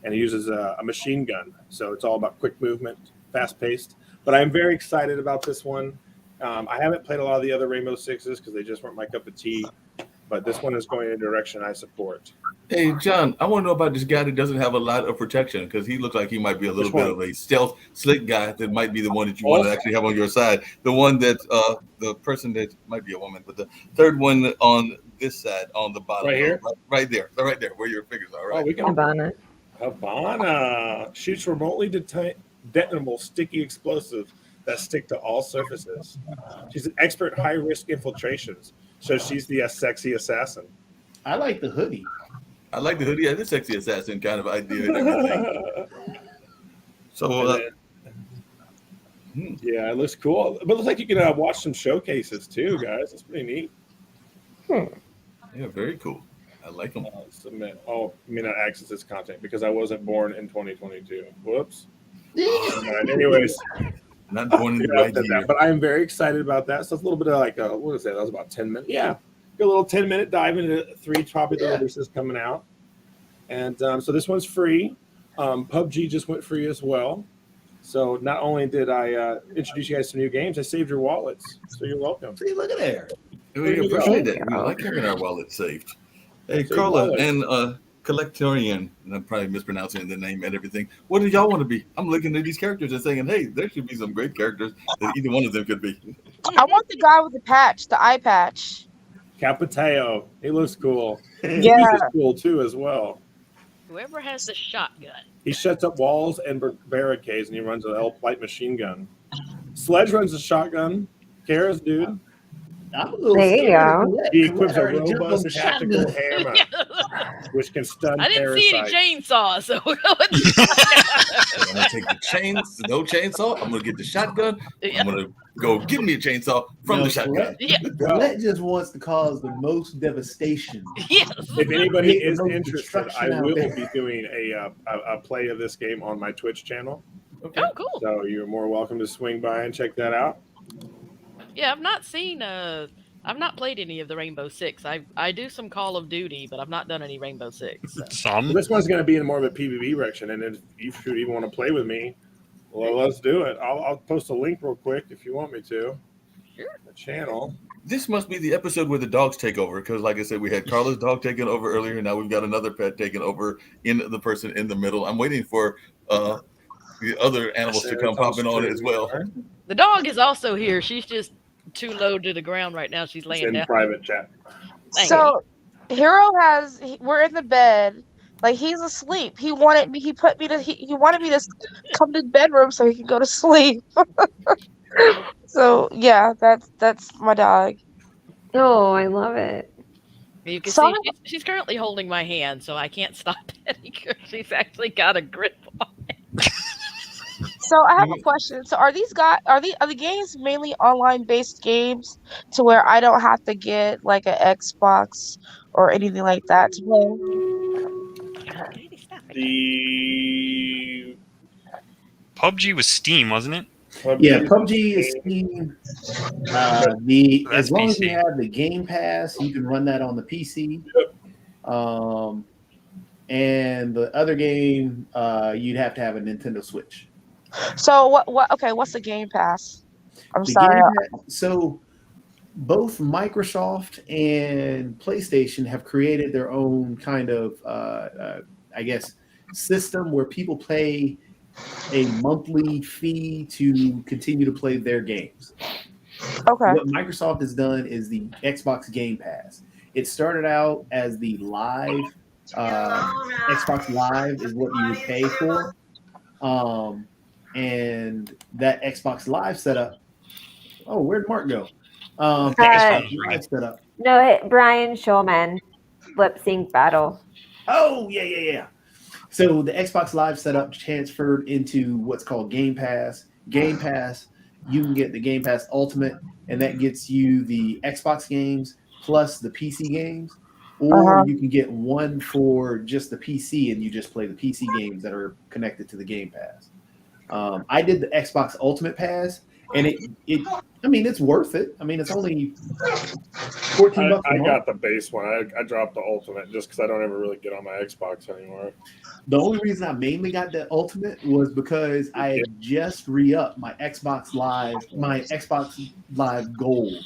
Speaker 4: And he uses a machine gun. So it's all about quick movement, fast paced. But I'm very excited about this one. I haven't played a lot of the other Rainbow Sixes because they just weren't my cup of tea. but this one is going in a direction I support.
Speaker 8: Hey, John, I want to know about this guy that doesn't have a lot of protection because he looks like he might be a little bit of a stealth, slick guy that might be the one that you want to actually have on your side. The one that, the person that might be a woman, but the third one on this side, on the bottom.
Speaker 4: Right here?
Speaker 8: Right there, where your fingers are, right?
Speaker 4: Oh, we can. Habana shoots remotely detonable sticky explosives that stick to all surfaces. She's an expert in high-risk infiltrations, so she's the sexy assassin.
Speaker 2: I like the hoodie.
Speaker 8: I like the hoodie. Yeah, the sexy assassin kind of idea and everything. So,
Speaker 4: yeah, it looks cool. But it looks like you can watch some showcases too, guys. It's pretty neat.
Speaker 8: Yeah, very cool. I like them.
Speaker 4: Submit. Oh, I may not access this content because I wasn't born in 2022. Whoops. Anyways,
Speaker 8: not born in the right year.
Speaker 4: But I am very excited about that. So it's a little bit of like what is that? That was about 10 minutes. Yeah, a little 10-minute dive into 3 popular releases coming out. And so this one's free. PUBG just went free as well. So not only did I introduce you guys to new games, I saved your wallets. So you're welcome.
Speaker 2: See, look at there.
Speaker 8: We appreciate that. We like having our wallet saved. Hey, Carla and Collectorian, and I'm probably mispronouncing the name and everything. What do y'all want to be? I'm looking at these characters and saying, hey, there should be some great characters that either one of them could be.
Speaker 7: I want the guy with the patch, the eye patch.
Speaker 4: Capitao. He looks cool.
Speaker 7: Yeah.
Speaker 4: He's cool too as well.
Speaker 6: Whoever has the shotgun.
Speaker 4: He shuts up walls and barricades, and he runs a light machine gun. Sledge runs a shotgun. Kara's dude.
Speaker 1: There you go.
Speaker 4: He equips a robust tactical hammer, which can stun
Speaker 6: I didn't see any chainsaw, so
Speaker 8: I'm gonna take the chains, no chainsaw. I'm gonna get the shotgun. I'm gonna go give me a chainsaw from the shotgun.
Speaker 2: That just wants to cause the most devastation.
Speaker 6: Yes.
Speaker 4: If anybody is interested, I will be doing a play of this game on my Twitch channel.
Speaker 6: Okay. Oh, cool.
Speaker 4: So you're more welcome to swing by and check that out.
Speaker 6: Yeah, I've not seen I've not played any of the Rainbow Six. I do some Call of Duty, but I've not done any Rainbow Six. So.
Speaker 4: Well, this one's going to be in more of a PvP direction, and if you should even want to play with me, well, let's do it. I'll post a link real quick if you want me to.
Speaker 6: Sure.
Speaker 4: The channel.
Speaker 8: This must be the episode where the dogs take over, because like I said, we had Carla's dog taken over earlier, and now we've got another pet taken over in the person in the middle. I'm waiting for the other animals to come popping on as well.
Speaker 6: The dog is also here. She's just too low to the ground right now. She's laying down.
Speaker 4: Private chat.
Speaker 7: So Hero we're in the bed, like he's asleep. He wanted me to come to the bedroom so he can go to sleep. So yeah, that's my dog.
Speaker 1: Oh, I love it.
Speaker 6: You can see she's currently holding my hand, so I can't stop petting her. She's actually got a grip on it.
Speaker 7: So I have a question. So are the games mainly online based games to where I don't have to get like an Xbox or anything like that to play?
Speaker 4: The
Speaker 3: PUBG was Steam, wasn't it?
Speaker 2: Yeah, PUBG is Steam. As long as you have the Game Pass, you can run that on the PC. And the other game, you'd have to have a Nintendo Switch.
Speaker 7: So what? Okay, what's the Game Pass? I'm sorry.
Speaker 2: So both Microsoft and PlayStation have created their own kind of, I guess, system where people pay a monthly fee to continue to play their games.
Speaker 7: Okay.
Speaker 2: What Microsoft has done is the Xbox Game Pass. It started out as the live, Xbox Live is what you would pay for. And that Xbox Live setup. Oh, where'd Mark go? Xbox Live setup.
Speaker 1: No, Brian Shulman, lip sync battle.
Speaker 2: Oh, yeah. So the Xbox Live setup transferred into what's called Game Pass. Game Pass, you can get the Game Pass Ultimate, and that gets you the Xbox games plus the PC games. Or you can get one for just the PC, and you just play the PC games that are connected to the Game Pass. I did the Xbox Ultimate Pass, and it's worth it. I mean, it's only $14.
Speaker 4: I got the base one. I dropped the Ultimate just because I don't ever really get on my Xbox anymore.
Speaker 2: The only reason I mainly got the Ultimate was because I had just re-upped my Xbox Live Gold.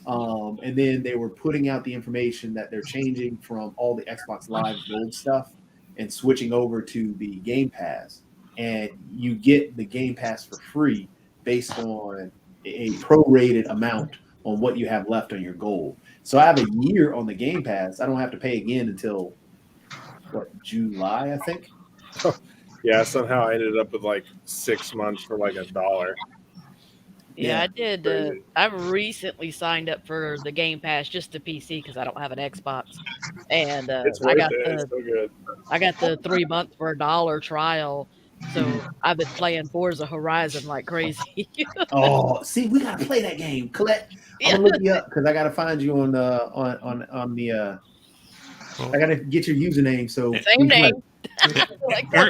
Speaker 2: And then they were putting out the information that they're changing from all the Xbox Live Gold stuff and switching over to the Game Pass. And you get the Game Pass for free based on a prorated amount on what you have left on your gold. So I have a year on the Game Pass. I don't have to pay again until July, I think.
Speaker 4: Yeah, somehow I ended up with like 6 months for like $1.
Speaker 6: Yeah, I did.
Speaker 4: Crazy.
Speaker 6: I've recently signed up for the Game Pass, just the PC, because I don't have an Xbox, and
Speaker 4: It's
Speaker 6: I
Speaker 4: worth
Speaker 6: got
Speaker 4: it. It's so good.
Speaker 6: the 3 month for $1 trial. So I've been playing Forza Horizon like crazy.
Speaker 2: Oh, see, we gotta play that game, Colette. I'm gonna look you up because I gotta find you on the. I gotta get your username. So
Speaker 6: Same name.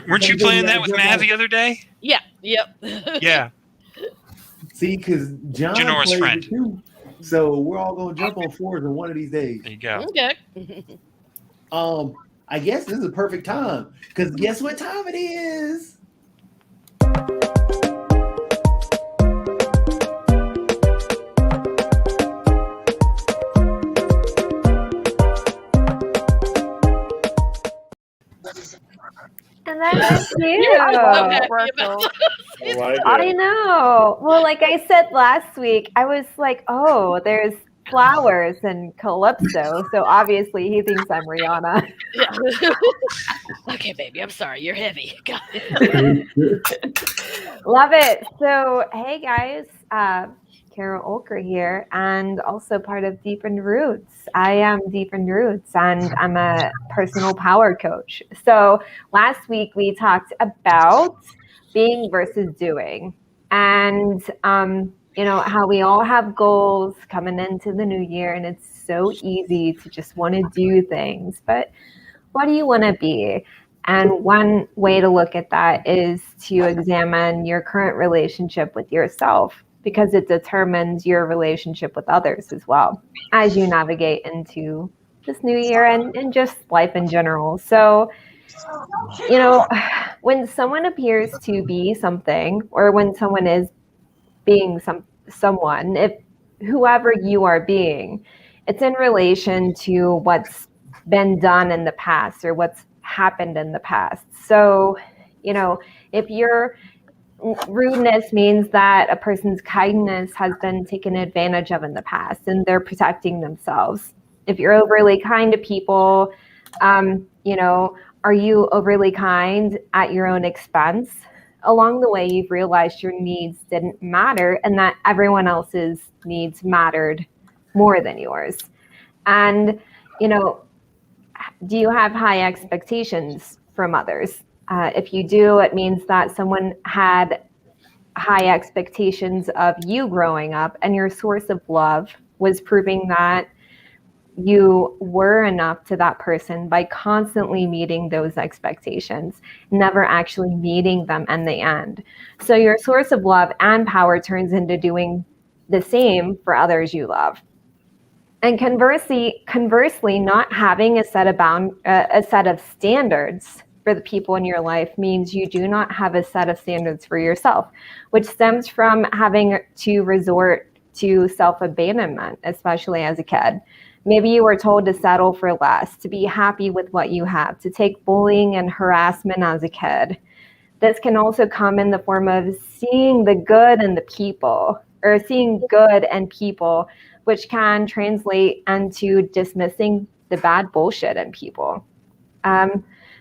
Speaker 3: Weren't you playing that with Mav the other day?
Speaker 6: Yeah. Yep.
Speaker 3: Yeah.
Speaker 2: See, because John
Speaker 3: Janora's
Speaker 2: plays
Speaker 3: friend.
Speaker 2: it too, so we're all gonna jump on Forza one of these days.
Speaker 3: There you go.
Speaker 6: Okay.
Speaker 2: I guess this is a perfect time because guess what time it is?
Speaker 1: And that's cute. I know. Well, like I said last week, I was like, oh, there's flowers and Calypso. So obviously he thinks I'm Rihanna.
Speaker 6: Yeah. Okay, baby, I'm sorry. You're heavy. Got it.
Speaker 1: Love it. So, hey guys, Carol Olker here, and also part of Deepened Roots. I am Deepened Roots, and I'm a personal power coach. So last week we talked about being versus doing, and you know how we all have goals coming into the new year, and it's so easy to just want to do things, but what do you want to be? And one way to look at that is to examine your current relationship with yourself, because it determines your relationship with others as well as you navigate into this new year and just life in general. So, you know, when someone appears to be something, or when someone is being someone, if whoever you are being, it's in relation to what's been done in the past or what's happened in the past. So, you know, if your rudeness means that a person's kindness has been taken advantage of in the past and they're protecting themselves. If you're overly kind to people, you know, are you overly kind at your own expense? Along the way, you've realized your needs didn't matter and that everyone else's needs mattered more than yours. And, you know, do you have high expectations from others? If you do, it means that someone had high expectations of you growing up, and your source of love was proving that you were enough to that person by constantly meeting those expectations, never actually meeting them in the end. So your source of love and power turns into doing the same for others you love. And conversely, not having a set of standards for the people in your life means you do not have a set of standards for yourself, which stems from having to resort to self-abandonment, especially as a kid. Maybe you were told to settle for less, to be happy with what you have, to take bullying and harassment as a kid. This can also come in the form of seeing the good in the people, or seeing good in people, which can translate into dismissing the bad bullshit in people.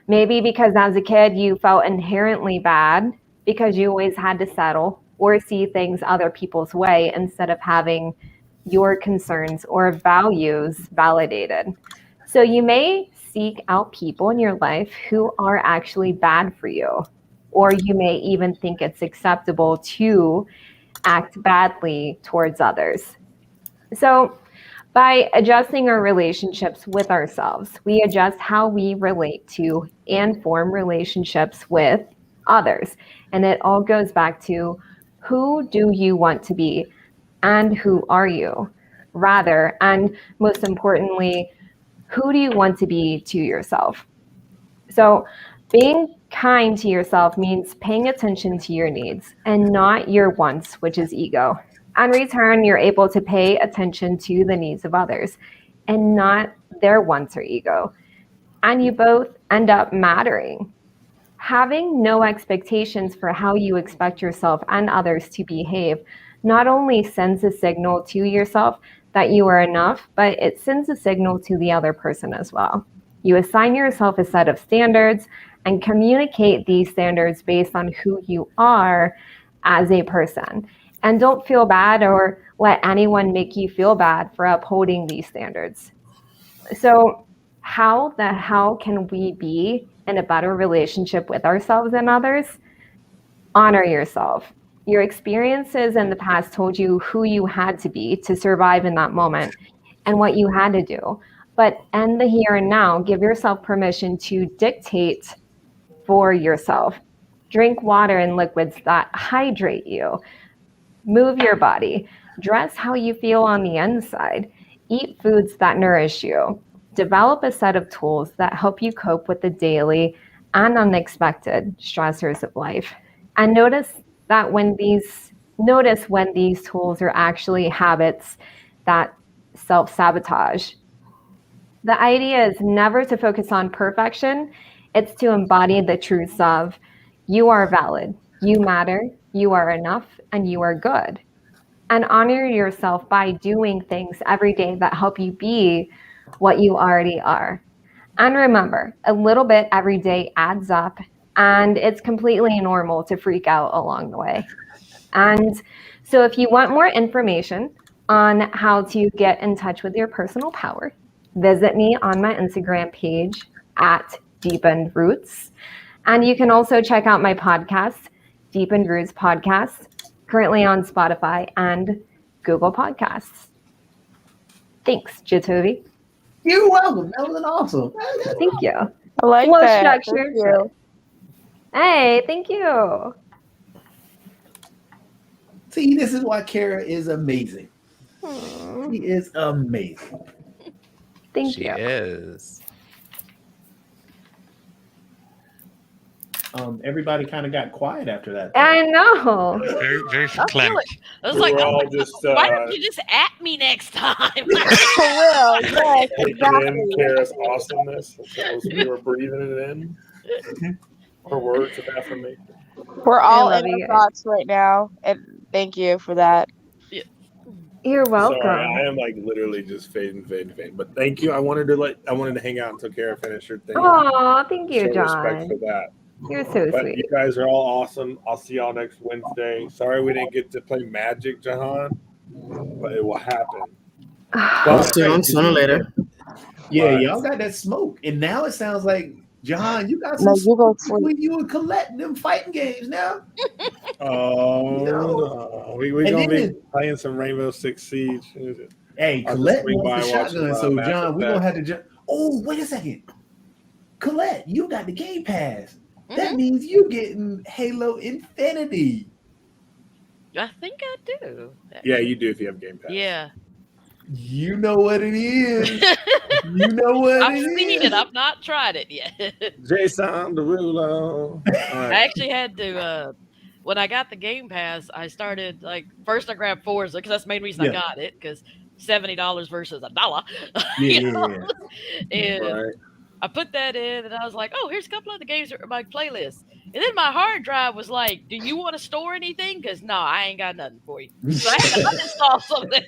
Speaker 1: Maybe because as a kid you felt inherently bad because you always had to settle or see things other people's way instead of having your concerns or values validated. So you may seek out people in your life who are actually bad for you, or you may even think it's acceptable to act badly towards others. So by adjusting our relationships with ourselves, we adjust how we relate to and form relationships with others. And it all goes back to, who do you want to be and who are you? Rather, and most importantly, who do you want to be to yourself? So being kind to yourself means paying attention to your needs and not your wants, which is ego. In return, you're able to pay attention to the needs of others and not their wants or ego. And you both end up mattering. Having no expectations for how you expect yourself and others to behave not only sends a signal to yourself that you are enough, but it sends a signal to the other person as well. You assign yourself a set of standards and communicate these standards based on who you are as a person. And don't feel bad or let anyone make you feel bad for upholding these standards. So how the hell can we be in a better relationship with ourselves and others? Honor yourself. Your experiences in the past told you who you had to be to survive in that moment and what you had to do. But in the here and now, give yourself permission to dictate for yourself. Drink water and liquids that hydrate you. Move your body. Dress how you feel on the inside. Eat foods that nourish you. Develop a set of tools that help you cope with the daily and unexpected stressors of life. And notice when these tools are actually habits that self-sabotage. The idea is never to focus on perfection. It's to embody the truths of you are valid, you matter, you are enough, and you are good. And honor yourself by doing things every day that help you be what you already are. And remember, a little bit every day adds up, and it's completely normal to freak out along the way. And so if you want more information on how to get in touch with your personal power, visit me on my Instagram page at Deepened Roots. And you can also check out my podcast, Deepened Roots Podcast, currently on Spotify and Google Podcasts. Thanks, Jatovi.
Speaker 2: You're welcome. That was awesome.
Speaker 1: Thank you.
Speaker 7: I like
Speaker 1: Well
Speaker 7: that.
Speaker 1: structured.
Speaker 7: Thank you.
Speaker 1: Hey, thank you.
Speaker 2: See, this is why Kara is amazing.
Speaker 1: Aww.
Speaker 2: She is amazing.
Speaker 1: Thank
Speaker 10: She
Speaker 1: you.
Speaker 10: is.
Speaker 2: Everybody kind of got quiet after that.
Speaker 1: I know.
Speaker 3: Very, very
Speaker 6: I feel
Speaker 3: verklempt.
Speaker 6: it. I was
Speaker 4: We
Speaker 6: like,
Speaker 4: were
Speaker 6: oh,
Speaker 4: all just
Speaker 6: why don't you just at me next time?
Speaker 7: For real. Yes,
Speaker 4: taking in
Speaker 7: exactly.
Speaker 4: Kara's awesomeness as we were breathing it in. Or words of affirmation.
Speaker 7: We're
Speaker 1: I
Speaker 7: all
Speaker 1: love
Speaker 7: in
Speaker 1: you
Speaker 7: our
Speaker 1: guys.
Speaker 7: thoughts right now, and thank you for that.
Speaker 1: You're welcome.
Speaker 4: Sorry, I am like literally just fading. But thank you. I wanted to hang out until Kara finished her thing.
Speaker 1: Oh, thank you,
Speaker 4: Show respect
Speaker 1: John.
Speaker 4: for that.
Speaker 1: You're so
Speaker 4: But
Speaker 1: sweet.
Speaker 4: you guys are all awesome. I'll see y'all next Wednesday. Sorry we didn't get to play Magic, Jahan, but it will happen.
Speaker 5: Well, sooner or later.
Speaker 2: Yeah,
Speaker 4: But-
Speaker 2: y'all got that smoke. And now it sounds like, John, you got
Speaker 7: No,
Speaker 2: some
Speaker 7: you go
Speaker 2: smoke between you and Colette in them fighting games now.
Speaker 4: Oh,
Speaker 2: No.
Speaker 4: no. We're
Speaker 2: And
Speaker 4: going to be
Speaker 2: then-
Speaker 4: playing some Rainbow Six Siege.
Speaker 2: Hey,
Speaker 4: I'll just
Speaker 2: Colette
Speaker 4: swing
Speaker 2: wants the
Speaker 4: by and watch
Speaker 2: shotgun,
Speaker 4: some,
Speaker 2: so
Speaker 4: Mass
Speaker 2: John, we're going to
Speaker 4: Effect.
Speaker 2: have to oh, wait a second. Colette, you got the Game Pass. That
Speaker 6: Mhm.
Speaker 2: means you getting Halo Infinity.
Speaker 6: I think I do.
Speaker 4: Yeah, you do if you have Game Pass.
Speaker 6: Yeah.
Speaker 2: You know what it is. You know what
Speaker 6: I've
Speaker 2: it
Speaker 6: seen
Speaker 2: is.
Speaker 6: it. I've not tried it yet.
Speaker 4: Jason Derulo.
Speaker 6: I actually had to when I got the Game Pass, I started first I grabbed Forza because that's the main reason I
Speaker 2: Yeah.
Speaker 6: got it, because $70 versus $1.
Speaker 2: Yeah.
Speaker 6: And
Speaker 4: Right.
Speaker 6: I put that in and I was like, oh, here's a couple of the games that are my playlist. And then my hard drive was like, do you want to store anything? Because no, I ain't got nothing for you. So I had to uninstall something.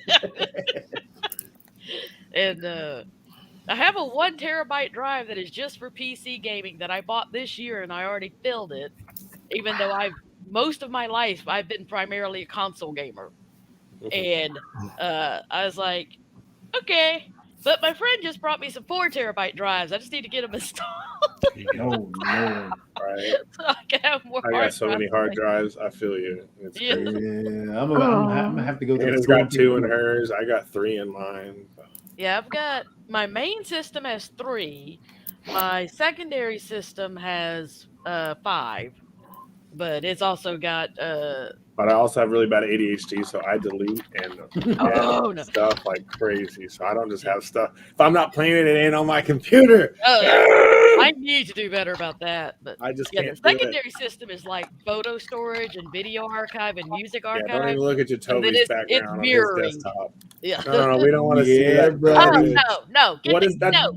Speaker 6: And I have a 1 terabyte drive that is just for PC gaming that I bought this year, and I already filled it. Even though most of my life I've been primarily a console gamer, and I was like, okay. But my friend just brought me some 4 terabyte drives. I just need to get them installed
Speaker 2: Oh, Lord.
Speaker 4: Right.
Speaker 6: so I can have more.
Speaker 4: I
Speaker 6: hard
Speaker 4: got so many
Speaker 6: drives.
Speaker 4: hard drives. I feel you. It's
Speaker 6: Yeah.
Speaker 4: crazy.
Speaker 2: Yeah, I'm gonna have to go to the
Speaker 4: Anna's
Speaker 2: store.
Speaker 4: got 2 in hers. I got 3 in mine.
Speaker 6: Yeah, I've got my main system has 3. My secondary system has 5, but it's also got
Speaker 4: but I also have really bad ADHD, so I delete and add
Speaker 6: no.
Speaker 4: stuff like crazy. So I don't just have stuff. If I'm not playing it, it ain't on my computer.
Speaker 6: I need to do better about that. But
Speaker 4: I just
Speaker 6: yeah,
Speaker 4: can't
Speaker 6: the
Speaker 4: do it.
Speaker 6: secondary system is like photo storage and video archive and music
Speaker 4: Yeah,
Speaker 6: archive.
Speaker 4: don't even look at your
Speaker 6: and then
Speaker 4: Toby's
Speaker 6: it's
Speaker 4: background on his
Speaker 6: mirroring.
Speaker 4: desktop.
Speaker 6: Yeah.
Speaker 4: No, we don't want to see
Speaker 2: Yeah,
Speaker 4: that.
Speaker 2: bro.
Speaker 6: Oh no!
Speaker 4: What is that?
Speaker 6: No!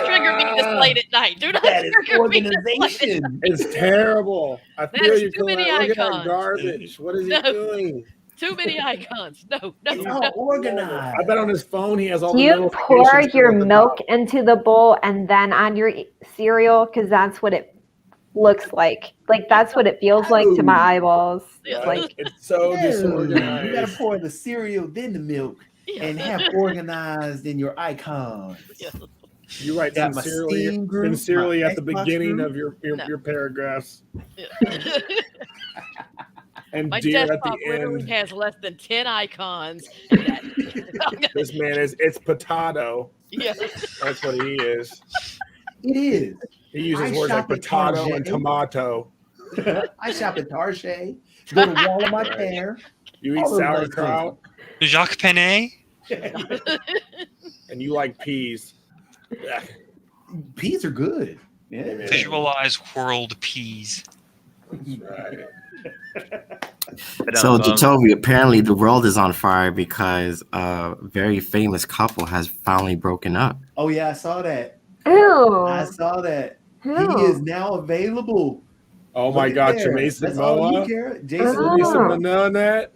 Speaker 6: Trigger me this late at night. Do not
Speaker 2: That is
Speaker 6: trigger me this late.
Speaker 2: organization.
Speaker 4: It's terrible. I
Speaker 6: That
Speaker 4: feel
Speaker 6: is
Speaker 4: you.
Speaker 6: too many
Speaker 4: Look at that
Speaker 6: icons.
Speaker 4: garbage. What is he
Speaker 6: No.
Speaker 4: doing?
Speaker 6: Too many icons. No.
Speaker 2: It's all organized.
Speaker 4: I bet on his phone he has all
Speaker 1: Do
Speaker 4: the
Speaker 1: you pour
Speaker 4: notifications
Speaker 1: your
Speaker 4: at the
Speaker 1: milk
Speaker 4: top.
Speaker 1: into the bowl and then add your cereal? Because that's what it looks like. Like that's what it feels like to my eyeballs.
Speaker 6: Yeah.
Speaker 1: Like
Speaker 4: It's so
Speaker 2: No, you
Speaker 4: disorganized.
Speaker 2: gotta pour the cereal, then the milk, and have organized in your icons.
Speaker 6: Yeah.
Speaker 4: You write
Speaker 2: Got my
Speaker 4: sincerely,
Speaker 2: Steam group,
Speaker 4: sincerely
Speaker 2: my
Speaker 4: at the
Speaker 2: Xbox
Speaker 4: beginning
Speaker 2: group.
Speaker 4: of your paragraphs,
Speaker 6: Yeah.
Speaker 4: and
Speaker 6: My
Speaker 4: dear at
Speaker 6: desktop
Speaker 4: the
Speaker 6: literally
Speaker 4: end.
Speaker 6: has less than 10 icons. That,
Speaker 4: This man it's potato.
Speaker 6: yeah.
Speaker 4: That's what he is.
Speaker 2: It is.
Speaker 4: He uses
Speaker 2: I
Speaker 4: words like
Speaker 2: shop at
Speaker 4: potato
Speaker 2: Target.
Speaker 4: and tomato.
Speaker 2: I shop at Target. Go to Wall of My Pear.
Speaker 4: You eat
Speaker 2: All those nice
Speaker 4: sauerkraut,
Speaker 3: Jacques Penney.
Speaker 4: and you like peas.
Speaker 2: Peas are good. Yeah.
Speaker 3: Visualize world peas.
Speaker 4: Right.
Speaker 5: So, Jacoby, apparently the world is on fire because a very famous couple has finally broken up.
Speaker 2: Oh yeah, I saw that.
Speaker 1: ew.
Speaker 2: I saw that. He
Speaker 1: Ew.
Speaker 2: is now available.
Speaker 4: Oh my
Speaker 2: Look at
Speaker 4: God,
Speaker 2: there.
Speaker 4: Jason
Speaker 2: That's all you
Speaker 4: Momoa.
Speaker 2: care. Jason
Speaker 1: Oh.
Speaker 4: Lisa
Speaker 2: Momoa.
Speaker 4: Monet.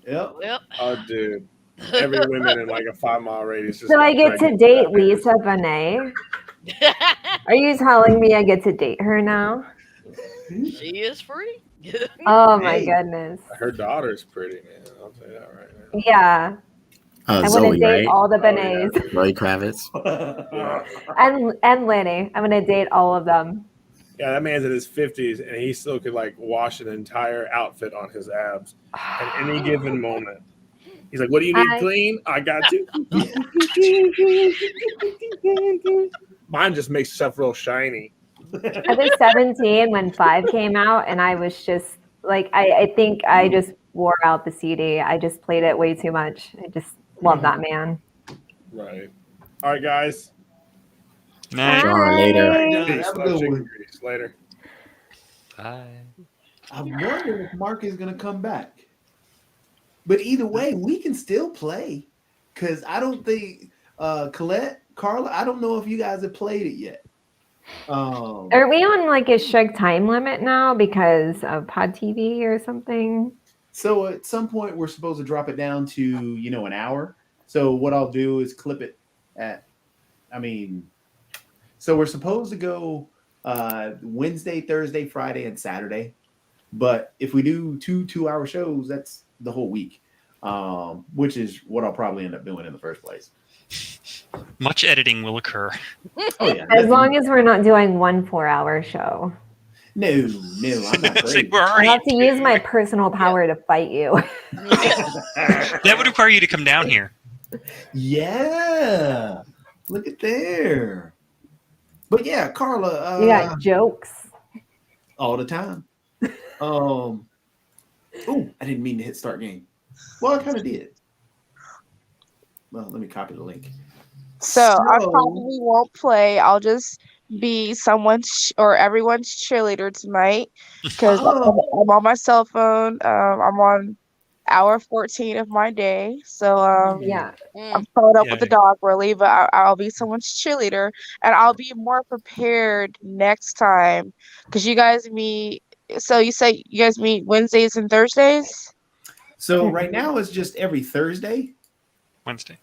Speaker 2: Yep.
Speaker 6: Well,
Speaker 4: Oh, dude. Every woman in like a 5-mile radius. Just
Speaker 1: So I
Speaker 4: got
Speaker 1: get to
Speaker 4: pregnant
Speaker 1: date
Speaker 4: with that
Speaker 1: Lisa Bonet. Are you telling me I get to date her now?
Speaker 6: she is free.
Speaker 1: Oh my
Speaker 2: Hey.
Speaker 1: goodness.
Speaker 4: Her daughter's pretty, man. I'll tell you that right now.
Speaker 1: Yeah. I want to
Speaker 5: Zoe,
Speaker 1: date
Speaker 5: right?
Speaker 1: all the
Speaker 4: Oh, yeah.
Speaker 1: Bonets.
Speaker 5: Zoe Kravitz.
Speaker 1: And Lenny. I'm gonna date all of them.
Speaker 4: Yeah, that man's in his 50s and he still could like wash an entire outfit on his abs at any given moment. He's like, what do you need clean? I got you. Mine just makes stuff real shiny.
Speaker 1: I was 17 when 5 came out, and I was just like, I think I just wore out the CD. I just played it way too much. I just love that man.
Speaker 4: Right. All right, guys.
Speaker 3: Night.
Speaker 5: Later.
Speaker 2: Yeah,
Speaker 4: Peace.
Speaker 2: have a
Speaker 4: Love,
Speaker 2: good
Speaker 4: chicken
Speaker 2: one.
Speaker 4: grease. Later.
Speaker 10: Bye.
Speaker 2: I wonder if Mark is gonna come back. But either way, we can still play. Cause I don't think Colette, Carla, I don't know if you guys have played it yet.
Speaker 1: Are we on like a strict time limit now because of Pod TV or something?
Speaker 2: So at some point we're supposed to drop it down to, an hour. So what I'll do is clip it so we're supposed to go Wednesday, Thursday, Friday, and Saturday. But if we do 2-hour shows, that's the whole week, which is what I'll probably end up doing in the first place.
Speaker 3: Much editing will occur.
Speaker 2: Oh yeah.
Speaker 1: As long as we're not doing 1 4-hour show.
Speaker 2: No, I'm not crazy.
Speaker 3: We're
Speaker 1: I
Speaker 3: already,
Speaker 1: have to use my personal power to fight you.
Speaker 3: that would require you to come down here.
Speaker 2: Yeah. Look at there. But yeah, Carla.
Speaker 1: You got jokes.
Speaker 2: All the time. Oh, I didn't mean to hit start game. Well, I kind of did. Well, let me copy the link.
Speaker 7: So I probably won't play. I'll just be someone's or everyone's cheerleader tonight because I'm on my cell phone. I'm on hour 14 of my day. So
Speaker 1: Yeah.
Speaker 7: I'm caught up with the dog really, but I'll be someone's cheerleader and I'll be more prepared next time because you guys meet. So you say you guys meet Wednesdays and Thursdays?
Speaker 2: So right now it's just every Thursday
Speaker 3: Wednesday.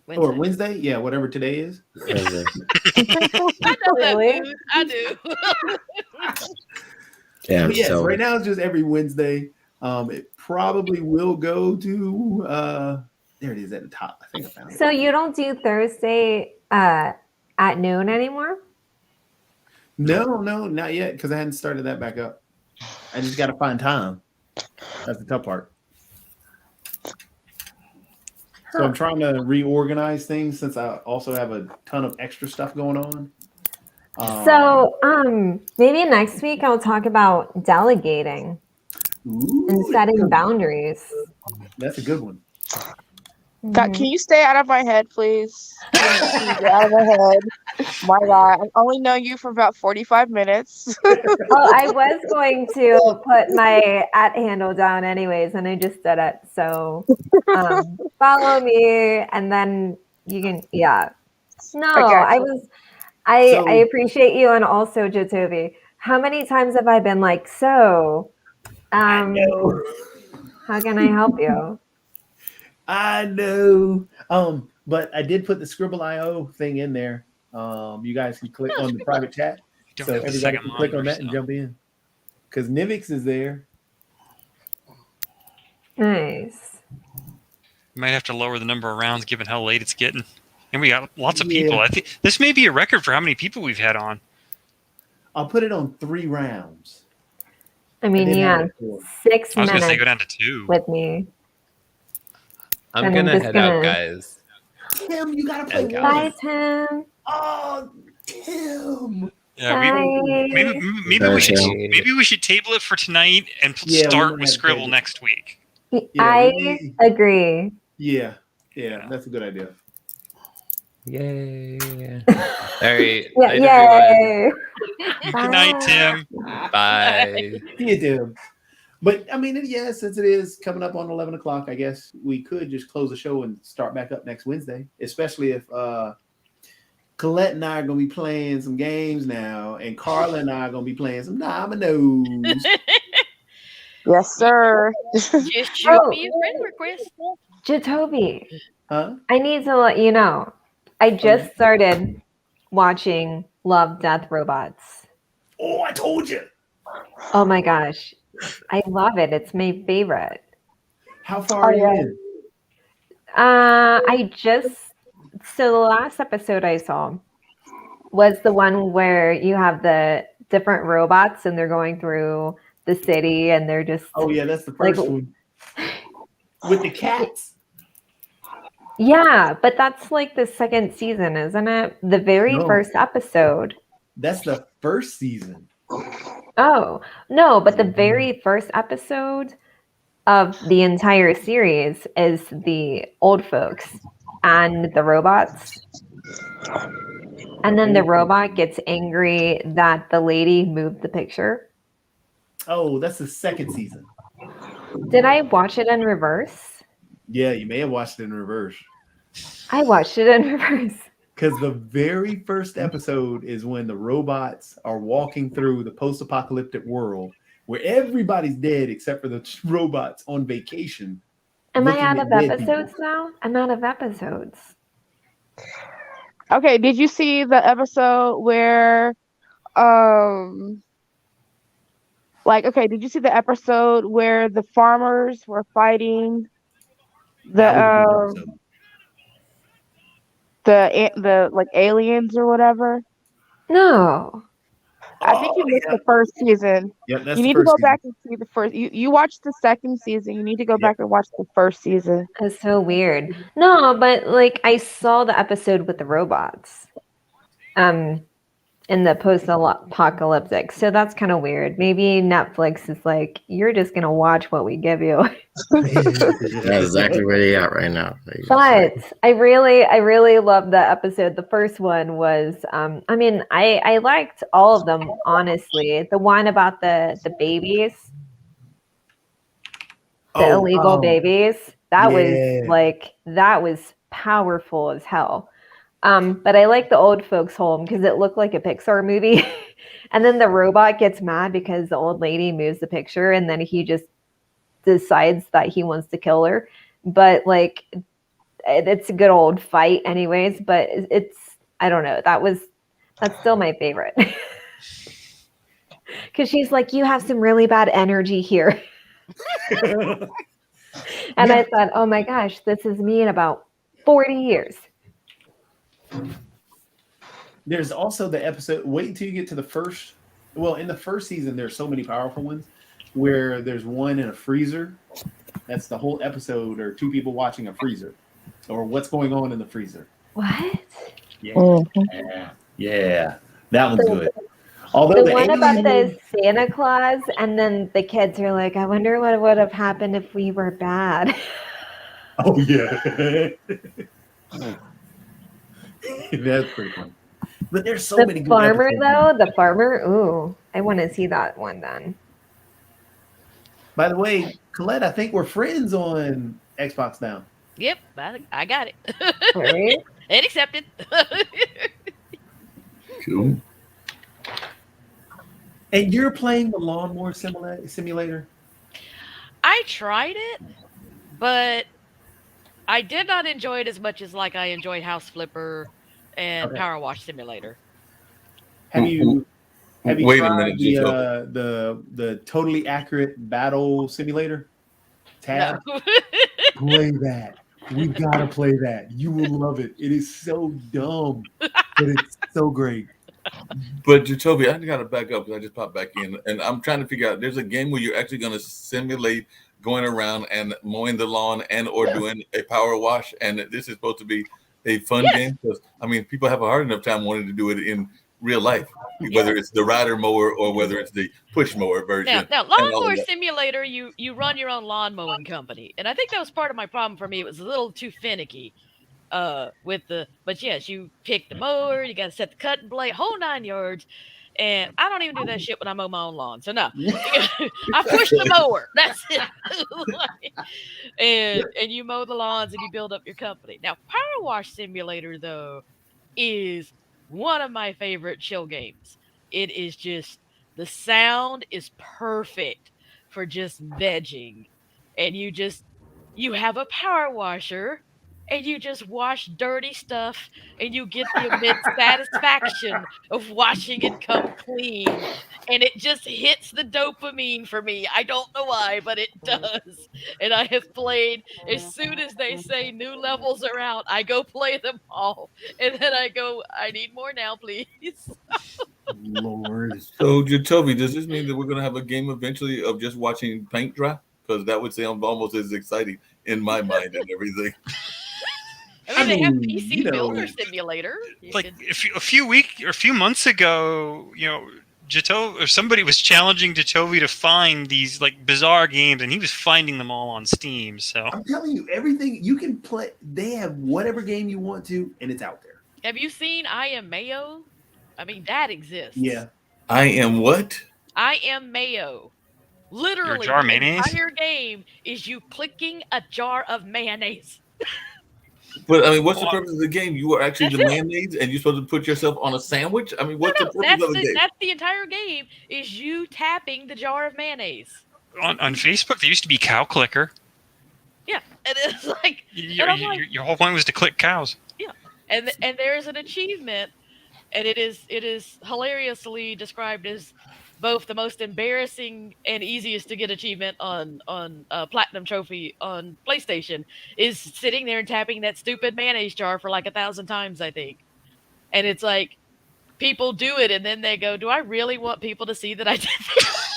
Speaker 2: or Wednesday. Yeah, whatever today is.
Speaker 6: I know that, dude. I do.
Speaker 5: Yeah.
Speaker 2: But yes,
Speaker 5: So
Speaker 2: right now it's just every Wednesday. It probably will go to there it is at the top. I think I found it.
Speaker 1: So you don't do Thursday at noon anymore?
Speaker 2: No, not yet, because I hadn't started that back up. I just got to find time. That's the tough part. So I'm trying to reorganize things since I also have a ton of extra stuff going on.
Speaker 1: So maybe next week I'll talk about delegating. and setting boundaries.
Speaker 2: That's a good one.
Speaker 7: God, can you stay out of my head, please? Can you get out of my head? My God, I've only known you for about 45 minutes.
Speaker 1: Oh, I was going to put my @handle down anyways, and I just did it. So follow me, and then you can, yeah. No,
Speaker 7: got
Speaker 1: I appreciate you, and also Jatobi. How many times have I been like, so,
Speaker 2: I know.
Speaker 1: how can I help you?
Speaker 2: I know. But I did put the Scribble.io thing in there. You guys can click on the private chat,
Speaker 3: Don't
Speaker 2: so
Speaker 3: have the
Speaker 2: everybody
Speaker 3: second
Speaker 2: can click on
Speaker 3: monitor,
Speaker 2: that and
Speaker 3: so.
Speaker 2: jump in. Because Nivix is there.
Speaker 1: Nice.
Speaker 3: We might have to lower the number of rounds given how late it's getting. And we got lots of
Speaker 2: Yeah.
Speaker 3: people. I think this may be a record for how many people we've had on.
Speaker 2: I'll put it on 3 rounds.
Speaker 1: I mean,
Speaker 2: did have
Speaker 1: yeah,
Speaker 2: it before.
Speaker 1: 6
Speaker 3: I was going to say
Speaker 1: minutes
Speaker 3: go down to 2.
Speaker 1: with me.
Speaker 10: I'm
Speaker 1: And
Speaker 10: gonna
Speaker 1: just
Speaker 10: head out, guys.
Speaker 2: Tim, you gotta play
Speaker 10: And
Speaker 2: one.
Speaker 1: Bye, Tim.
Speaker 2: Oh, Tim.
Speaker 3: Yeah,
Speaker 1: Bye.
Speaker 3: maybe we should table it for tonight and
Speaker 2: Yeah, we
Speaker 3: start
Speaker 2: might
Speaker 3: with
Speaker 2: have to
Speaker 3: Scribble
Speaker 2: table it.
Speaker 3: next week.
Speaker 1: I agree.
Speaker 2: Yeah, that's a good idea.
Speaker 10: Yay. All right.
Speaker 1: Yeah,
Speaker 10: Night,
Speaker 1: yay.
Speaker 3: Good night, Tim.
Speaker 10: Bye.
Speaker 2: See you, Tim. But I mean, yeah, since it is coming up on 11 o'clock, I guess we could just close the show and start back up next Wednesday, especially if Colette and I are going to be playing some games now, and Carla and I are going to be playing some dominoes.
Speaker 7: Yes, sir.
Speaker 6: Just shoot me a friend request.
Speaker 1: Jatobi,
Speaker 2: Huh?
Speaker 1: I need to let you know. I just started watching Love, Death, Robots.
Speaker 2: Oh, I told you.
Speaker 1: Oh my gosh. I love it. It's my favorite.
Speaker 2: How far are you in?
Speaker 1: So the last episode I saw was the one where you have the different robots and they're going through the city and they're just.
Speaker 2: Oh, yeah, that's the first one. With the cats.
Speaker 1: Yeah, but that's like the second season, isn't it? The very first episode.
Speaker 2: That's the first season.
Speaker 1: Oh, no, but the very first episode of the entire series is the old folks and the robots. And then the robot gets angry that the lady moved the picture.
Speaker 2: Oh, that's the second season.
Speaker 1: Did I watch it in reverse?
Speaker 2: Yeah, you may have watched it in reverse.
Speaker 1: I watched it in reverse.
Speaker 2: Because the very first episode is when the robots are walking through the post-apocalyptic world where everybody's dead except for the robots on vacation.
Speaker 1: Am I out of episodes now? I'm out of episodes.
Speaker 7: Okay, did you see the episode where did you see the episode where the farmers were fighting the like aliens or whatever?
Speaker 1: No.
Speaker 7: I think you missed the first season.
Speaker 2: Yep, that's
Speaker 7: you need to go back and see the first. You watched the second season. You need to go back and watch the first season.
Speaker 1: That's so weird. No, but like I saw the episode with the robots. In the post-apocalyptic. So that's kind of weird. Maybe Netflix is like, you're just gonna watch what we give you.
Speaker 5: That's exactly where they are right now.
Speaker 1: But I really love the episode. The first one was I liked all of them, honestly. The one about the babies. The illegal babies. That was powerful as hell. But I like the old folks' home because it looked like a Pixar movie. And then the robot gets mad because the old lady moves the picture and then he just decides that he wants to kill her. But like, it's a good old fight anyways, but I don't know. That's still my favorite. Because she's like, you have some really bad energy here. And I thought, oh my gosh, this is me in about 40 years.
Speaker 2: There's also the episode, wait until you get to the first, well, in the first season, there's so many powerful ones where there's one in a freezer. That's the whole episode, or 2 people watching a freezer, or what's going on in the freezer.
Speaker 1: What?
Speaker 2: Yeah. Yeah. That one's good. Although
Speaker 1: The one about the
Speaker 2: alien,
Speaker 1: Santa Claus, and then the kids are like, I wonder what would have happened if we were bad.
Speaker 2: oh yeah, that's pretty funny. But there's so many
Speaker 1: The
Speaker 2: good
Speaker 1: farmer,
Speaker 2: episodes.
Speaker 1: though, the farmer, ooh, I want to see that one then.
Speaker 2: By the way, Colette, I think we're friends on Xbox now.
Speaker 6: Yep, I got it.
Speaker 1: Right?
Speaker 6: And accepted.
Speaker 8: Cool.
Speaker 2: And you're playing the lawnmower simulator?
Speaker 6: I tried it, but I did not enjoy it as much as like I enjoyed House Flipper and
Speaker 2: Okay.
Speaker 6: Power Wash Simulator.
Speaker 2: Have you
Speaker 8: Wait a
Speaker 2: tried
Speaker 8: minute, Jacob.
Speaker 2: the totally accurate battle simulator tab?
Speaker 6: No.
Speaker 2: Play that. We gotta play that. You will love it. It is so dumb, but it's so great.
Speaker 8: But Jacoby, I gotta back up because I just popped back in, and I'm trying to figure out. There's a game where you're actually going to simulate going around and mowing the lawn and or doing a power wash, and this is supposed to be a fun game. Because I mean, people have a hard enough time wanting to do it in real life, whether it's the rider mower or whether it's the push mower version.
Speaker 6: Now Lawnmower Simulator, you run your own lawn mowing company, and I think that was part of my problem for me. It was a little too finicky. But yes, you pick the mower, you got to set the cutting blade, whole 9 yards, and I don't even do that shit when I mow my own lawn. So no, I push the mower. That's it. and you mow the lawns and you build up your company. Now, Power Wash Simulator though is one of my favorite chill games. It is just the sound is perfect for just vegging, and you have a power washer. And you just wash dirty stuff, and you get the immense satisfaction of washing it come clean. And it just hits the dopamine for me. I don't know why, but it does. And I have played, as soon as they say new levels are out, I go play them all. And then I go, I need more now, please.
Speaker 2: Lord.
Speaker 8: So, Jacoby, does this mean that we're going to have a game eventually of just watching paint dry? Because that would sound almost as exciting in my mind and everything.
Speaker 6: I mean, they have PC Builder Simulator.
Speaker 3: Like a few months ago, Jato or somebody was challenging Jatovi to find these like bizarre games, and he was finding them all on Steam. So
Speaker 2: I'm telling you, everything you can play, they have whatever game you want to, and it's out there.
Speaker 6: Have you seen I Am Mayo? I mean, that exists.
Speaker 2: Yeah.
Speaker 8: I am what?
Speaker 6: I Am Mayo. Literally,
Speaker 3: jar of
Speaker 6: the
Speaker 3: mayonnaise?
Speaker 6: entire game is you clicking a jar of mayonnaise.
Speaker 8: But I mean, what's the purpose of the game? You are actually the mayonnaise, and you're supposed to put yourself on a sandwich. I mean, what's the purpose of the game?
Speaker 6: That's the entire game. Is you tapping the jar of mayonnaise.
Speaker 3: on Facebook, there used to be Cow Clicker.
Speaker 6: Yeah, and it's like,
Speaker 3: Your whole point was to click cows.
Speaker 6: yeah, and there's an achievement, and it is hilariously described as both the most embarrassing and easiest to get achievement on Platinum Trophy on PlayStation is sitting there and tapping that stupid mayonnaise jar for like 1,000 times, I think. And it's like, people do it, and then they go, do I really want people to see that I did this?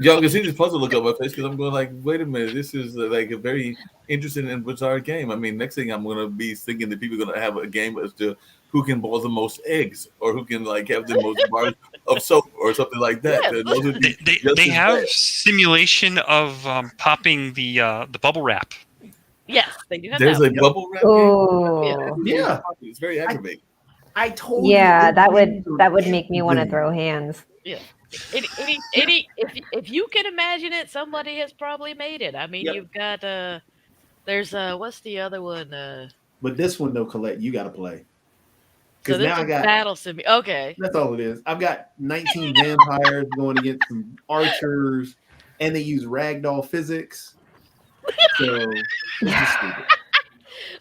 Speaker 8: Y'all can see this puzzle look on my face because I'm going like, wait a minute, this is like a very interesting and bizarre game. I mean, next thing I'm going to be thinking that people are going to have a game as to who can boil the most eggs or who can like have the most bars of soap or something like that.
Speaker 6: Yeah,
Speaker 3: they have simulation of popping the bubble wrap.
Speaker 6: Yes, they do have
Speaker 8: There's
Speaker 6: that.
Speaker 8: a bubble wrap
Speaker 1: Oh,
Speaker 2: Yeah.
Speaker 8: It's very aggravating.
Speaker 2: I told you.
Speaker 1: yeah, that would make me want to throw hands.
Speaker 6: Yeah. If you can imagine it, somebody has probably made it. I mean,
Speaker 2: Yep.
Speaker 6: you've got there's what's the other one?
Speaker 2: But this one though, Colette, you got to play.
Speaker 6: So
Speaker 2: Because
Speaker 6: this
Speaker 2: now I
Speaker 6: is
Speaker 2: got.
Speaker 6: Battle Sim. Okay.
Speaker 2: That's all it is. I've got 19 vampires going against some archers, and they use ragdoll physics. So it's just stupid.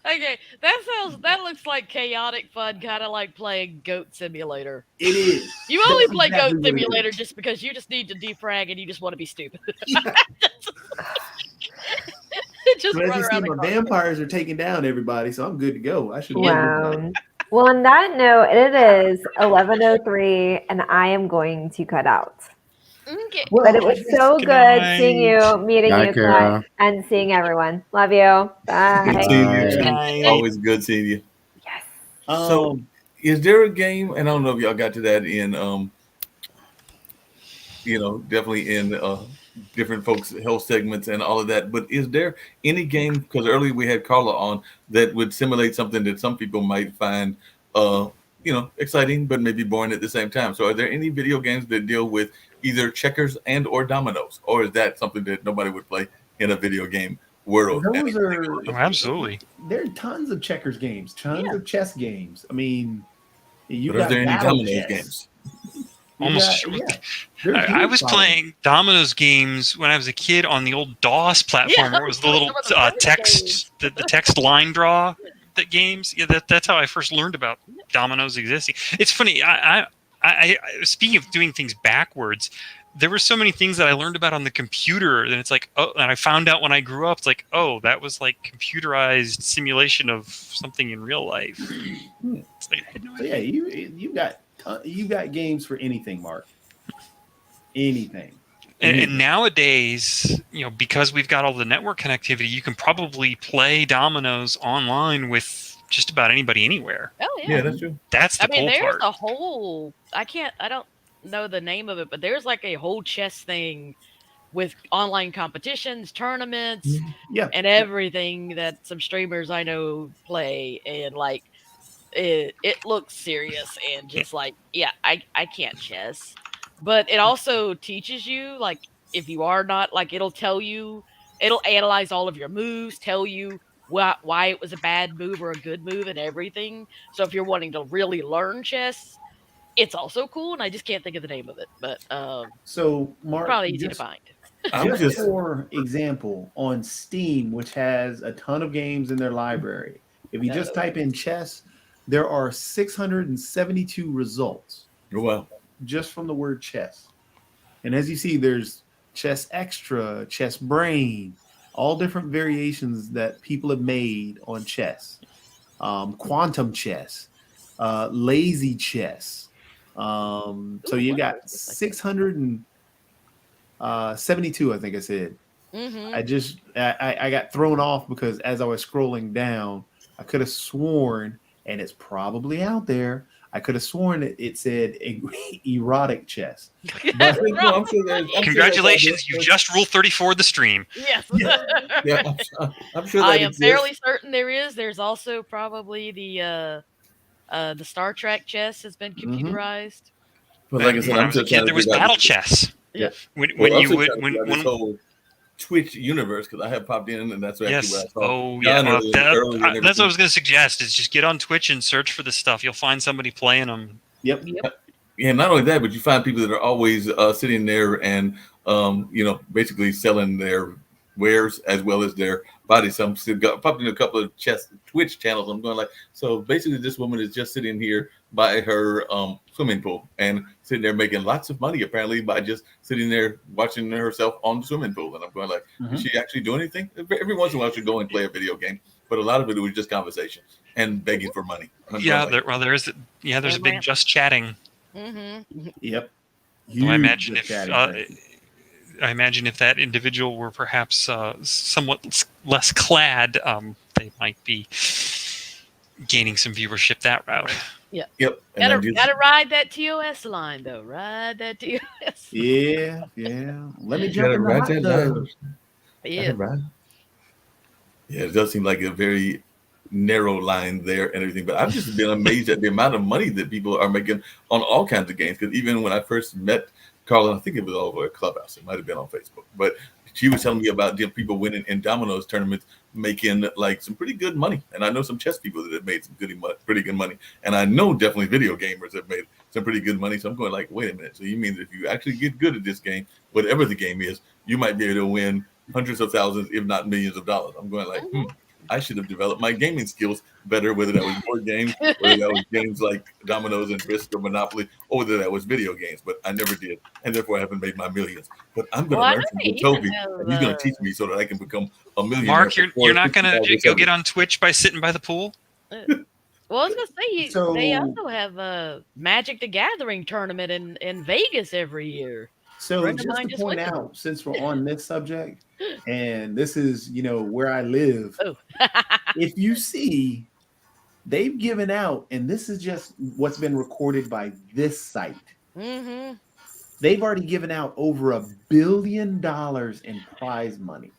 Speaker 6: Okay, that looks like chaotic fun, kind of like playing Goat Simulator.
Speaker 2: It is.
Speaker 6: You only
Speaker 2: That's
Speaker 6: play
Speaker 2: exactly
Speaker 6: Goat
Speaker 2: what it
Speaker 6: Simulator
Speaker 2: is.
Speaker 6: just because you just need to defrag and you just want to be stupid.
Speaker 2: Yeah.
Speaker 6: Just
Speaker 2: So as
Speaker 6: run
Speaker 2: you see,
Speaker 6: around the
Speaker 2: my
Speaker 6: car.
Speaker 2: vampires are taking down everybody, so I'm good to go. I should be able to play.
Speaker 1: Wow. Well, on that note, it is 11:03, and I am going to cut out.
Speaker 6: Okay.
Speaker 1: But it was so
Speaker 3: Good
Speaker 1: good
Speaker 3: night.
Speaker 1: seeing you, meeting
Speaker 5: Bye,
Speaker 1: you,
Speaker 5: Kara.
Speaker 1: Colette, and seeing everyone. Love you. Bye.
Speaker 8: Good seeing you.
Speaker 2: Bye.
Speaker 8: Always good seeing you.
Speaker 1: Yes.
Speaker 8: So, is there a game? And I don't know if y'all got to that in definitely in different folks' health segments and all of that. But is there any game? Because earlier we had Carla on that would simulate something that some people might find, exciting, but maybe boring at the same time. So, are there any video games that deal with either checkers and or dominoes, or is that something that nobody would play in a video game world?
Speaker 2: Those are
Speaker 3: absolutely.
Speaker 2: There are tons of checkers games, tons of chess games. I mean, you
Speaker 8: But are
Speaker 2: got
Speaker 8: there any
Speaker 2: battle
Speaker 8: dominoes
Speaker 2: chess.
Speaker 8: games?
Speaker 3: Almost.
Speaker 2: There's
Speaker 3: I was
Speaker 2: huge
Speaker 3: playing dominoes games when I was a kid on the old DOS platform, where it was the little text, the text line draw that games. Yeah, that's how I first learned about dominoes existing. It's funny. I speaking of doing things backwards, there were so many things that I learned about on the computer, and it's like, oh, and I found out when I grew up, it's like, oh, that was like computerized simulation of something in real life. It's like, I had no idea.
Speaker 2: Yeah, you got games for anything, Mark. Anything.
Speaker 3: And nowadays, because we've got all the network connectivity, you can probably play dominoes online with just about anybody anywhere.
Speaker 6: Oh
Speaker 8: Yeah, that's true.
Speaker 3: That's the cool
Speaker 6: there's
Speaker 3: part.
Speaker 6: a whole. I don't know the name of it, but there's like a whole chess thing with online competitions, tournaments, and everything that some streamers I know play, and like it looks serious and just like, I can't chess, but it also teaches you, like, if you are not, like, it'll analyze all of your moves, tell you why it was a bad move or a good move and everything. So if you're wanting to really learn chess, it's also cool, and I just can't think of the name of it, but
Speaker 2: so Mark,
Speaker 6: probably easy to find.
Speaker 2: Just for example, on Steam, which has a ton of games in their library, if you just type in chess, there are 672 results.
Speaker 8: Oh, wow.
Speaker 2: Just from the word chess. And as you see, there's chess extra, chess brain, all different variations that people have made on chess. Quantum chess, lazy chess. So you got 672, I think I said. I got thrown off because as I was scrolling down, I could have sworn, and it's probably out there, I could have sworn it said erotic chess. But,
Speaker 3: Congratulations, you just ruled 34 the stream.
Speaker 6: Yes.
Speaker 8: I'm sure that
Speaker 6: I am
Speaker 8: exists.
Speaker 6: fairly certain there is. There's also probably the Star Trek chess has been computerized.
Speaker 8: But like I said,
Speaker 3: when I was a kid, there was battle chess.
Speaker 6: Yeah.
Speaker 3: When
Speaker 8: Twitch universe, because I have popped in, and that's actually where I saw.
Speaker 3: Oh yeah, that's what I was going to suggest. Is just get on Twitch and search for this stuff. You'll find somebody playing them.
Speaker 2: Yep.
Speaker 8: Yeah, not only that, but you find people that are always sitting there and basically selling their wares as well as their bodies. Some popped in a couple of Twitch channels. I'm going like, so basically, this woman is just sitting here by her swimming pool and sitting there making lots of money apparently by just sitting there watching herself on the swimming pool. And I'm going like, is she actually doing anything? Every once in a while she'll go and play a video game, but a lot of it was just conversation and begging for money.
Speaker 3: Yeah, there's a big just chatting.
Speaker 2: Yep.
Speaker 3: Well, I imagine if that individual were perhaps somewhat less clad, they might be gaining some viewership that route.
Speaker 6: Yeah.
Speaker 8: Yep.
Speaker 6: Gotta ride that TOS line though. Ride that TOS.
Speaker 2: Yeah. Let me jump in the hot tub.
Speaker 6: Yeah.
Speaker 8: Yeah, it does seem like a very narrow line there and everything, but I've just been amazed at the amount of money that people are making on all kinds of games. Because even when I first met Carla, I think it was all over a Clubhouse. It might have been on Facebook, but she was telling me about people winning in dominoes tournaments, making like some pretty good money. And I know some chess people that have made some pretty good money. And I know definitely video gamers have made some pretty good money. So I'm going like, wait a minute. So you mean that if you actually get good at this game, whatever the game is, you might be able to win hundreds of thousands, if not millions of dollars. I'm going like, I should have developed my gaming skills better, whether that was board games, whether that was games like dominoes and Risk or Monopoly, or whether that was video games, but I never did, and therefore I haven't made my millions. But I'm going to learn from Toby, and he's going to teach me so that I can become a millionaire.
Speaker 3: Mark, you're not going to go get on Twitch by sitting by the pool?
Speaker 6: Well, I was going to say, they also have a Magic the Gathering tournament in Vegas every year.
Speaker 2: So just to point out, since we're on this subject, and this is, where I live, if you see they've given out, and this is just what's been recorded by this site.
Speaker 6: Mm-hmm.
Speaker 2: They've already given out over $1 billion in prize money.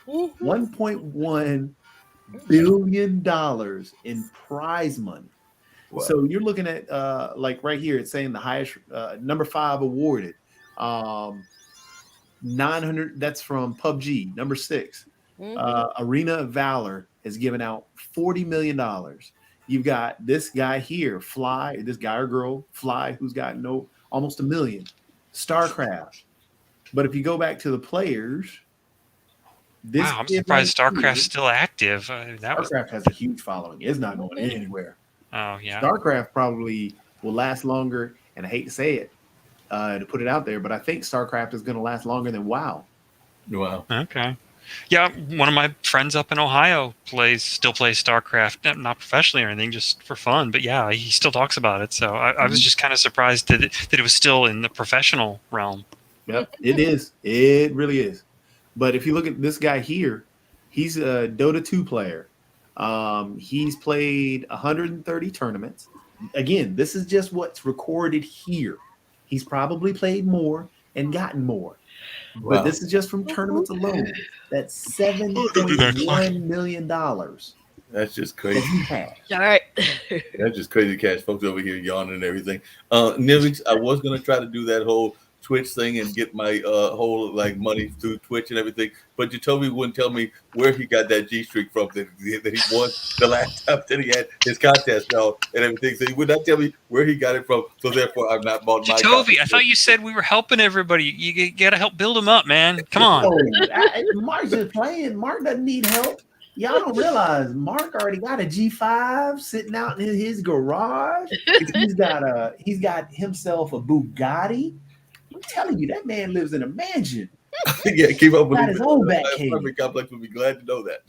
Speaker 2: $1.1 billion in prize money.
Speaker 8: Wow.
Speaker 2: So you're looking at like right here, it's saying the highest number 5 awarded. 900, that's from PUBG. Number 6, Arena of Valor has given out $40 million. You've got this guy here, Fly, this guy or girl, Fly, who's got almost $1 million. StarCraft. But if you go back to the players,
Speaker 3: wow, I'm surprised StarCraft's still active.
Speaker 2: StarCraft has a huge following. It's not going anywhere.
Speaker 3: Oh, yeah.
Speaker 2: StarCraft probably will last longer, and I hate to say it, to put it out there, but I think StarCraft is going to last longer than WoW.
Speaker 8: Wow.
Speaker 3: Okay. Yeah, one of my friends up in Ohio still plays StarCraft, not professionally or anything, just for fun. But yeah, he still talks about it. So I was just kind of surprised that it was still in the professional realm.
Speaker 2: Yep, it is. It really is. But if you look at this guy here, he's a Dota 2 player. He's played 130 tournaments. Again, this is just what's recorded here. He's probably played more and gotten more.
Speaker 8: Wow.
Speaker 2: But this is just from tournaments alone. That's $7.1 million.
Speaker 8: That's just crazy.
Speaker 6: All right.
Speaker 8: That's just crazy cash. Folks over here yawning and everything. Nivix, I was going to try to do that whole Twitch thing and get my whole like money through Twitch and everything, but Jacoby wouldn't tell me where he got that G streak from that he won the last time that he had his contest and everything. So he would not tell me where he got it from. So therefore, I've not bought my.
Speaker 3: Jacoby, I thought you said we were helping everybody. You got to help build them up, man. Come on.
Speaker 2: Mark's just playing. Mark doesn't need help. Y'all don't realize Mark already got a G5 sitting out in his garage. He's got himself a Bugatti. I'm telling you, that man lives in a mansion.
Speaker 8: Yeah, keep up with
Speaker 2: his own back cave.
Speaker 8: Apartment complex would be glad to know that.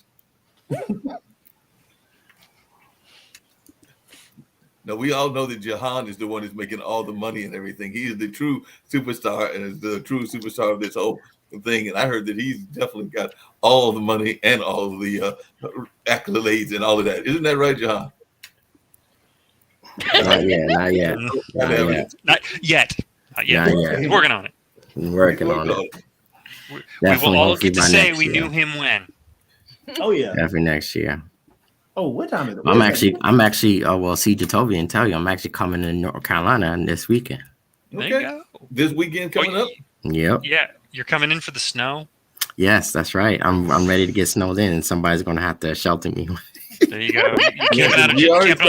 Speaker 8: No, we all know that Jahan is the one who's making all the money and everything. He is the true superstar and is the true superstar of this whole thing. And I heard that he's definitely got all the money and all of the accolades and all of that. Isn't that right, Jahan?
Speaker 5: Not yet.
Speaker 3: Not yet. Working on it.
Speaker 5: Working on it.
Speaker 3: We will all get to say we knew him when.
Speaker 2: Oh yeah.
Speaker 5: Every next year.
Speaker 2: Oh, what time is it?
Speaker 5: I'm actually. Well, see, Jacoby and tell you, I'm actually coming to North Carolina this weekend.
Speaker 3: There you go.
Speaker 8: This weekend coming up.
Speaker 5: Yep.
Speaker 3: Yeah, you're coming in for the snow.
Speaker 5: Yes, that's right. I'm ready to get snowed in, and somebody's going to have to shelter me.
Speaker 3: There you go. You camping out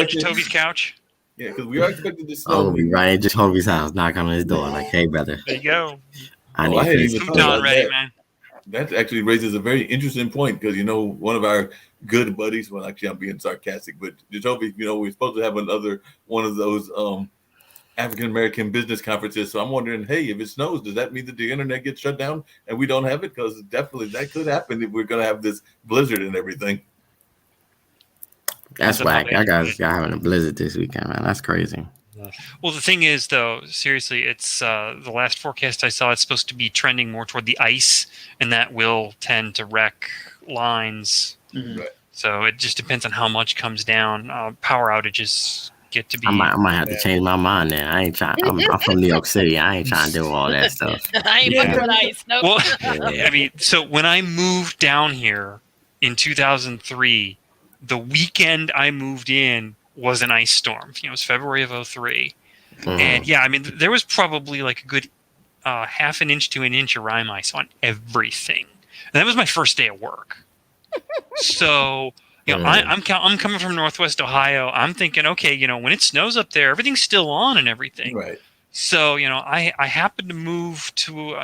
Speaker 3: Jacoby's couch.
Speaker 8: Yeah, because we are expected to snow.
Speaker 5: I'll be right at Jacoby's house, knock on his door, like, "Hey, brother."
Speaker 3: There you go.
Speaker 5: I need
Speaker 3: food on ready, man.
Speaker 8: That actually raises a very interesting point because one of our good buddies. Well, actually, I'm being sarcastic, but Jacoby, we're supposed to have another one of those African American business conferences. So I'm wondering, hey, if it snows, does that mean that the internet gets shut down and we don't have it? Because definitely that could happen if we're going to have this blizzard and everything.
Speaker 5: That's whack. I got having a blizzard this weekend, man. That's crazy.
Speaker 3: Well, the thing is, though, seriously, it's the last forecast I saw. It's supposed to be trending more toward the ice, and that will tend to wreck lines.
Speaker 8: Mm-hmm. Right.
Speaker 3: So it just depends on how much comes down. Power outages get to be.
Speaker 5: I might have to change my mind then. I ain't trying. I'm from New York City. I ain't trying to do all that stuff.
Speaker 6: I ain't fucking with ice. Nope.
Speaker 3: Well, I mean, so when I moved down here in 2003, the weekend I moved in was an ice storm. It was February of 2003. Mm-hmm. And yeah, I mean, there was probably like a good half an inch to an inch of rime ice on everything. And that was my first day at work. So, I'm coming from Northwest Ohio. I'm thinking, okay, when it snows up there, everything's still on and everything.
Speaker 8: Right.
Speaker 3: So, I happened to move to,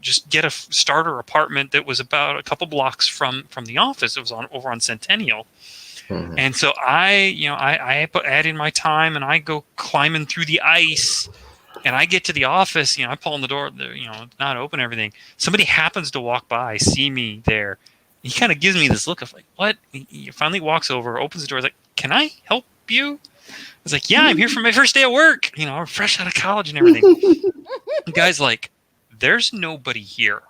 Speaker 3: just get a starter apartment that was about a couple blocks from the office. It was over on Centennial. Mm-hmm. And so I add in my time and I go climbing through the ice and I get to the office, I pull on the door, it's not open, everything. Somebody happens to walk by, see me there. He kind of gives me this look of like, what? He finally walks over, opens the door. He's like, can I help you? I was like, yeah, I'm here for my first day at work. I'm fresh out of college and everything. The guy's like, there's nobody here.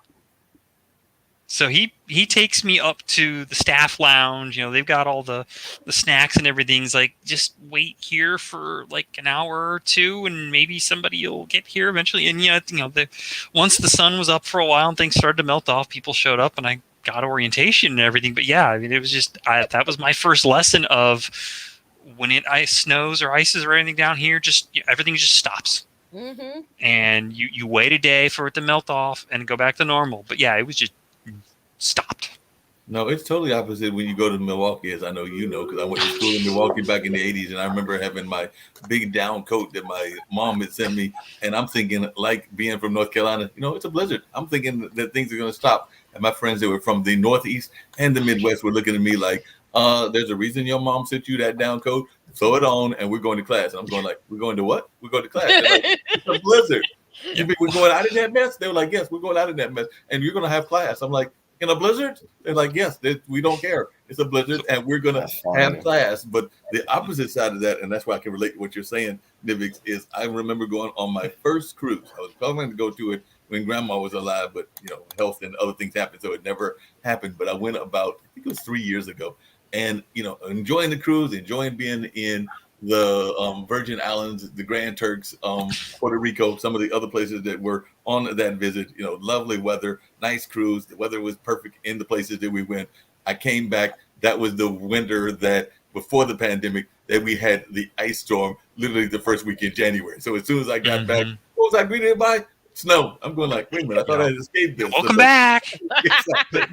Speaker 3: So he takes me up to the staff lounge. They've got all the snacks and everything. He's like, just wait here for like an hour or two, and maybe somebody will get here eventually. And once the sun was up for a while and things started to melt off, people showed up, and I got orientation and everything. But yeah, I mean, it was just that was my first lesson of when it snows or ices or anything down here, just everything just stops.
Speaker 6: Mm-hmm.
Speaker 3: And you wait a day for it to melt off and go back to normal. But yeah, it was just stopped.
Speaker 8: No, it's totally opposite when you go to Milwaukee, as I know you know, because I went to school in Milwaukee back in the 80s, and I remember having my big down coat that my mom had sent me, and I'm thinking, like being from North Carolina, it's a blizzard. I'm thinking that things are going to stop. And my friends that were from the Northeast and the Midwest were looking at me like, there's a reason your mom sent you that down coat. Throw it on, and we're going to class. And I'm going like, we're going to what? We're going to class. They're like, it's a blizzard. You mean we're going out in that mess? They were like, yes, we're going out in that mess, and you're going to have class. I'm like, in a blizzard? They're like, yes, we don't care. It's a blizzard, and we're going to have class. But the opposite side of that, and that's why I can relate to what you're saying, Nivix, is I remember going on my first cruise. I was planning to go to it when Grandma was alive, but, health and other things happened, so it never happened. But I went about, I think it was 3 years ago, and, enjoying the cruise, enjoying being in the Virgin Islands, the Grand Turks, Puerto Rico, some of the other places that were on that visit, lovely weather, nice cruise. The weather was perfect in the places that we went. I came back. That was the winter that before the pandemic that we had the ice storm, literally the first week in January. So as soon as I got back, what was I greeted by? Snow. I'm going like, wait a minute, I thought I had escaped this.
Speaker 3: Welcome back. But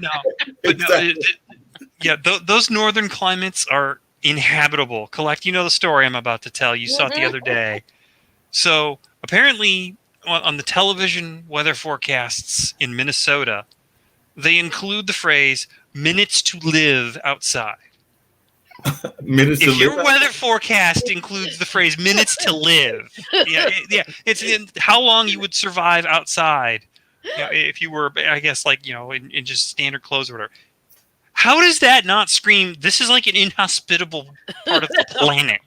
Speaker 3: those northern climates are inhabitable. Collect, the story I'm about to tell. You saw it the other day. So apparently on the television weather forecasts in Minnesota, they include the phrase minutes to live outside. If your weather forecast includes the phrase minutes to live, it's in how long you would survive outside. If you were, I guess, like, in just standard clothes or whatever. How does that not scream, this is like an inhospitable part of the planet?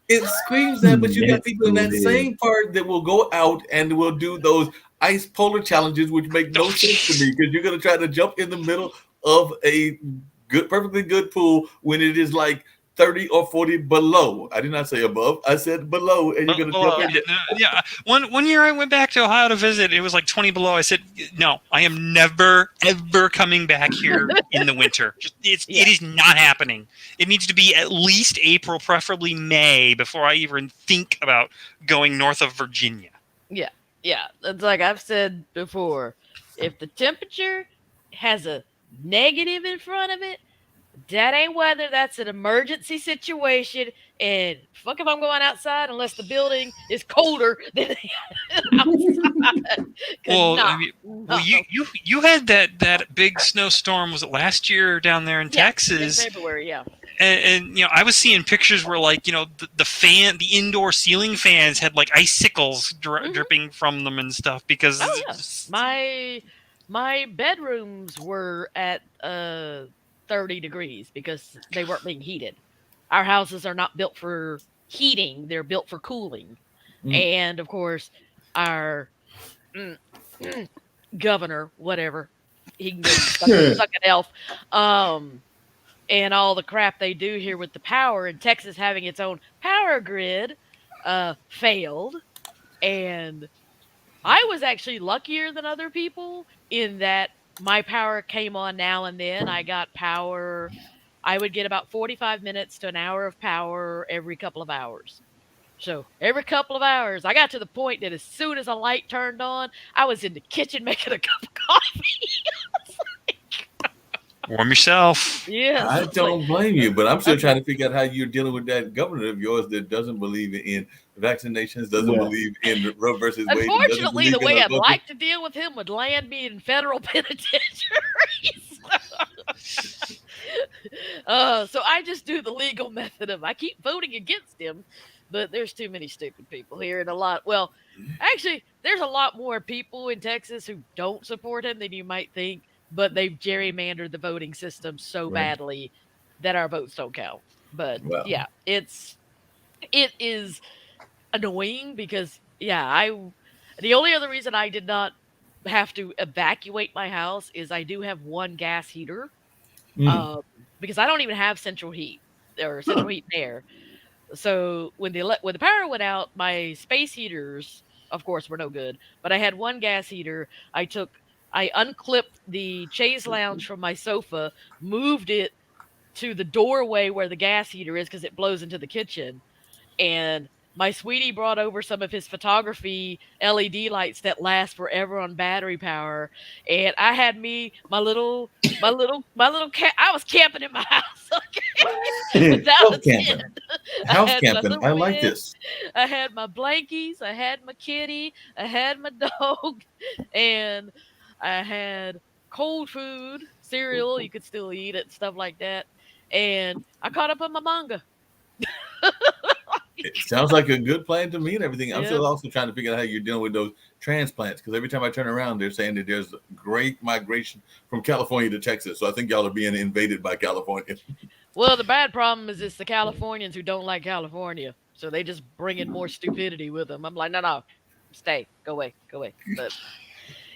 Speaker 8: It screams that, but you got people in that same part that will go out and will do those ice polar challenges, which make no sense to me, because you're going to try to jump in the middle of a perfectly good pool when it is like 30 or 40 below. I did not say above. I said below, and you're going to jump in.
Speaker 3: Yeah. One year I went back to Ohio to visit. It was like 20 below. I said, no, I am never, ever coming back here in the winter. It is not happening. It needs to be at least April, preferably May, before I even think about going north of Virginia.
Speaker 6: Yeah. It's like I've said before. If the temperature has a negative in front of it, that ain't weather. That's an emergency situation. And fuck if I'm going outside unless the building is colder than outside.
Speaker 3: You had that big snowstorm. Was it last year down there in Texas?
Speaker 6: In February, yeah.
Speaker 3: And I was seeing pictures where the indoor ceiling fans had like icicles dripping from them and stuff because
Speaker 6: my bedrooms were at 30 degrees because they weren't being heated. Our houses are not built for heating, they're built for cooling. And of course our governor, whatever, he can go suck an elf, and all the crap they do here with the power, and Texas having its own power grid failed. And I was actually luckier than other people in that my power came on now and then. I got power. I would get about 45 minutes to an hour of power every couple of hours. So every couple of hours, I got to the point that as soon as a light turned on, I was in the kitchen making a cup of coffee.
Speaker 3: Warm yourself.
Speaker 6: Yeah.
Speaker 8: I don't blame you, but I'm still trying to figure out how you're dealing with that governor of yours that doesn't believe in vaccinations, doesn't believe in Roe versus Wade.
Speaker 6: Unfortunately, the way I'd like to deal with him would land me in federal penitentiaries. So I just do the legal method of I keep voting against him, but there's too many stupid people here, and actually, there's a lot more people in Texas who don't support him than you might think. But they've gerrymandered the voting system so badly that our votes don't count. But it is annoying because the only other reason I did not have to evacuate my house is I do have one gas heater, because I don't even have central heat or central heat and air. So when the power went out, my space heaters, of course, were no good. But I had one gas heater. I unclipped the chaise lounge from my sofa, moved it to the doorway where the gas heater is because it blows into the kitchen. And my sweetie brought over some of his photography LED lights that last forever on battery power. And I had my little cat. I was camping in my house, okay, without a tent.
Speaker 8: House
Speaker 6: had my
Speaker 8: camping.
Speaker 6: little
Speaker 8: I like
Speaker 6: bed,
Speaker 8: this.
Speaker 6: I had my blankies, I had my kitty, I had my dog, and I had cold food, cereal. You could still eat it, stuff like that. And I caught up on my manga.
Speaker 8: It sounds like a good plan to me and everything. I'm
Speaker 6: Yeah.
Speaker 8: still also trying to figure out how you're dealing with those transplants because every time I turn around, they're saying that there's great migration from California to Texas. So I think y'all are being invaded by California.
Speaker 6: Well, the bad problem is it's the Californians who don't like California, so they just bring in more stupidity with them. I'm like, no, stay, go away. But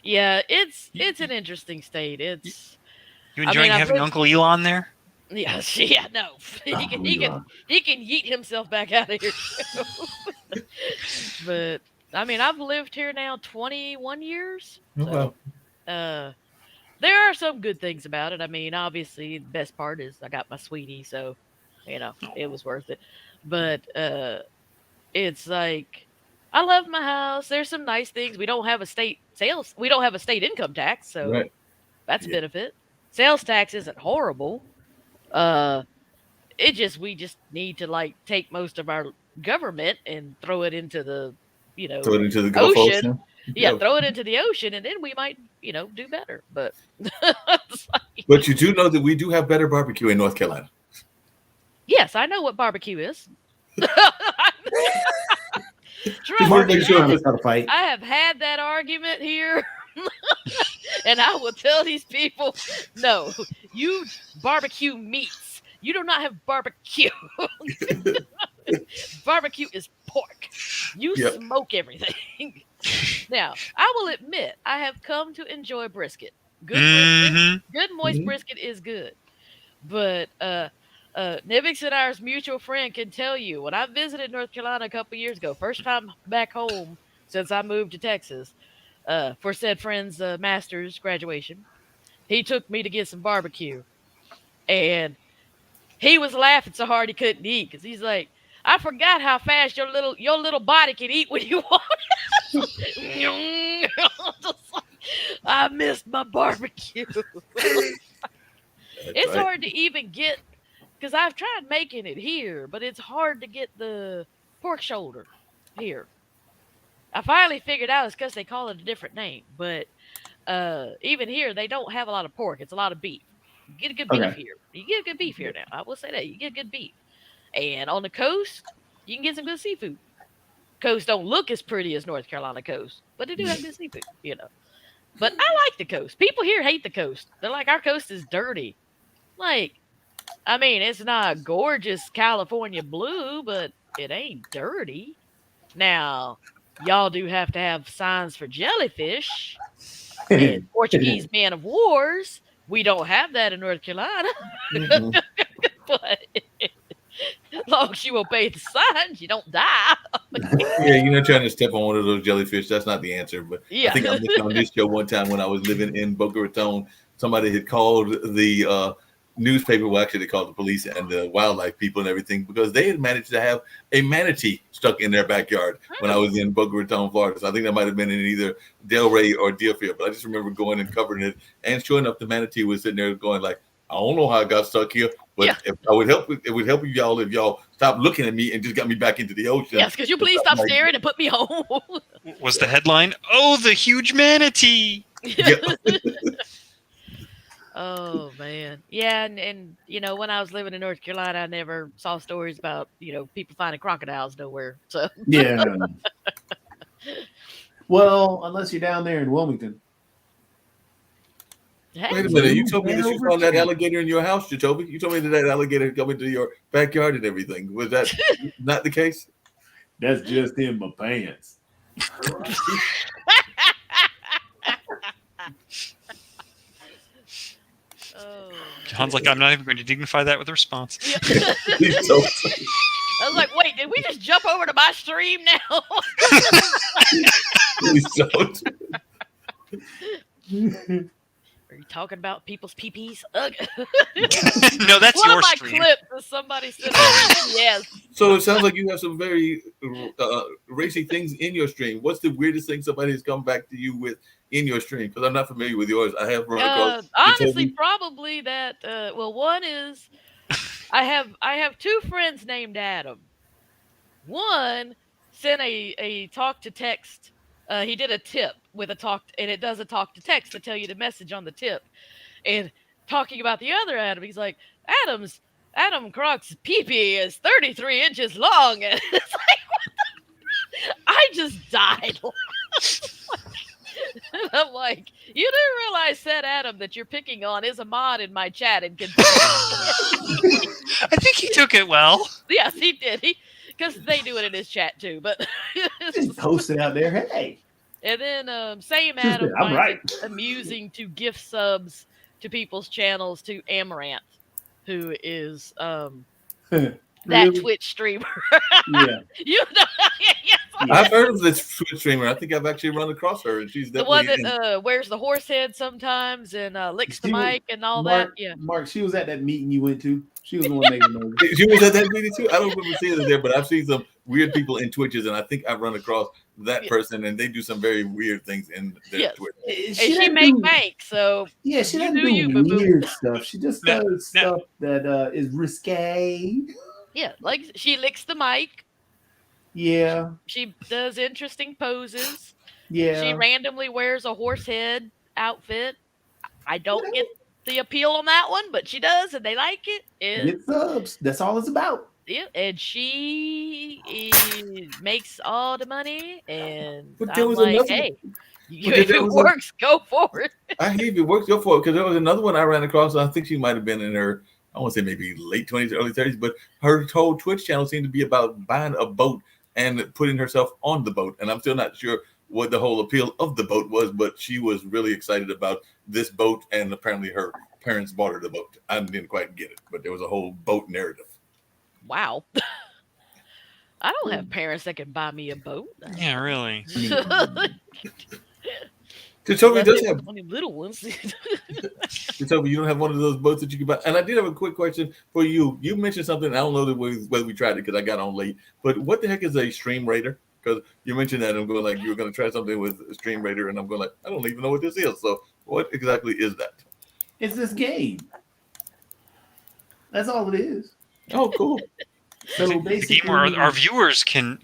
Speaker 6: yeah, it's an interesting state. It's
Speaker 3: You enjoying having Uncle Elon there?
Speaker 6: Yeah, no. He can yeet himself back out of here. But I mean, I've lived here now 21 years. So, there are some good things about it. I mean, obviously, the best part is I got my sweetie, so it was worth it. But it's like I love my house. There's some nice things. We don't have a state sales. We don't have a state income tax, so that's a benefit. Sales tax isn't horrible. We just need to like take most of our government and throw it into the
Speaker 8: throw it into the Gulf Ocean.
Speaker 6: Yeah, throw it into the ocean, and then we might do better. But
Speaker 8: but you do know that we do have better barbecue in North Carolina.
Speaker 6: Yes, I know what barbecue is.
Speaker 2: Fight.
Speaker 6: I have had that argument here. And I will tell these people, no, you barbecue meats. You do not have barbecue. Barbecue is pork. You smoke everything. Now, I will admit, I have come to enjoy brisket. Good moist brisket is good. But Nivix and I's mutual friend can tell you, when I visited North Carolina a couple years ago, first time back home since I moved to Texas, for said friend's master's graduation, he took me to get some barbecue. And he was laughing so hard he couldn't eat because he's like, I forgot how fast your little body can eat when you want. I missed my barbecue. It's hard to even get, because I've tried making it here, but it's hard to get the pork shoulder here. I finally figured out it's because they call it a different name, but even here they don't have a lot of pork. It's a lot of beef. You get a good beef here. You get a good beef here now. I will say that. You get good beef. And on the coast, you can get some good seafood. Coast don't look as pretty as North Carolina coast, but they do have good seafood, But I like the coast. People here hate the coast. They're like, our coast is dirty. Like, I mean, it's not gorgeous California blue, but it ain't dirty. Now, y'all do have to have signs for jellyfish and Portuguese man of wars. We don't have that in North Carolina. But as long as you obey the signs, you don't die.
Speaker 8: Yeah, trying to step on one of those jellyfish, that's not the answer. But I think I mentioned on this show one time when I was living in Boca Raton, somebody had called the newspaper, well, actually they called the police and the wildlife people and everything because they had managed to have a manatee stuck in their backyard when I was in Boca Raton, Florida. So I think that might have been in either Delray or Deerfield, but I just remember going and covering it. And sure enough, the manatee was sitting there going like, I don't know how I got stuck here, but if I would help, it would help y'all if y'all stopped looking at me and just got me back into the ocean.
Speaker 6: Yes, could you please stop staring and put me home?
Speaker 3: Was the headline, "Oh, the huge manatee"?
Speaker 6: Oh man, yeah, and when I was living in North Carolina, I never saw stories about people finding crocodiles nowhere. So
Speaker 2: yeah. Well, unless you're down there in Wilmington.
Speaker 8: Wait a minute, you told me that you found that alligator in your house, Jacoby. You told me that alligator come into your backyard and everything. Was that not the case?
Speaker 2: That's just in my pants.
Speaker 3: John's like, I'm not even going to dignify that with a response.
Speaker 8: He's so funny.
Speaker 6: I was like, wait, did we just jump over to my stream now?
Speaker 8: He's so
Speaker 6: Are you talking about people's peepees? Ugh.
Speaker 3: No, that's
Speaker 6: One
Speaker 3: your
Speaker 6: of my
Speaker 3: stream.
Speaker 6: clips that somebody said. Yes.
Speaker 8: So it sounds like you have some very racy things in your stream. What's the weirdest thing somebody has come back to you with in your stream? Because I'm not familiar with yours. I have run across.
Speaker 6: Honestly, probably that. Well, one is I have two friends named Adam. One sent a talk to text. He did a tip with a talk, and it does a talk to text to tell you the message on the tip. And talking about the other Adam, he's like, Adam Croc's pee-pee is 33 inches long. And it's like, what the? I just died. And I'm like, you do realize, said Adam, that you're picking on is a mod in my chat and can.
Speaker 3: I think he took it well.
Speaker 6: Yes, he did. Because they do it in his chat too. But
Speaker 2: Just post it out there. Hey.
Speaker 6: And then same Adam
Speaker 2: I'm
Speaker 6: finds
Speaker 2: right.
Speaker 6: it amusing to gift subs to people's channels to Amaranth, who is that
Speaker 2: Really?
Speaker 6: Twitch streamer.
Speaker 2: Yeah.
Speaker 6: You know, yes,
Speaker 8: I've heard of this Twitch streamer. I think I've actually run across her, and she's
Speaker 6: the one
Speaker 8: definitely
Speaker 6: that wears the horse head sometimes and licks the
Speaker 2: She was-
Speaker 6: mic and all
Speaker 2: Mark,
Speaker 6: that. Yeah.
Speaker 2: Mark, she was at that meeting you went to. She was the one making noise.
Speaker 8: She was at that meeting too. I don't remember seeing her there, but I've seen some weird people in Twitches, and I think I've run across that person, and they do some very weird things in their
Speaker 6: Yes.
Speaker 8: Twitch.
Speaker 6: And she
Speaker 2: doesn't
Speaker 6: make
Speaker 2: do-
Speaker 6: bank, so
Speaker 2: Yeah, she
Speaker 6: you
Speaker 2: doesn't
Speaker 6: do
Speaker 2: do
Speaker 6: you, boo-boo.
Speaker 2: weird stuff. She just
Speaker 3: No,
Speaker 2: does
Speaker 3: no.
Speaker 2: stuff that is risque.
Speaker 6: yeah, like she licks the mic.
Speaker 2: Yeah,
Speaker 6: She does interesting poses.
Speaker 2: yeah.
Speaker 6: She randomly wears a horse head outfit. I don't get the appeal on that one, but she does, and they like it. And,
Speaker 2: Get subs. That's all it's about.
Speaker 6: yeah, and she makes all the money. And
Speaker 8: But there
Speaker 6: I'm
Speaker 8: was
Speaker 6: like,
Speaker 8: another-
Speaker 6: hey,
Speaker 8: but
Speaker 6: if
Speaker 8: there
Speaker 6: it
Speaker 8: was a-
Speaker 6: works, go for it.
Speaker 8: I hear it works. Go for it, because there was another one I ran across. I think she might have been in her, I want to say maybe late 20s, early 30s, but her whole Twitch channel seemed to be about buying a boat and putting herself on the boat. And I'm still not sure what the whole appeal of the boat was, but she was really excited about this boat, and apparently her parents bought her the boat. I didn't quite get it, but there was a whole boat narrative.
Speaker 6: Wow. I don't have parents that can buy me a boat.
Speaker 3: Yeah, really.
Speaker 8: Toby does have.
Speaker 6: One of them little ones.
Speaker 8: Toby, you don't have one of those boats that you can buy. And I did have a quick question for you. You mentioned something. I don't know whether we tried it because I got on late. But what the heck is a stream raider? Because you mentioned that, and I'm going like, you're going to try something with a stream raider, and I'm going like, I don't even know what this is. So what exactly is that?
Speaker 2: It's this game. That's all it is.
Speaker 8: Oh, cool.
Speaker 2: So
Speaker 3: The
Speaker 2: basically,
Speaker 3: game where our viewers can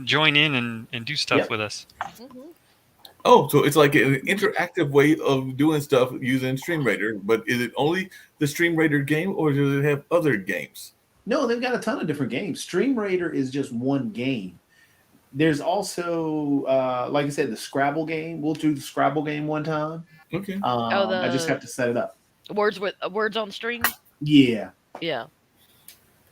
Speaker 3: join in and do stuff
Speaker 2: Yep.
Speaker 3: with us.
Speaker 6: Mhm.
Speaker 8: Oh, so it's like an interactive way of doing stuff using Stream Raider. But is it only the Stream Raider game, or does it have other games?
Speaker 2: no, they've got a ton of different games. Stream Raider is just one game. There's also, like I said, the Scrabble game. We'll do the Scrabble game one time.
Speaker 8: Okay.
Speaker 2: I just have to set it up.
Speaker 6: Words on stream.
Speaker 2: Yeah.
Speaker 6: Yeah.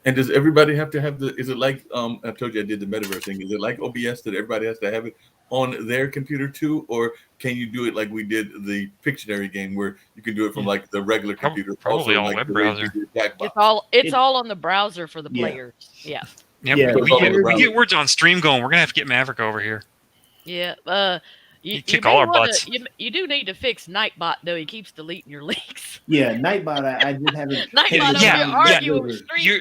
Speaker 8: And does everybody have to have is it like, I told you I did the metaverse thing. Is it like OBS that everybody has to have it on their computer too? Or can you do it like we did the Pictionary game where you can do it from like the regular computer?
Speaker 3: Probably
Speaker 8: also,
Speaker 3: all
Speaker 8: like
Speaker 3: web
Speaker 8: the way we
Speaker 3: browser.
Speaker 8: did Jackbox?
Speaker 6: It's all on the browser for the
Speaker 2: Yeah.
Speaker 6: players. Yeah.
Speaker 3: Yeah,
Speaker 2: Yeah,
Speaker 3: we get words on stream going. We're gonna have to get Maverick over here.
Speaker 6: Yeah. You
Speaker 3: kick
Speaker 6: may
Speaker 3: all our
Speaker 6: wanna-
Speaker 3: butts.
Speaker 6: You do need to fix Nightbot though. He keeps deleting your links.
Speaker 2: Yeah, Nightbot, I did have it.
Speaker 6: Nightbot over
Speaker 3: Yeah,
Speaker 6: here
Speaker 3: yeah.
Speaker 6: arguing with
Speaker 3: Your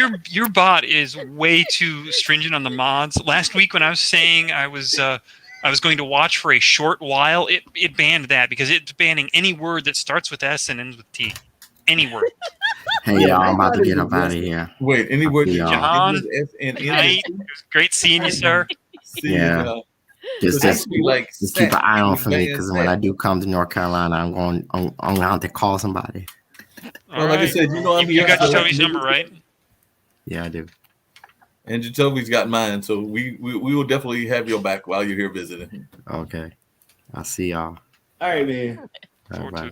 Speaker 6: Stream.
Speaker 3: your bot is way too stringent on the mods. Last week when I was saying I was going to watch for a short while, it banned that because it's banning any word that starts with S and ends with T. Any word.
Speaker 5: Hey, y'all, I'm about to get up out of here.
Speaker 8: Wait, any word that
Speaker 5: Yeah.
Speaker 3: John,
Speaker 8: F and N?
Speaker 3: Night. It was great seeing you, sir.
Speaker 5: Yeah. Just keep an eye on for me because when I do come to North Carolina, I'm gonna have to call somebody.
Speaker 8: Well, like I said, you know, I'm
Speaker 3: you
Speaker 8: here.
Speaker 3: got Jacoby's number, right?
Speaker 5: Yeah, I do.
Speaker 8: And Jacoby's got mine, so we will definitely have your back while you're here visiting.
Speaker 5: Okay. I'll see y'all.
Speaker 2: All right, man.
Speaker 5: Bye bye.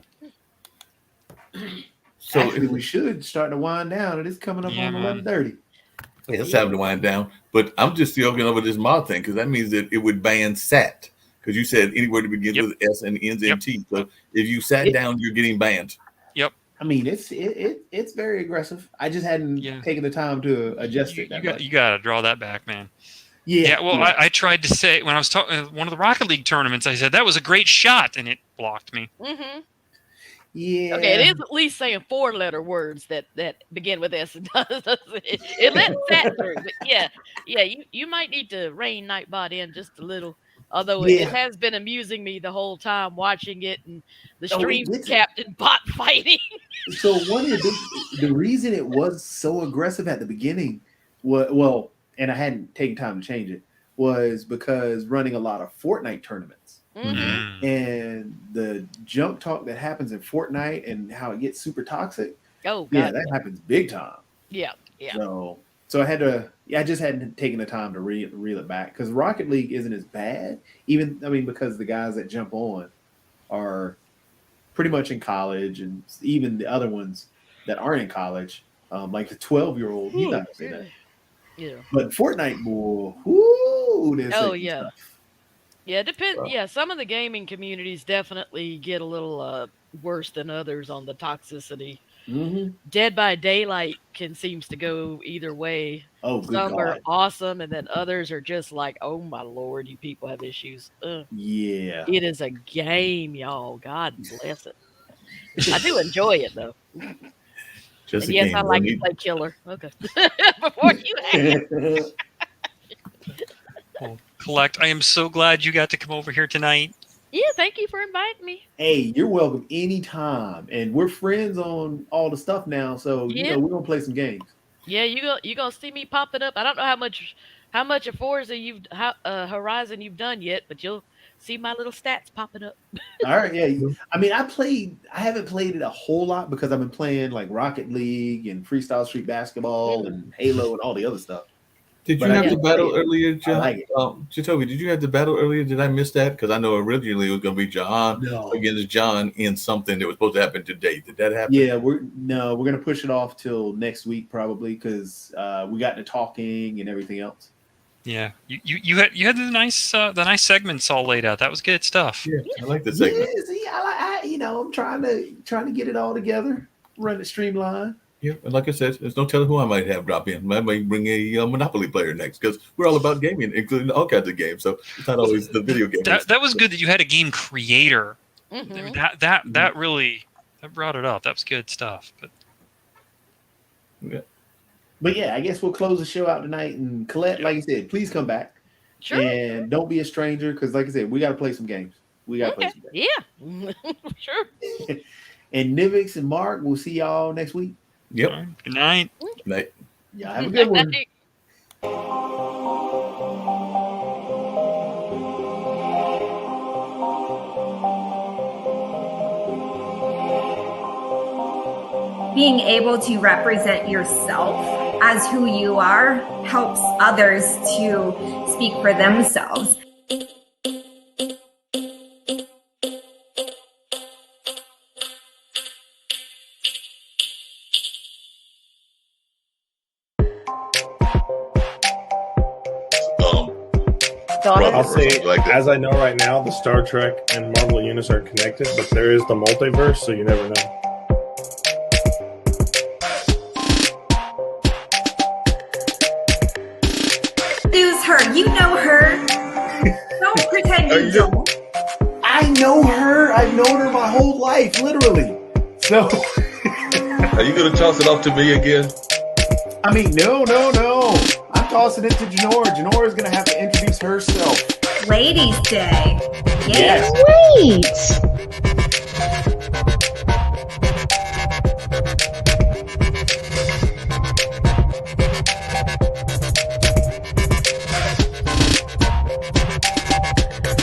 Speaker 8: So
Speaker 2: Actually, we should start to wind down. It is coming up
Speaker 3: Yeah,
Speaker 2: on
Speaker 3: man.
Speaker 2: 11:30.
Speaker 8: it's time to wind down. But I'm just still going over this mod thing because that means that it would ban SAT. Because you said any word that begins
Speaker 3: Yep.
Speaker 8: with S and ends in
Speaker 3: Yep.
Speaker 8: T. So if you sat down, you're getting banned.
Speaker 3: Yep.
Speaker 2: I mean, it's very aggressive. I just hadn't taken the time to adjust it.
Speaker 3: You got to draw that back, man.
Speaker 2: Yeah.
Speaker 3: Well, I tried to say when I was talking one of the Rocket League tournaments, I said that was a great shot, and it blocked me.
Speaker 6: Mm-hmm.
Speaker 2: Yeah.
Speaker 6: Okay, it is at least saying 4-letter words that begin with S. It lets that through. But yeah, you might need to rein Nightbot in just a little. Although it has been amusing me the whole time watching it and the stream captain bot fighting.
Speaker 2: So one of the reason it was so aggressive at the beginning was, and I hadn't taken time to change it, was because running a lot of Fortnite tournaments.
Speaker 6: Mm-hmm.
Speaker 2: And the junk talk that happens in Fortnite and how it gets super toxic.
Speaker 6: Oh, God.
Speaker 2: Yeah, that happens big time.
Speaker 6: Yeah.
Speaker 2: So I had to. I just hadn't taken the time to reel it back because Rocket League isn't as bad. Because the guys that jump on are pretty much in college, and even the other ones that aren't in college, like the 12-year-old, he's not gonna say that.
Speaker 6: Yeah.
Speaker 2: But Fortnite, boy, whoo!
Speaker 6: Yeah. Yeah, it depends. Yeah, some of the gaming communities definitely get a little worse than others on the toxicity.
Speaker 2: Mm-hmm.
Speaker 6: Dead by Daylight seems to go either way.
Speaker 2: Oh, good
Speaker 6: Some
Speaker 2: God.
Speaker 6: are awesome, and then others are just like, oh my Lord, you people have issues.
Speaker 2: Yeah.
Speaker 6: It is a game, y'all. God bless it. I do enjoy it though.
Speaker 8: Just
Speaker 6: and yes,
Speaker 8: game,
Speaker 6: I like to play killer. Okay. Before you
Speaker 3: Well, Collect, I am so glad you got to come over here tonight.
Speaker 6: Yeah, thank you for inviting me.
Speaker 2: Hey, you're welcome anytime. And we're friends on all the stuff now, so we're gonna play some games.
Speaker 6: Yeah, you gonna see me popping up. I don't know how much of Forza Horizon you've done yet, but you'll see my little stats popping up.
Speaker 2: All right, yeah. I mean, I haven't played it a whole lot because I've been playing like Rocket League and Freestyle Street Basketball and Halo and all the other stuff.
Speaker 8: Did you have the battle earlier, John?
Speaker 2: I like it.
Speaker 8: Chitobi, did you have the battle earlier? Did I miss that? Because I know originally it was going to be John against John in something that was supposed to happen today. Did that happen?
Speaker 2: Yeah, we're going to push it off till next week probably because we got to talking and everything else.
Speaker 3: Yeah, you had the nice segments all laid out. That was good stuff.
Speaker 8: Yeah, I like the segment.
Speaker 2: Yeah, see, I'm trying to get it all together, run it streamlined.
Speaker 8: Yeah, and like I said, there's no telling who I might have drop in. I might bring a Monopoly player next because we're all about gaming, including all kinds of games. So it's not always the video game.
Speaker 3: That was good that you had a game creator.
Speaker 6: Mm-hmm.
Speaker 3: That really brought it up. That was good stuff.
Speaker 2: But yeah, I guess we'll close the show out tonight. And Colette, like you said, please come back.
Speaker 6: Sure.
Speaker 2: And don't be a stranger because, like I said, we got to play some games. Play some games.
Speaker 6: Yeah, sure.
Speaker 2: And Nivix and Mark, we'll see y'all next week.
Speaker 8: Yep.
Speaker 3: Right. Good night.
Speaker 8: Night.
Speaker 2: Yeah, have a good one.
Speaker 1: Being able to represent yourself as who you are helps others to speak for themselves.
Speaker 4: I'll say, as I know right now, the Star Trek and Marvel universe are connected, but there is the multiverse, so you never know.
Speaker 1: Use her. You know her. Don't pretend you don't.
Speaker 2: I know her. I've known her my whole life, literally. So,
Speaker 8: are you going to toss it off to me again?
Speaker 2: I mean, no. I'm tossing it to Janora. Janora's going to have to introduce herself.
Speaker 1: Ladies' Day.
Speaker 2: Yes.
Speaker 7: Wait.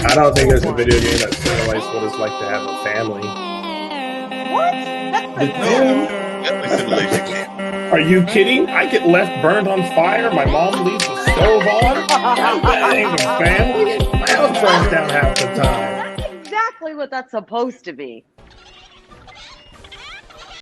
Speaker 4: I don't think there's a video game that simulates what it's like to have a family. Are you kidding? I get left burned on fire. My mom leaves the stove on. That ain't a family. My house burns down half the time.
Speaker 12: That's exactly what that's supposed to be.